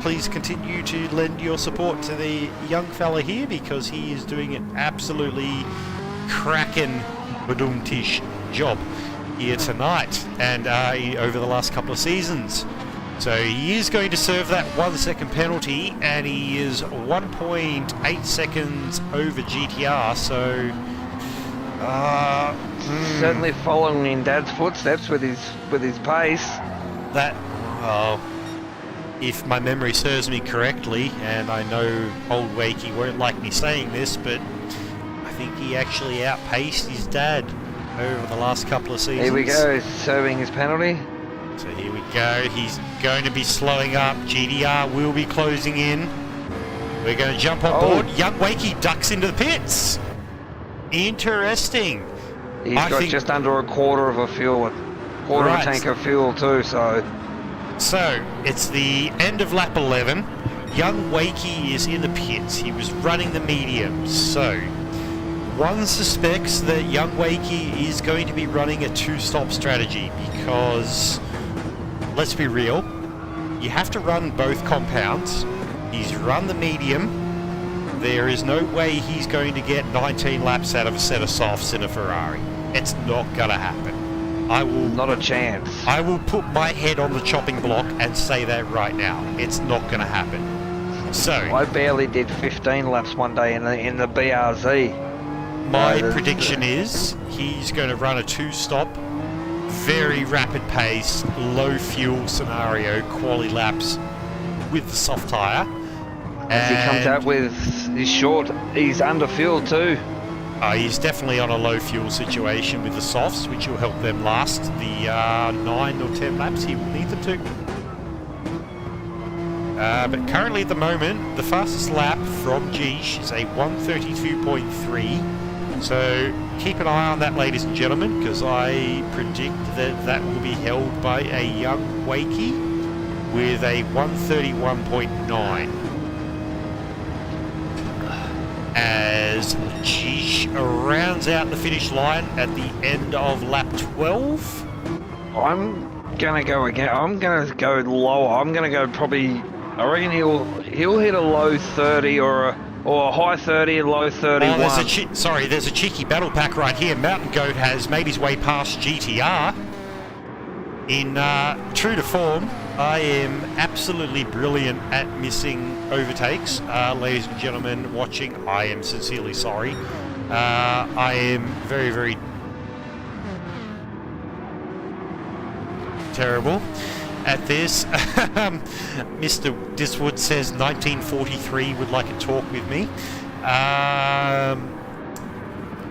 please continue to lend your support to the young fella here, because he is doing an absolutely cracking badumtish job here tonight and over the last couple of seasons. So he is going to serve that 1 second penalty, and he is 1.8 seconds over GTR, so certainly following in Dad's footsteps with his pace. That, if my memory serves me correctly, and I know old Wakey won't like me saying this, but I think he actually outpaced his dad over the last couple of seasons. Here we go, serving his penalty. So here we go, he's going to be slowing up, GDR will be closing in. We're going to jump on board. Young Wakey ducks into the pits. Interesting. He's got just under a quarter of a tank of fuel too, so it's the end of lap 11. Young Wakey is in the pits. He was running the mediums, so one suspects that young Wakey is going to be running a two-stop strategy, because, let's be real, you have to run both compounds. He's run the medium. There is no way he's going to get 19 laps out of a set of softs in a Ferrari. It's not going to happen. Not a chance. I will put my head on the chopping block and say that right now. It's not going to happen. So I barely did 15 laps one day in the BRZ. My prediction is he's going to run a two-stop, very rapid pace, low fuel scenario, quali laps with the soft tyre. As he comes out with he's under fuel too. He's definitely on a low fuel situation with the softs, which will help them last the 9 or 10 laps he will need them to. But currently at the moment, the fastest lap from Geesh is a 132.3. So keep an eye on that, ladies and gentlemen, because I predict that will be held by a young Wakey with a 131.9. As Geesh rounds out the finish line at the end of lap 12. I'm gonna go again. I'm gonna go lower. I'm gonna go probably. I reckon he'll hit a low 30 or a high 30 and low 31. There's a cheeky battle pack right here. Mountain Goat has made his way past GTR. In true to form, I am absolutely brilliant at missing overtakes. Ladies and gentlemen watching, I am sincerely sorry. I am very, very terrible at this. Mr. Diswood says 1943 would like a talk with me.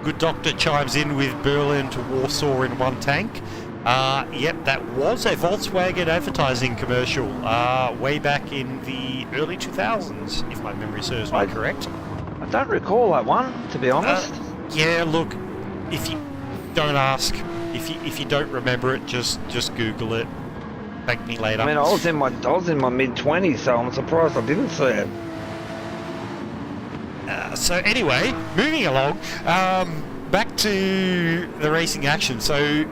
Good Doctor chimes in with Berlin to Warsaw in one tank. Yep, that was a Volkswagen advertising commercial way back in the early 2000s, if my memory serves me correct. I don't recall that one, to be honest. Yeah, look, if you don't ask, if you don't remember it, just Google it. Thank me later. I mean, I was in my mid-20s, so I'm surprised I didn't see it. So anyway, moving along, back to the racing action. So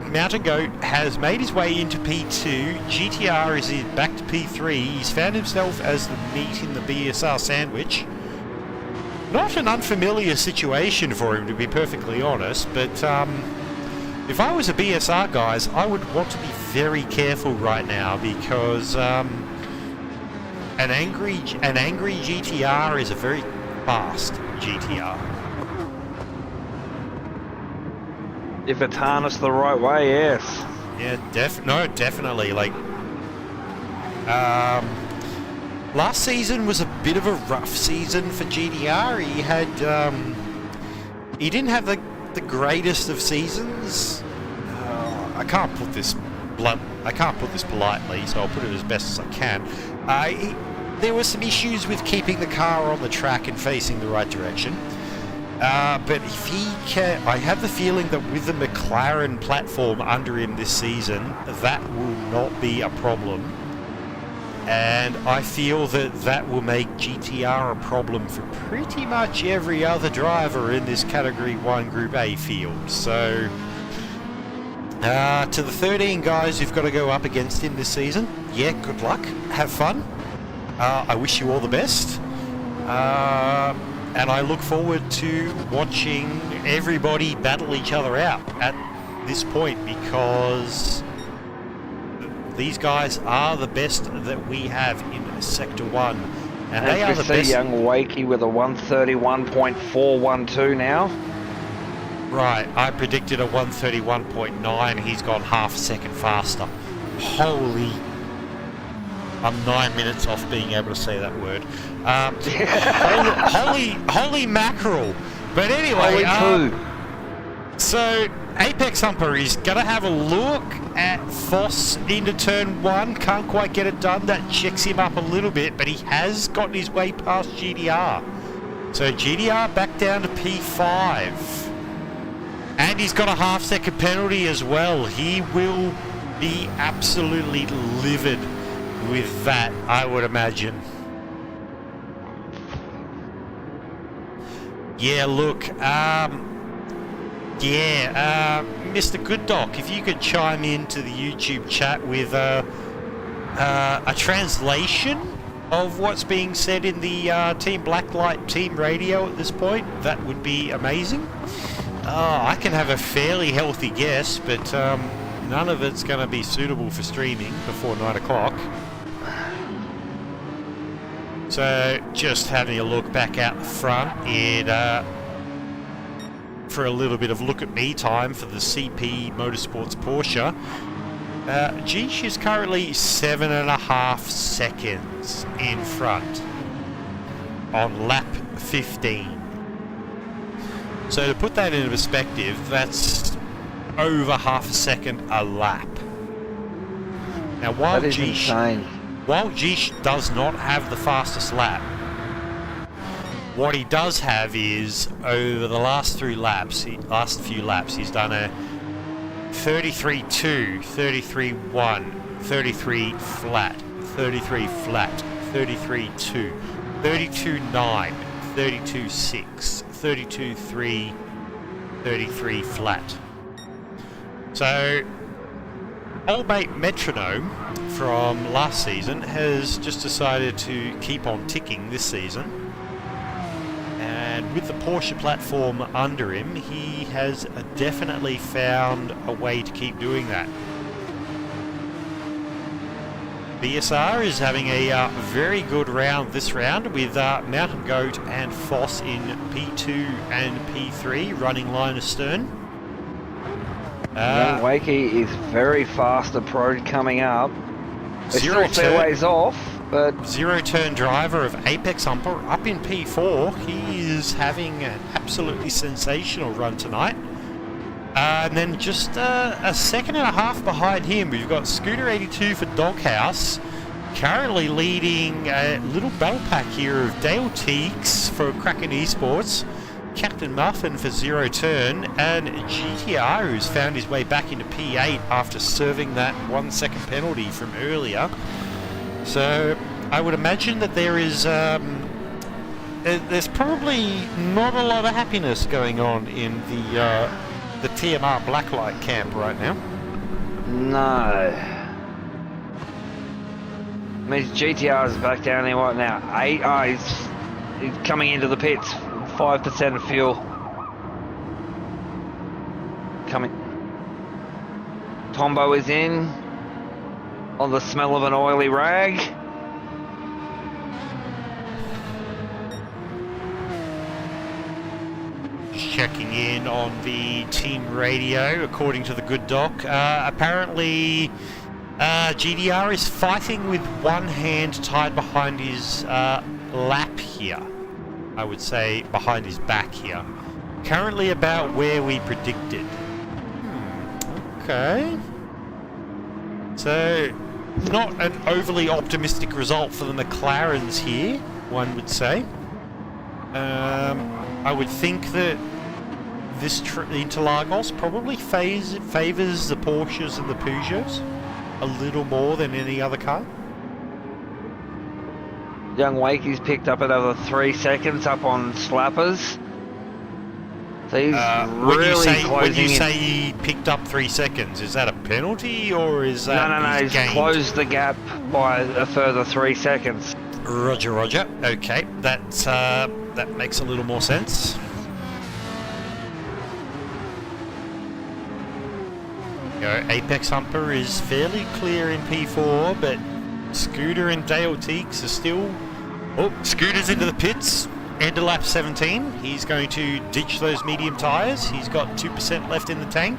Mountain Goat has made his way into P2. GTR is back to P3. He's found himself as the meat in the BSR sandwich. Not an unfamiliar situation for him, to be perfectly honest, but if I was a BSR, guys, I would want to be very careful right now, because an angry GTR is a very fast GTR. If it's harnessed the right way, yes. Yeah, definitely. Like, Last season was a bit of a rough season for GDR. He didn't have the greatest of seasons. I can't put this politely, so I'll put it as best as I can. There were some issues with keeping the car on the track and facing the right direction. But if he can, I have the feeling that with the McLaren platform under him this season, that will not be a problem. And I feel that will make GTR a problem for pretty much every other driver in this Category 1 Group A field. So, to the 13 guys who've got to go up against him this season, yeah, good luck, have fun. I wish you all the best. And I look forward to watching everybody battle each other out at this point, because these guys are the best that we have in Sector 1. And they are the best. young Wakey with a 131.412 now. Right, I predicted a 131.9. He's gone half a second faster. Holy... I'm 9 minutes off being able to say that word. Holy mackerel. But anyway, so Apex Humper is going to have a look at Foss into turn 1. Can't quite get it done. That checks him up a little bit, but he has gotten his way past GDR. So GDR back down to P5. And he's got a half-second penalty as well. He will be absolutely livid with that, I would imagine. Yeah, look, Mr. Good Doc, if you could chime into the YouTube chat with a translation of what's being said in the Team Blacklight team radio at this point, that would be amazing. I can have a fairly healthy guess, but none of it's going to be suitable for streaming before 9 o'clock. So, just having a look back out the front for a little bit of look at me time for the CP Motorsports Porsche. Geesh is currently 7.5 seconds in front on lap 15. So to put that into perspective, that's over half a second a lap. Now while Geesh does not have the fastest lap, what he does have is, over the last few laps, he's done a 33.2, 33.1, 33 flat, 33 flat, 33.2, 32.9, 32.6, 32.3, 33 flat. So, old mate Metronome from last season has just decided to keep on ticking this season, and with the Porsche platform under him, he has definitely found a way to keep doing that. BSR is having a very good round this round, with Mountain Goat and Foss in P2 and P3 running line astern. Young Wakey is very fast approach coming up. It's still fair ways off, but... Zero turn driver of Apex Humper up in P4. He is having an absolutely sensational run tonight. And then just a second and a half behind him, we've got Scooter 82 for Doghouse, currently leading a little battle pack here of Dale Teagues for Kraken Esports, Captain Muffin for Zero Turn, and GTR, who's found his way back into P8 after serving that 1 second penalty from earlier. So I would imagine that there is there's probably not a lot of happiness going on in the TMR Blacklight camp right now. No. I mean, GTR is back down there right now. He's coming into the pits. 5% of fuel. Coming. Tombo is in. On the smell of an oily rag. Checking in on the team radio, according to the good doc. Apparently, GDR is fighting with one hand tied behind his lap here. I would say behind his back here. Currently about where we predicted. Okay. So, not an overly optimistic result for the McLarens here, one would say. I would think that this Interlagos probably favours the Porsches and the Peugeots a little more than any other car. Young Wakey's picked up another 3 seconds up on Slappers. So he's really closing when you in. say he picked up 3 seconds, is that a penalty or is that No, he's gained? closed the gap by a further 3 seconds. Roger. Okay, that makes a little more sense. Apex Humper is fairly clear in P4, but Scooter and Dale Teagues are still... Oh, Scooter's into the pits, end of lap 17. He's going to ditch those medium tyres. He's got 2% left in the tank.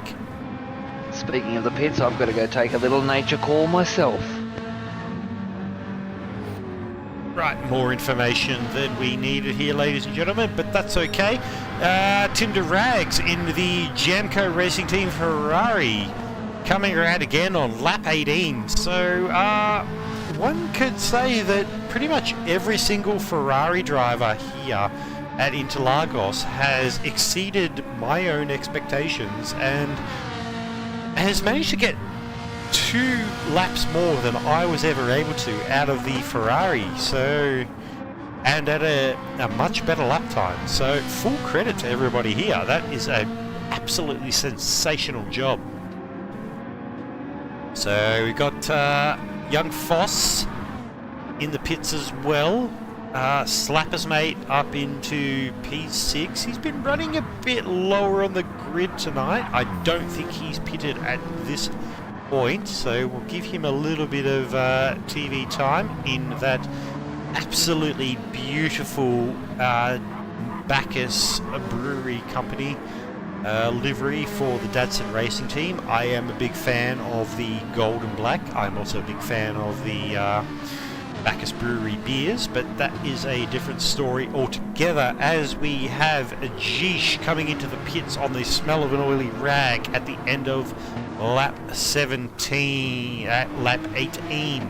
Speaking of the pits, I've got to go take a little nature call myself. Right, more information than we needed here, ladies and gentlemen, but that's okay. Tinder Rags in the Jamco Racing Team Ferrari coming around again on lap 18. So, one could say that pretty much every single Ferrari driver here at Interlagos has exceeded my own expectations and has managed to get 2 laps more than I was ever able to out of the Ferrari, so, and at a much better lap time. So full credit to everybody here. That is a absolutely sensational job. So we got young Foss in the pits as well. Slapper's mate up into P6. He's been running a bit lower on the grid tonight. I don't think he's pitted at this point, so we'll give him a little bit of TV time in that absolutely beautiful Bacchus Brewery Company livery for the Datsun Racing Team. I am a big fan of the gold and black. I'm also a big fan of the Bacchus Brewery beers, but that is a different story altogether, as we have a Jeesh coming into the pits on the smell of an oily rag at the end of lap 17, at lap 18.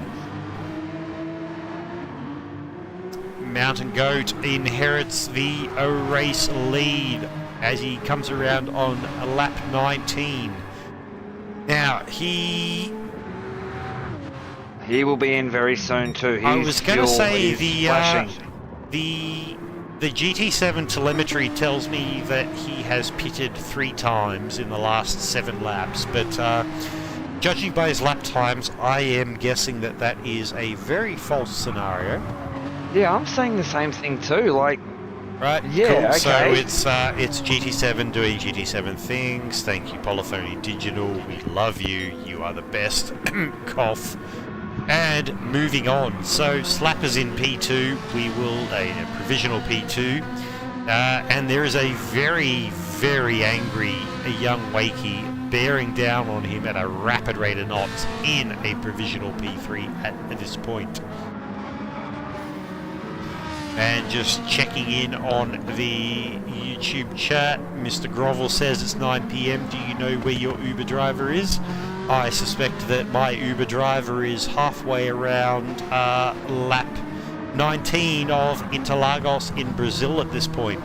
Mountain Goat inherits the race lead as he comes around on lap 19. Now, he will be in very soon too. I was going to say the the GT7 telemetry tells me that he has pitted 3 times in the last 7 laps, but judging by his lap times, I am guessing that that is a very false scenario. Yeah, I'm saying the same thing too. Like, right? Yeah, cool. okay. So it's GT7 doing GT7 things. Thank you, Polyphony Digital. We love you. You are the best. Cough. And moving on. So Slapper's in P2. We will a provisional P2. And there is a very, very angry young Wakey bearing down on him at a rapid rate of knots in a provisional P3 at this point. And just checking in on the YouTube chat, Mr. Grovel says it's 9 PM. Do you know where your Uber driver is? I suspect that my Uber driver is halfway around lap 19 of Interlagos in Brazil at this point.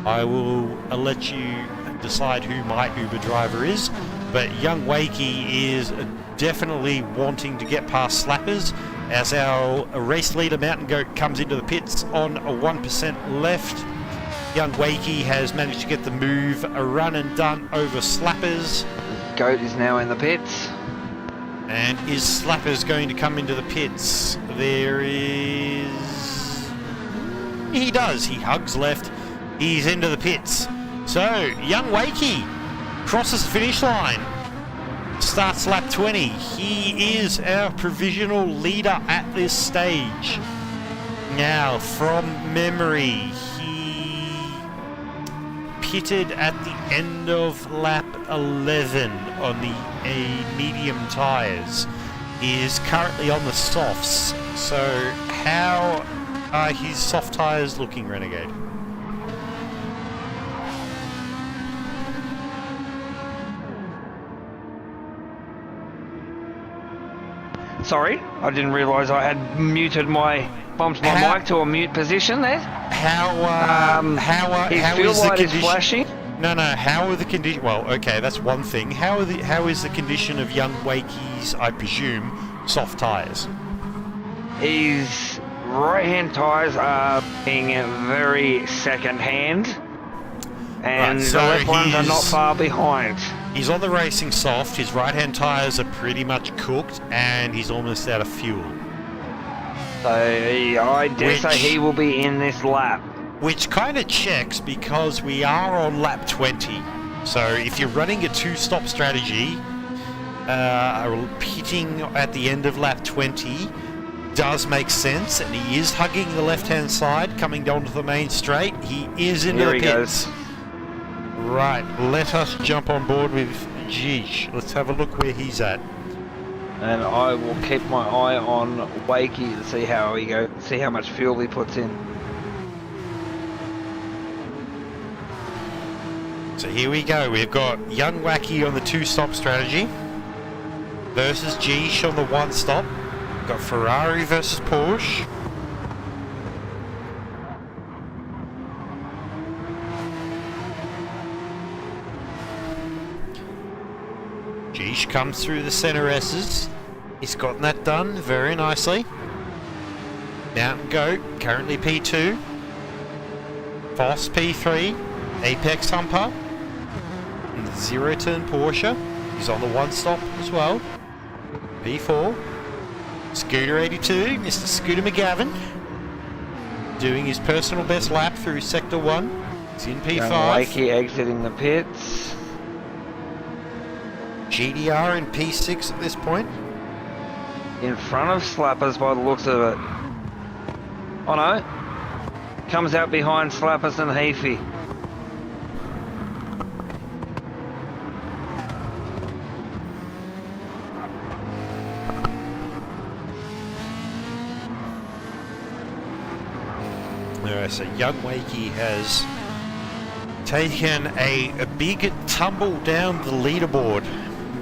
I will let you decide who my Uber driver is, but young Wakey is definitely wanting to get past Slappers as our race leader Mountain Goat comes into the pits on a 1% left. Young Wakey has managed to get the move a run and done over Slappers. Goat is now in the pits. And is Slappers going to come into the pits? There is... He does. He hugs left. He's into the pits. So, young Wakey crosses the finish line. Starts lap 20. He is our provisional leader at this stage. Now, from memory, he pitted at the end of lap 11 on the medium tyres. is currently on the softs. So how are his soft tyres looking, Renegade? Sorry, I didn't realise I had muted bumped my mic to a mute position there. His how fuel is the light is condition? flashing. No, how are the condition? Well, okay, that's one thing. How is the condition of young Wakey's, I presume, soft tyres? His right-hand tyres are being very second-hand, and Right, so the left ones are not he's- far behind. He's on the racing soft, his right-hand tyres are pretty much cooked, and he's almost out of fuel. So I dare say Which- he will be in this lap. Which kind of checks because we are on lap 20. So if you're running a two-stop strategy, pitting at the end of lap 20 does make sense, and he is hugging the left-hand side, coming down to the main straight. He is into Here the he pits. goes. Right, let us jump on board with Jish. Let's have a look where he's at. And I will keep my eye on Wakey to see how he goes, see how much fuel he puts in. So here we go. We've got young Wacky on the two-stop strategy versus Jish on the one-stop. We've got Ferrari versus Porsche. Jish comes through the center S's. He's gotten that done very nicely. Mountain Goat, currently P2. Foss P3. Apex Humper. And the zero-turn Porsche. He's on the one-stop as well. P4. Scooter 82, Mr. Scooter McGavin. Doing his personal best lap through Sector 1. He's in P5. Wakey exiting the pits. GDR in P6 at this point. In front of Slappers by the looks of it. Oh no. Comes out behind Slappers and Heafy. Alright, so young Wakey has taken a big tumble down the leaderboard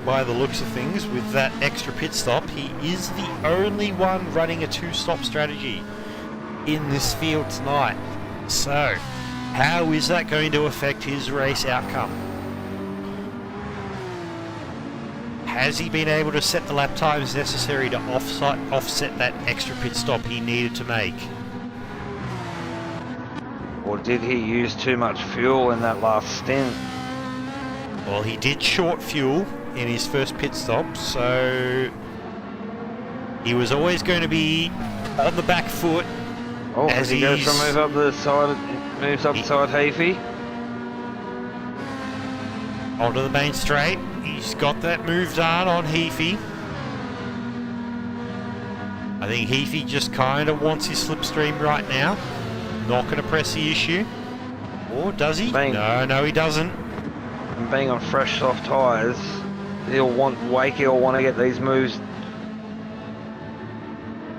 by the looks of things with that extra pit stop. He is the only one running a two-stop strategy in this field tonight. So, how is that going to affect his race outcome? Has he been able to set the lap times necessary to offset that extra pit stop he needed to make? Or did he use too much fuel in that last stint? Well, he did short fuel in his first pit stop, so he was always going to be on the back foot. Oh, as as he goes to he's- move up the side, moves up the side Heafy. Onto the main straight. He's got that move done on Heafy. I think Heafy just kind of wants his slipstream right now. Not going to press the issue. Or does he? Bang. No, he doesn't. And being on fresh soft tyres, Wakey will want to get these moves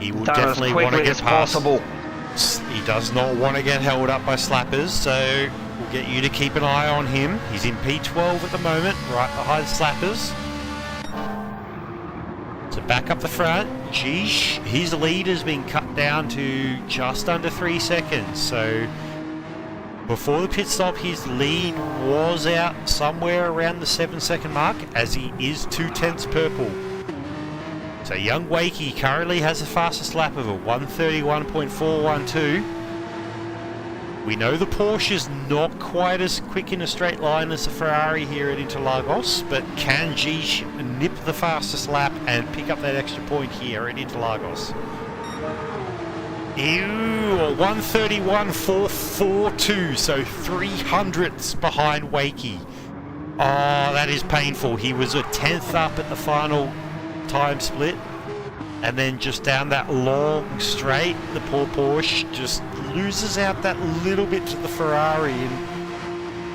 He will done as definitely want to quickly get as past. possible. He does not want to get held up by slappers, so we'll get you to keep an eye on him. He's in P12 at the moment, right behind slappers. So back up the front, Geesh, his lead has been cut down to just under 3 seconds. So before the pit stop, his lead was out somewhere around the 7-second mark, as he is 2/10 purple. So young Wakey currently has the fastest lap of a 1:31.412. We know the Porsche is not quite as quick in a straight line as the Ferrari here at Interlagos, but can Geesh nip the fastest lap and pick up that extra point here at Interlagos? Ew, 1:31.442, so 300ths behind Wakey. Oh, that is painful. He was a 10th up at the final time split, and then just down that long straight, the poor Porsche just loses out that little bit to the Ferrari in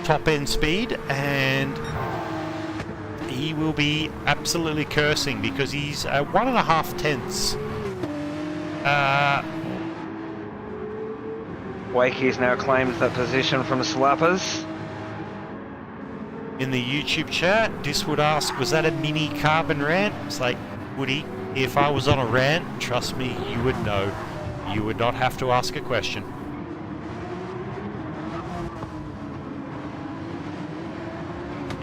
top end speed, and he will be absolutely cursing because he's 1.5 tenths. Wakey's now claimed that position from Slappers. In the YouTube chat, Dis would ask, was that a mini carbon rant? It's like, Woody, if I was on a rant, trust me, you would know. You would not have to ask a question.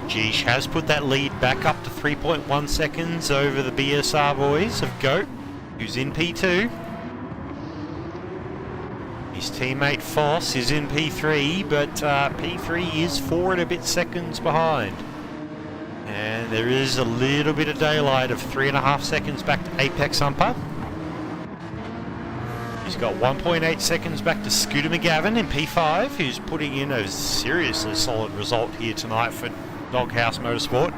Geesh has put that lead back up to 3.1 seconds over the BSR boys of GOAT, who's in P2. His teammate Foss is in P3, but P3 is 4 and a bit seconds behind. And there is a little bit of daylight of 3.5 seconds back to Apex Umper. He's got 1.8 seconds back to Scooter McGavin in P5, who's putting in a seriously solid result here tonight for Doghouse Motorsport.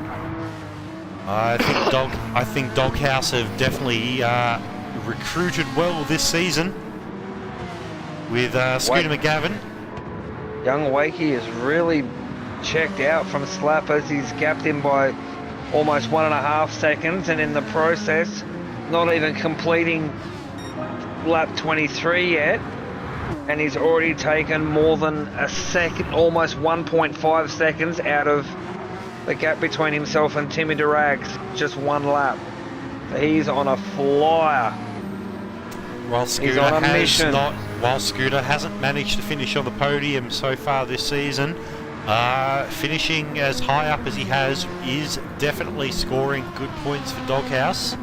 I think Doghouse have definitely recruited well this season with Scooter McGavin. Young Wakey is really checked out from Slappers. He's gapped him by almost 1.5 seconds, and in the process, not even completing lap 23 yet, and he's already taken more than a second, almost 1.5 seconds out of the gap between himself and Timmy Durags, just one lap. So he's on a flyer. While Scooter hasn't managed to finish on the podium so far this season, finishing as high up as he has is definitely scoring good points for Doghouse.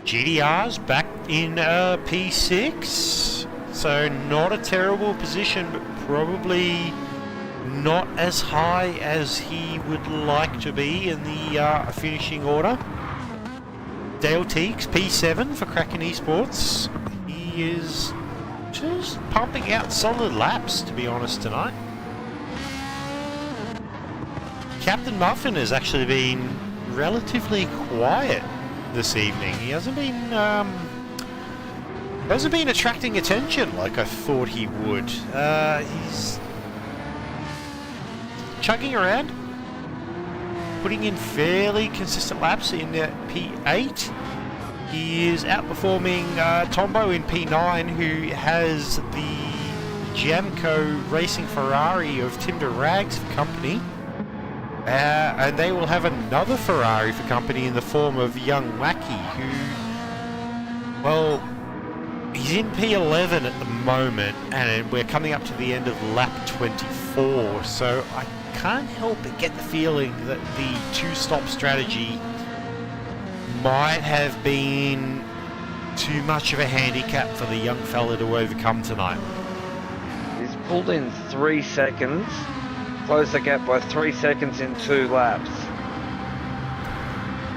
GDR's back in P6, so not a terrible position, but probably not as high as he would like to be in the finishing order. Dale Teagues, P7 for Kraken Esports. He is just pumping out solid laps, to be honest, tonight. Captain Muffin has actually been relatively quiet this evening. He hasn't been attracting attention like I thought he would. He's chugging around, putting in fairly consistent laps in P8. He is outperforming Tombo in P9, who has the Jamco Racing Ferrari of Tim Durags for company. And they will have another Ferrari for company in the form of Young Wacky, who, well, he's in P11 at the moment, and we're coming up to the end of lap 24, so I can't help but get the feeling that the two-stop strategy might have been too much of a handicap for the young fella to overcome tonight. He's pulled in 3 seconds. Closed the gap by 3 seconds in 2 laps.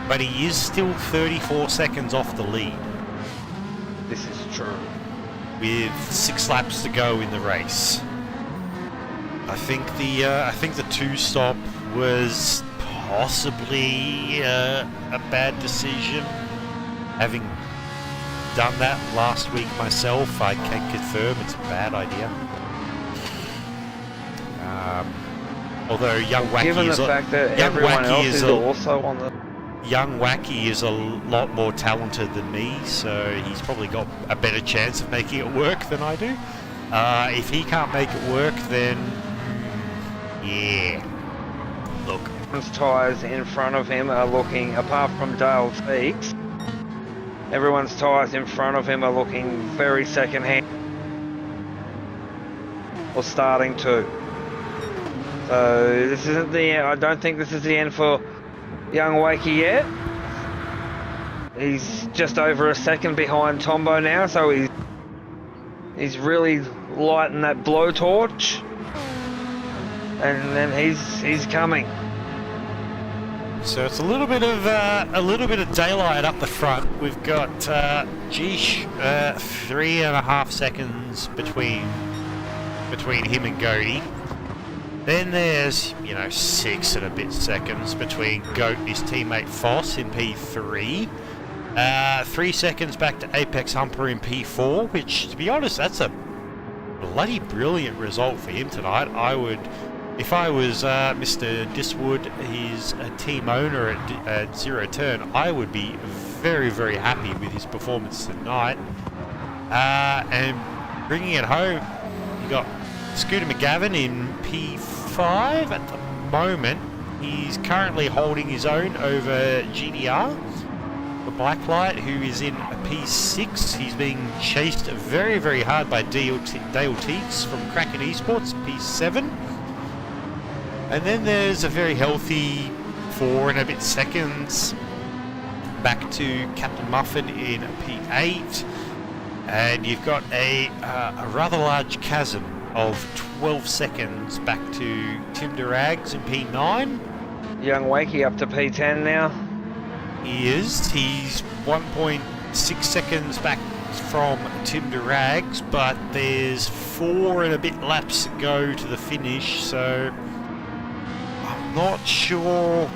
But he is still 34 seconds off the lead. This is true. With 6 laps to go in the race. I think the two-stop was possibly a bad decision. Having done that last week myself, I can confirm it's a bad idea. Although Young Wacky given the fact that everyone else is also on the... Young Wacky is a lot more talented than me, so he's probably got a better chance of making it work than I do. If he can't make it work, then... yeah. Look. Everyone's tyres in front of him are looking, apart from Dale Teagues, everyone's tyres in front of him are looking very second-hand. Or starting to. So this isn't the end. I don't think this is the end for Young Wakey yet. He's just over a second behind Tombo now, so he's really lighting that blowtorch, and then he's coming. So it's a little bit of daylight up the front. We've got 3.5 seconds between him and Goaty. Then there's, 6 and a bit seconds between Goat and his teammate Foss in P3. 3 seconds back to Apex Humper in P4, which, to be honest, that's a bloody brilliant result for him tonight. I would if I was Mr. Diswood, his team owner at Zero Turn, I would be very, very happy with his performance tonight. And bringing it home, you got Scooter McGavin in P5 at the moment. He's currently holding his own over GDR. The Blacklight, who is in P6, he's being chased very, very hard by Dale Teeks from Kraken Esports, P7. And then there's a very healthy 4 and a bit seconds back to Captain Muffin in P8. And you've got a rather large chasm of 12 seconds back to Tim Durags in P9. Young Wakey up to P10 now. He is. He's 1.6 seconds back from Tim Durags, but there's 4 and a bit laps to go to the finish, so I'm not sure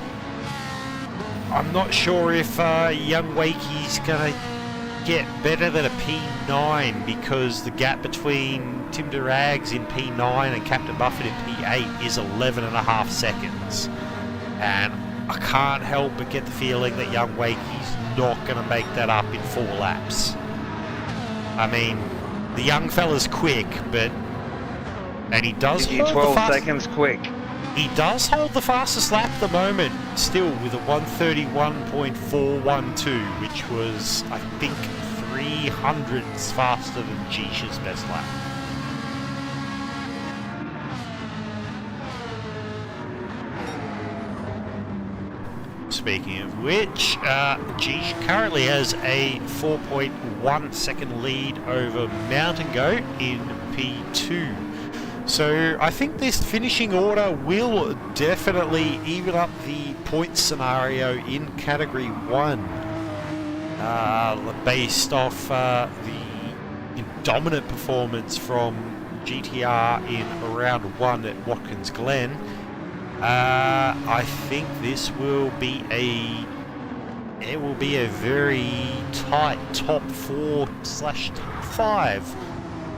if Young Wakey's going to get better than a P9, because the gap between Tim Durags in P9 and Captain Buffett in P8 is 11.5 seconds. And I can't help but get the feeling that Young Wakey's not going to make that up in 4 laps. I mean, the young fella's quick, and he does hold 12 seconds quick. He does hold the fastest lap at the moment, still with a 1:31.412, which was, I think, 300ths faster than Jisha's best lap. Speaking of which, Jish currently has a 4.1 second lead over Mountain Goat in P2. So I think this finishing order will definitely even up the point scenario in Category 1. Based off the dominant performance from GTR in round 1 at Watkins Glen. I think this will be a very tight top 4/top 5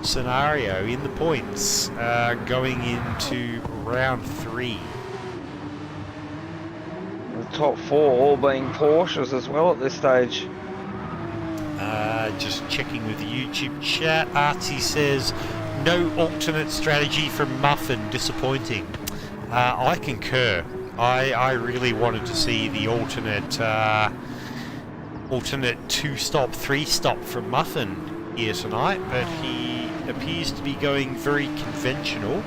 scenario in the points going into round 3. The top 4 all being Porsches as well at this stage. Just checking with the YouTube chat. Artsy says, no alternate strategy from Muffin, disappointing. I concur. I really wanted to see the alternate 2-stop, 3-stop from Muffin here tonight, but he appears to be going very conventional,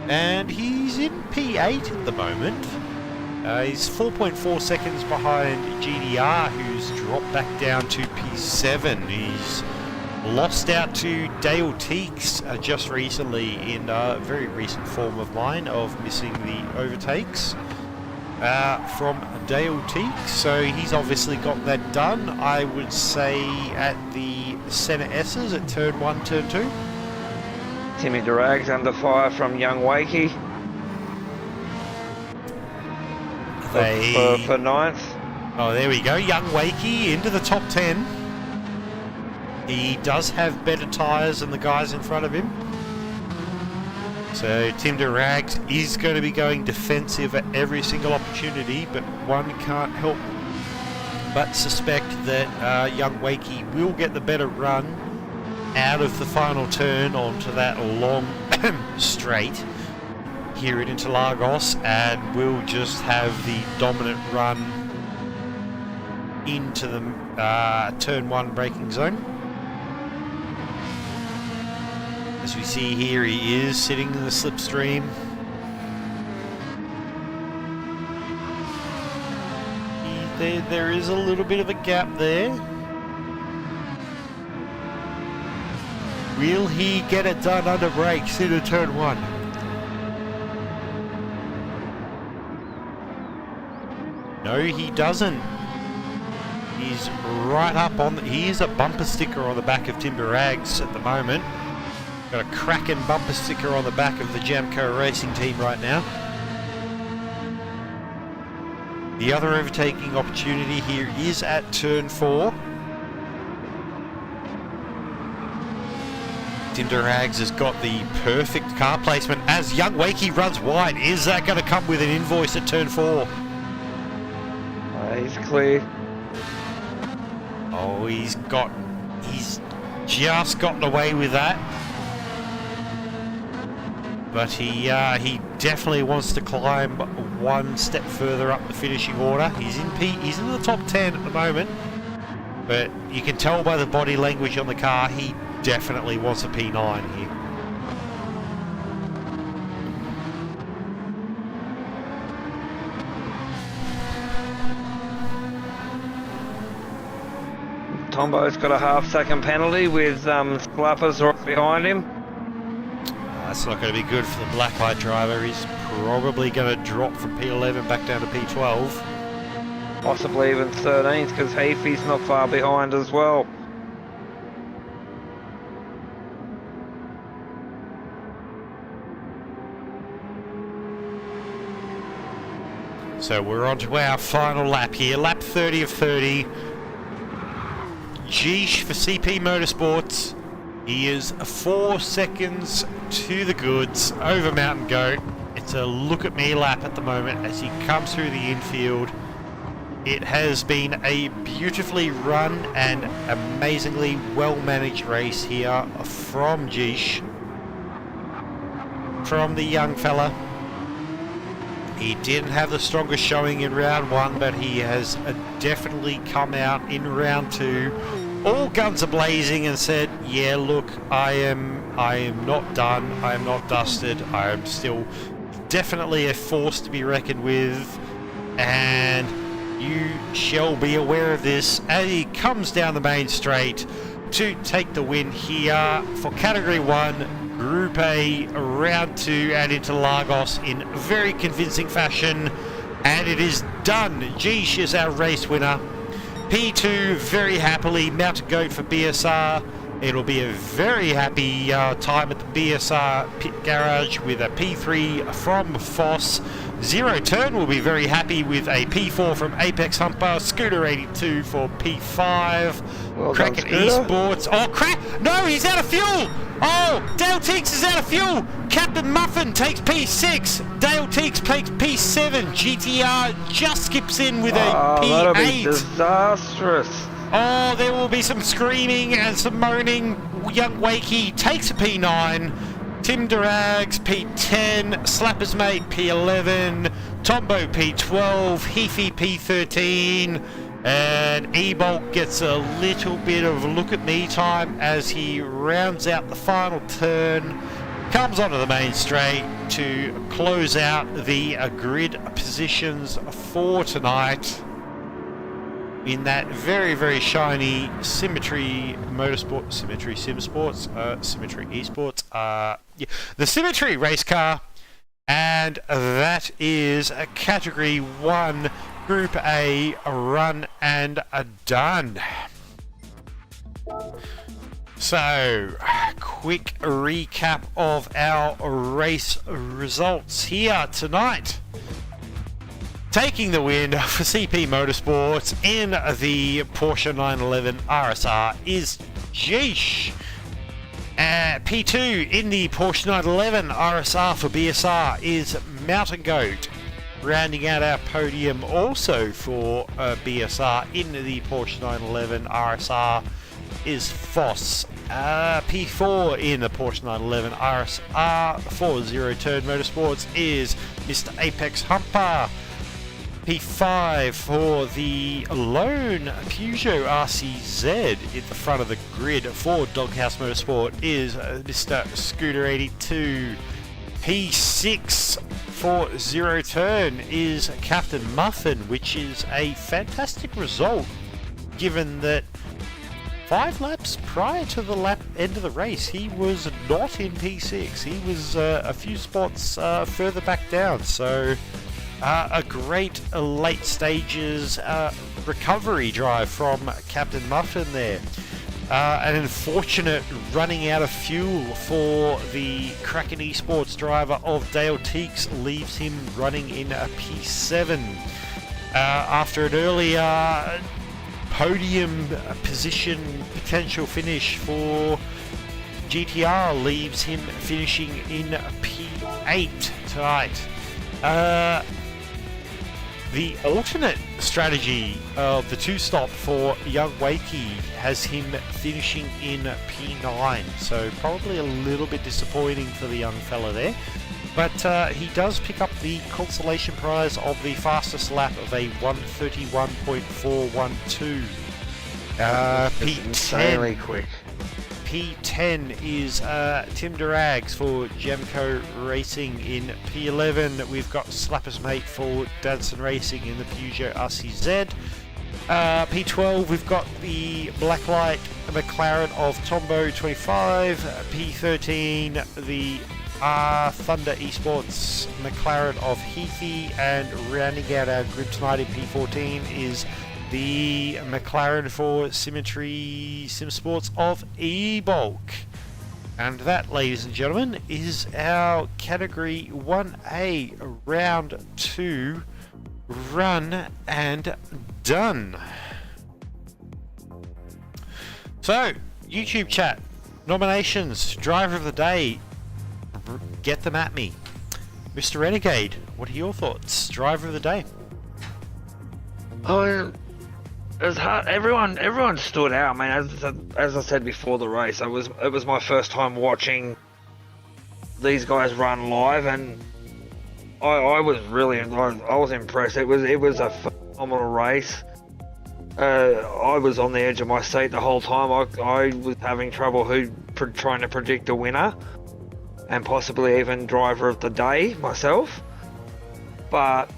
and he's in P8 at the moment. He's 4.4 seconds behind GDR, who's dropped back down to P7. He's lost out to Dale Teeks just recently in a very recent form of mine of missing the overtakes from Dale Teeks. So he's obviously got that done, I would say, at the centre S's at turn 1, turn 2. Timmy Durags under fire from Young Wakey. For 9th. Oh, there we go. Young Wakey into the top 10. He does have better tyres than the guys in front of him. So Tim Durags is going to be going defensive at every single opportunity, but one can't help but suspect that Young Wakey will get the better run out of the final turn onto that long straight here at Interlagos, and will just have the dominant run into the turn 1 braking zone. As we see here, he is sitting in the slipstream. There is a little bit of a gap there. Will he get it done under brakes into turn 1? No, he doesn't. He's right up on... He is a bumper sticker on the back of Tim Durags at the moment. Got a cracking bumper sticker on the back of the Jamco Racing team right now. The other overtaking opportunity here is at turn 4. Interlagos has got the perfect car placement as Young Wakey runs wide. Is that going to come with an invoice at turn 4? He's clear. Oh, he's just gotten away with that. But he definitely wants to climb one step further up the finishing order. He's in the top 10 at the moment, but you can tell by the body language on the car he definitely wants a P9 here. Tombo's got a half-second penalty with Slappers right behind him. That's not going to be good for the black light driver. He's probably going to drop from P11 back down to P12. Possibly even 13th because Heafy's not far behind as well. So we're on to our final lap here. Lap 30 of 30. Geesh for CP Motorsports. He is 4 seconds to the goods over Mountain Goat. It's a look at me lap at the moment as he comes through the infield. It has been a beautifully run and amazingly well managed race here from Geesh, from the young fella. He didn't have the strongest showing in round 1, but he has definitely come out in round 2 all guns are blazing and said, yeah, look, I am not done, I am not dusted, I am still definitely a force to be reckoned with, and you shall be aware of this as he comes down the main straight to take the win here for Category 1, Group A, Round 2 at Interlagos in very convincing fashion, and it is done. Geesh is our race winner. P2 very happily, Mountain Goat for BSR. It'll be a very happy time at the BSR pit garage with a P3 from Foss. Zero Turn will be very happy with a P4 from Apex Humper. Scooter 82 for P5. Well Kraken done, Scooter. Esports. Oh crap! No, he's out of fuel! Oh, Dale Teeks is out of fuel! Captain Muffin takes P6. Dale Teeks takes P7. GTR just skips in with a P8. That'll be disastrous. Oh, there will be some screaming and some moaning. Young Wakey takes a P9. Tim Durags P10. Slappers Mate P11. Tombo P12. Heafy P13. And E-Bolt gets a little bit of look at me time as he rounds out the final turn. Comes onto the main straight to close out the grid positions for tonight in that very, very shiny Symmetry Motorsport, Symmetry Sim Sports, Symmetry Esports, yeah, the Symmetry race car, and that is a Category 1 Group A run and done. So, quick recap of our race results here tonight. Taking the win for CP Motorsports in the Porsche 911 RSR is Geesh. P2 in the Porsche 911 RSR for BSR is Mountain Goat. Rounding out our podium also for BSR in the Porsche 911 RSR is Foss. P4 in the Porsche 911 RSR for Zero Turn Motorsports is Mr. Apex Humper. P5 for the lone Peugeot RCZ at the front of the grid for Doghouse Motorsport is Mr. Scooter 82. P6 for Zero Turn is Captain Muffin, which is a fantastic result given that 5 laps prior to the end of the race he was not in P6. He was a few spots further back down, so a great late stages recovery drive from Captain Muffin there. An unfortunate running out of fuel for the Kraken Esports driver of Dale Teeks leaves him running in a P7. After an earlier podium position potential finish for GTR leaves him finishing in P8 tonight. The alternate strategy of the two-stop for young Wakey has him finishing in P9, so probably a little bit disappointing for the young fella there. But he does pick up the consolation prize of the fastest lap of a 1:31.412. Insanely quick. P10 is Tim Durags for Gemco Racing in P11. We've got Slapper's Mate for Danson Racing in the Peugeot RCZ. P12 we've got the Blacklight McLaren of Tombo 25. P13 the Thunder Esports McLaren of Heathy, and rounding out our group tonight in P14 is the McLaren for Symmetry Sim Sports of E-Bulk. And that, ladies and gentlemen, is our Category 1A Round 2 run and done. So, YouTube chat, nominations, driver of the day, get them at me. Mr. Renegade, what are your thoughts? Driver of the day. Oh, it was hard. Everyone stood out, man. As I said before the race, it was my first time watching these guys run live, and I was impressed. It was a phenomenal race. I was on the edge of my seat the whole time. I was having trouble trying to predict a winner, and possibly even driver of the day myself. But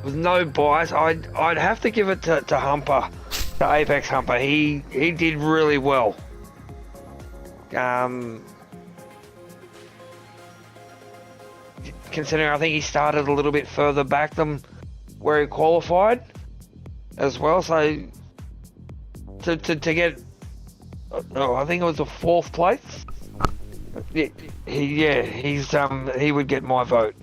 with no bias, I'd have to give it to Humper, to Apex Humper. He did really well. Considering I think he started a little bit further back than where he qualified as well, so to get, I think it was a 4th place. He would get my vote.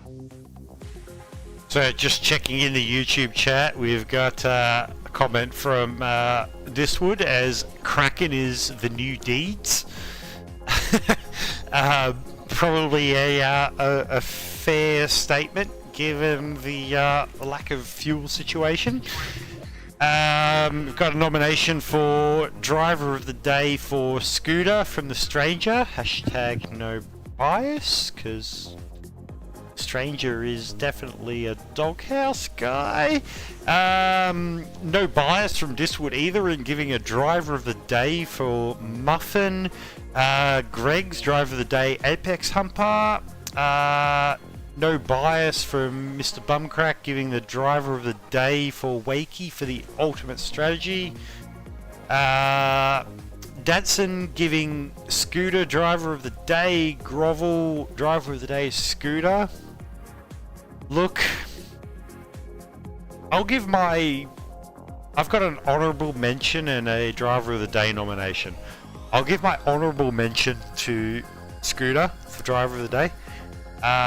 So just checking in the YouTube chat, we've got a comment from Diswood as Kraken is the new Deeds. Probably a fair statement given the lack of fuel situation. We've got a nomination for Driver of the Day for Scooter from The Stranger. Hashtag no bias, because Stranger is definitely a doghouse guy. No bias from Diswood either in giving a Driver of the Day for Muffin. Greg's Driver of the Day, Apex Humper. No bias from Mr. Bumcrack giving the Driver of the Day for Wakey for the ultimate strategy. Dadson giving Scooter Driver of the Day, Grovel Driver of the Day, Scooter. Look, I've got an honourable mention and a Driver of the Day nomination. I'll give my honourable mention to Scooter for Driver of the Day.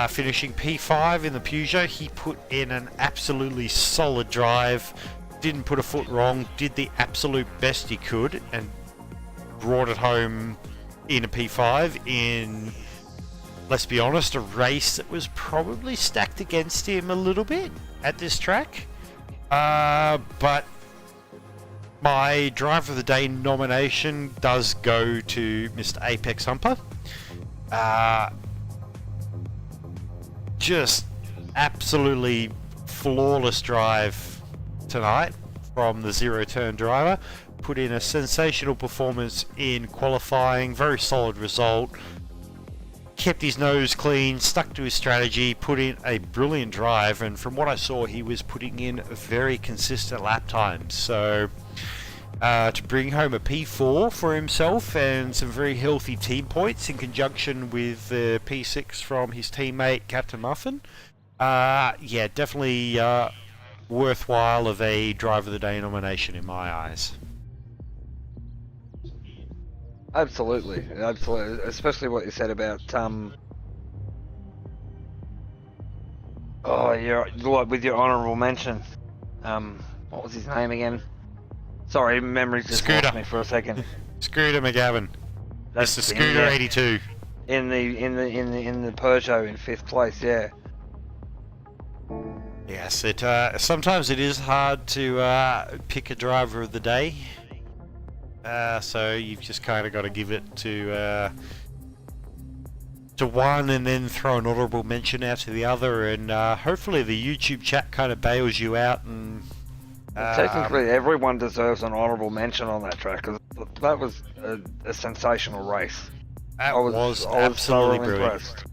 Finishing P5 in the Peugeot, he put in an absolutely solid drive, didn't put a foot wrong, did the absolute best he could, and brought it home in a P5 in, let's be honest, a race that was probably stacked against him a little bit at this track. But my Driver of the Day nomination does go to Mr. Apex Humper. Just absolutely flawless drive tonight from the zero-turn driver. Put in a sensational performance in qualifying, very solid result. Kept his nose clean, stuck to his strategy, put in a brilliant drive, and from what I saw, he was putting in very consistent lap times. So to bring home a P4 for himself and some very healthy team points in conjunction with the P6 from his teammate Captain Muffin, yeah, definitely worthwhile of a Driver of the Day nomination in my eyes. Absolutely, especially what you said about with your honourable mention. What was his name again? Sorry, memory just lost me for a second. Scooter McGavin. That's Mr. Scooter 82. in the Peugeot in 5th place. Yeah. Yes, it sometimes it is hard to pick a driver of the day. So you've just kind of got to give it to one and then throw an honourable mention out to the other, and hopefully the YouTube chat kind of bails you out. And Technically, everyone deserves an honourable mention on that track, because that was a sensational race. that I was absolutely thoroughly brilliant. impressed.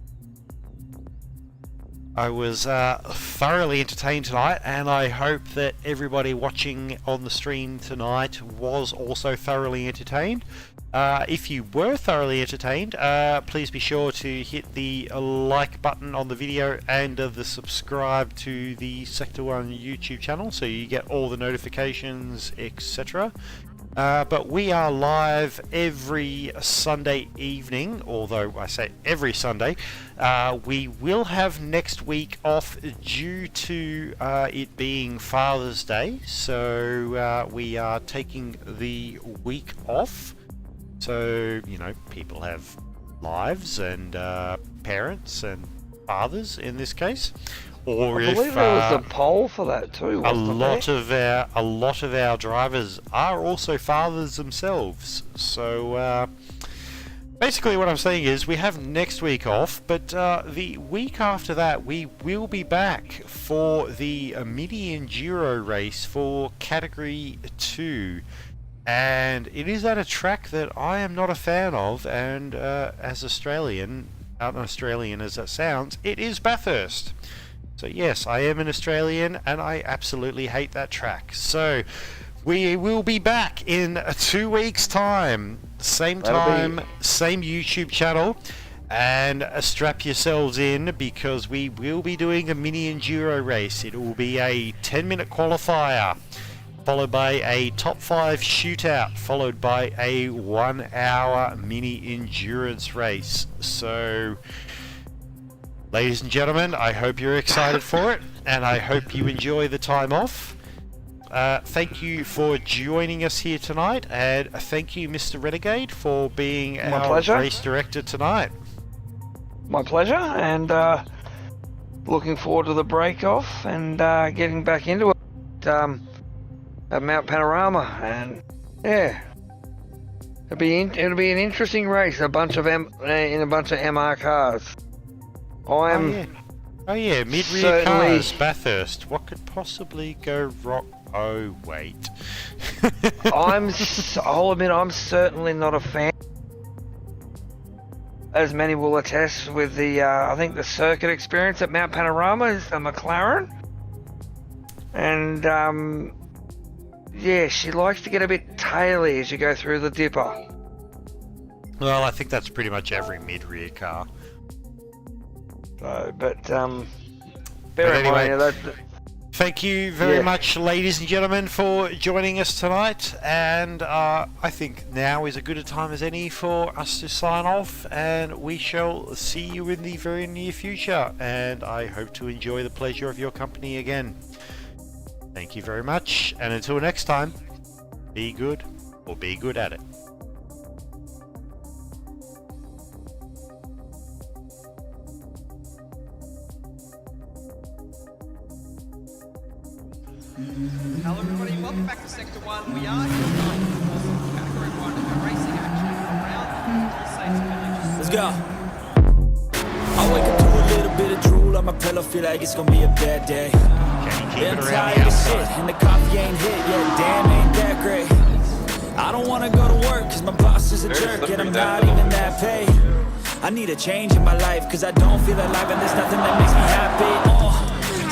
I was thoroughly entertained tonight, and I hope that everybody watching on the stream tonight was also thoroughly entertained. If you were thoroughly entertained, please be sure to hit the like button on the video and the subscribe to the Sector 1 YouTube channel so you get all the notifications, etc. But we are live every Sunday evening, although I say every Sunday. We will have next week off due to it being Father's Day, so we are taking the week off. So, you know, people have lives and parents and fathers in this case. Or I believe there was a poll for that too. a lot of our drivers are also fathers themselves. So basically what I'm saying is we have next week off, but the week after that we will be back for the mini enduro race for category 2. And it is at a track that I am not a fan of, and as Australian as that sounds, it is Bathurst. So yes, I am an Australian and I absolutely hate that track. So we will be back in 2 weeks' time. Same time, same YouTube channel. And strap yourselves in, because we will be doing a mini enduro race. It will be a 10-minute qualifier, followed by a top 5 shootout, followed by a 1-hour mini endurance race. So ladies and gentlemen, I hope you're excited for it, and I hope you enjoy the time off. Thank you for joining us here tonight, and thank you, Mr. Renegade, for being our race director tonight. My pleasure, and looking forward to the break off and getting back into it at Mount Panorama. And yeah, it'll be an interesting race. A bunch of MR cars. Oh yeah, mid-rear cars, Bathurst. What could possibly go wrong? Oh wait. I'll admit I'm certainly not a fan, as many will attest, with the I think the circuit experience at Mount Panorama is the McLaren, and yeah, she likes to get a bit taily as you go through the dipper. Well, I think that's pretty much every mid-rear car. So, but bear in mind that. Thank you very much, ladies and gentlemen, for joining us tonight, and I think now is as good a time as any for us to sign off, and we shall see you in the very near future, and I hope to enjoy the pleasure of your company again. Thank you very much, and until next time, be good, or be good at it. Hello everybody, welcome back to Sector 1. We are here tonight for some Category 1 racing action around all states and villages. Let's go. I wake up to a little bit of drool on my pillow, feel like it's gonna be a bad day. Yeah, I'm tired of shit, and the coffee ain't hit yet, damn, ain't that great. I don't wanna go to work, cause my boss is a jerk, and I'm not even that paid. I need a change in my life, cause I don't feel alive, and there's nothing that makes me happy.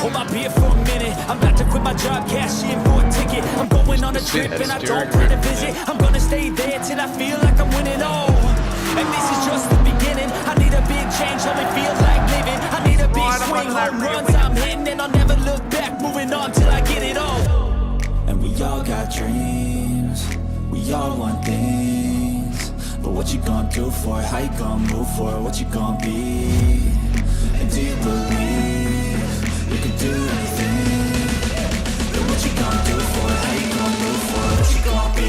Hold my beer for a minute, I'm about to quit my job, cash in for a ticket. I'm going on a trip and I don't plan to visit. I'm gonna stay there till I feel like I'm winning all. And this is just the beginning, I need a big change, only feels like living. I need a big swing, home runs I'm hitting, and I'll never look back, moving on till I get it all. And we all got dreams, we all want things. But what you gonna do for it, how you gonna move for it, what you gonna be? And do you believe you can do anything? But what you gonna do for it? How you gonna move for it? What you gonna be?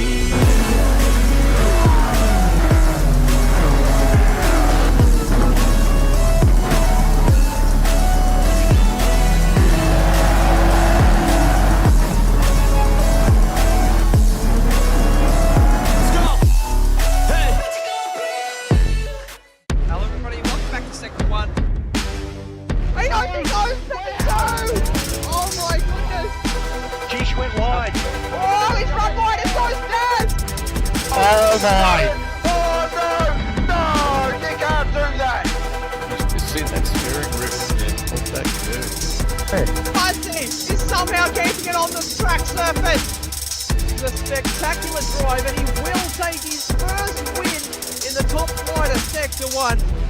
Oh, he's run wide, it goes dead! Oh my! Oh no! No! You can't do that! Just see that steering wheel, yeah, hold that good. Fuzzy is somehow keeping it on the track surface! It's a spectacular drive and he will take his first win in the top flight of Sector 1.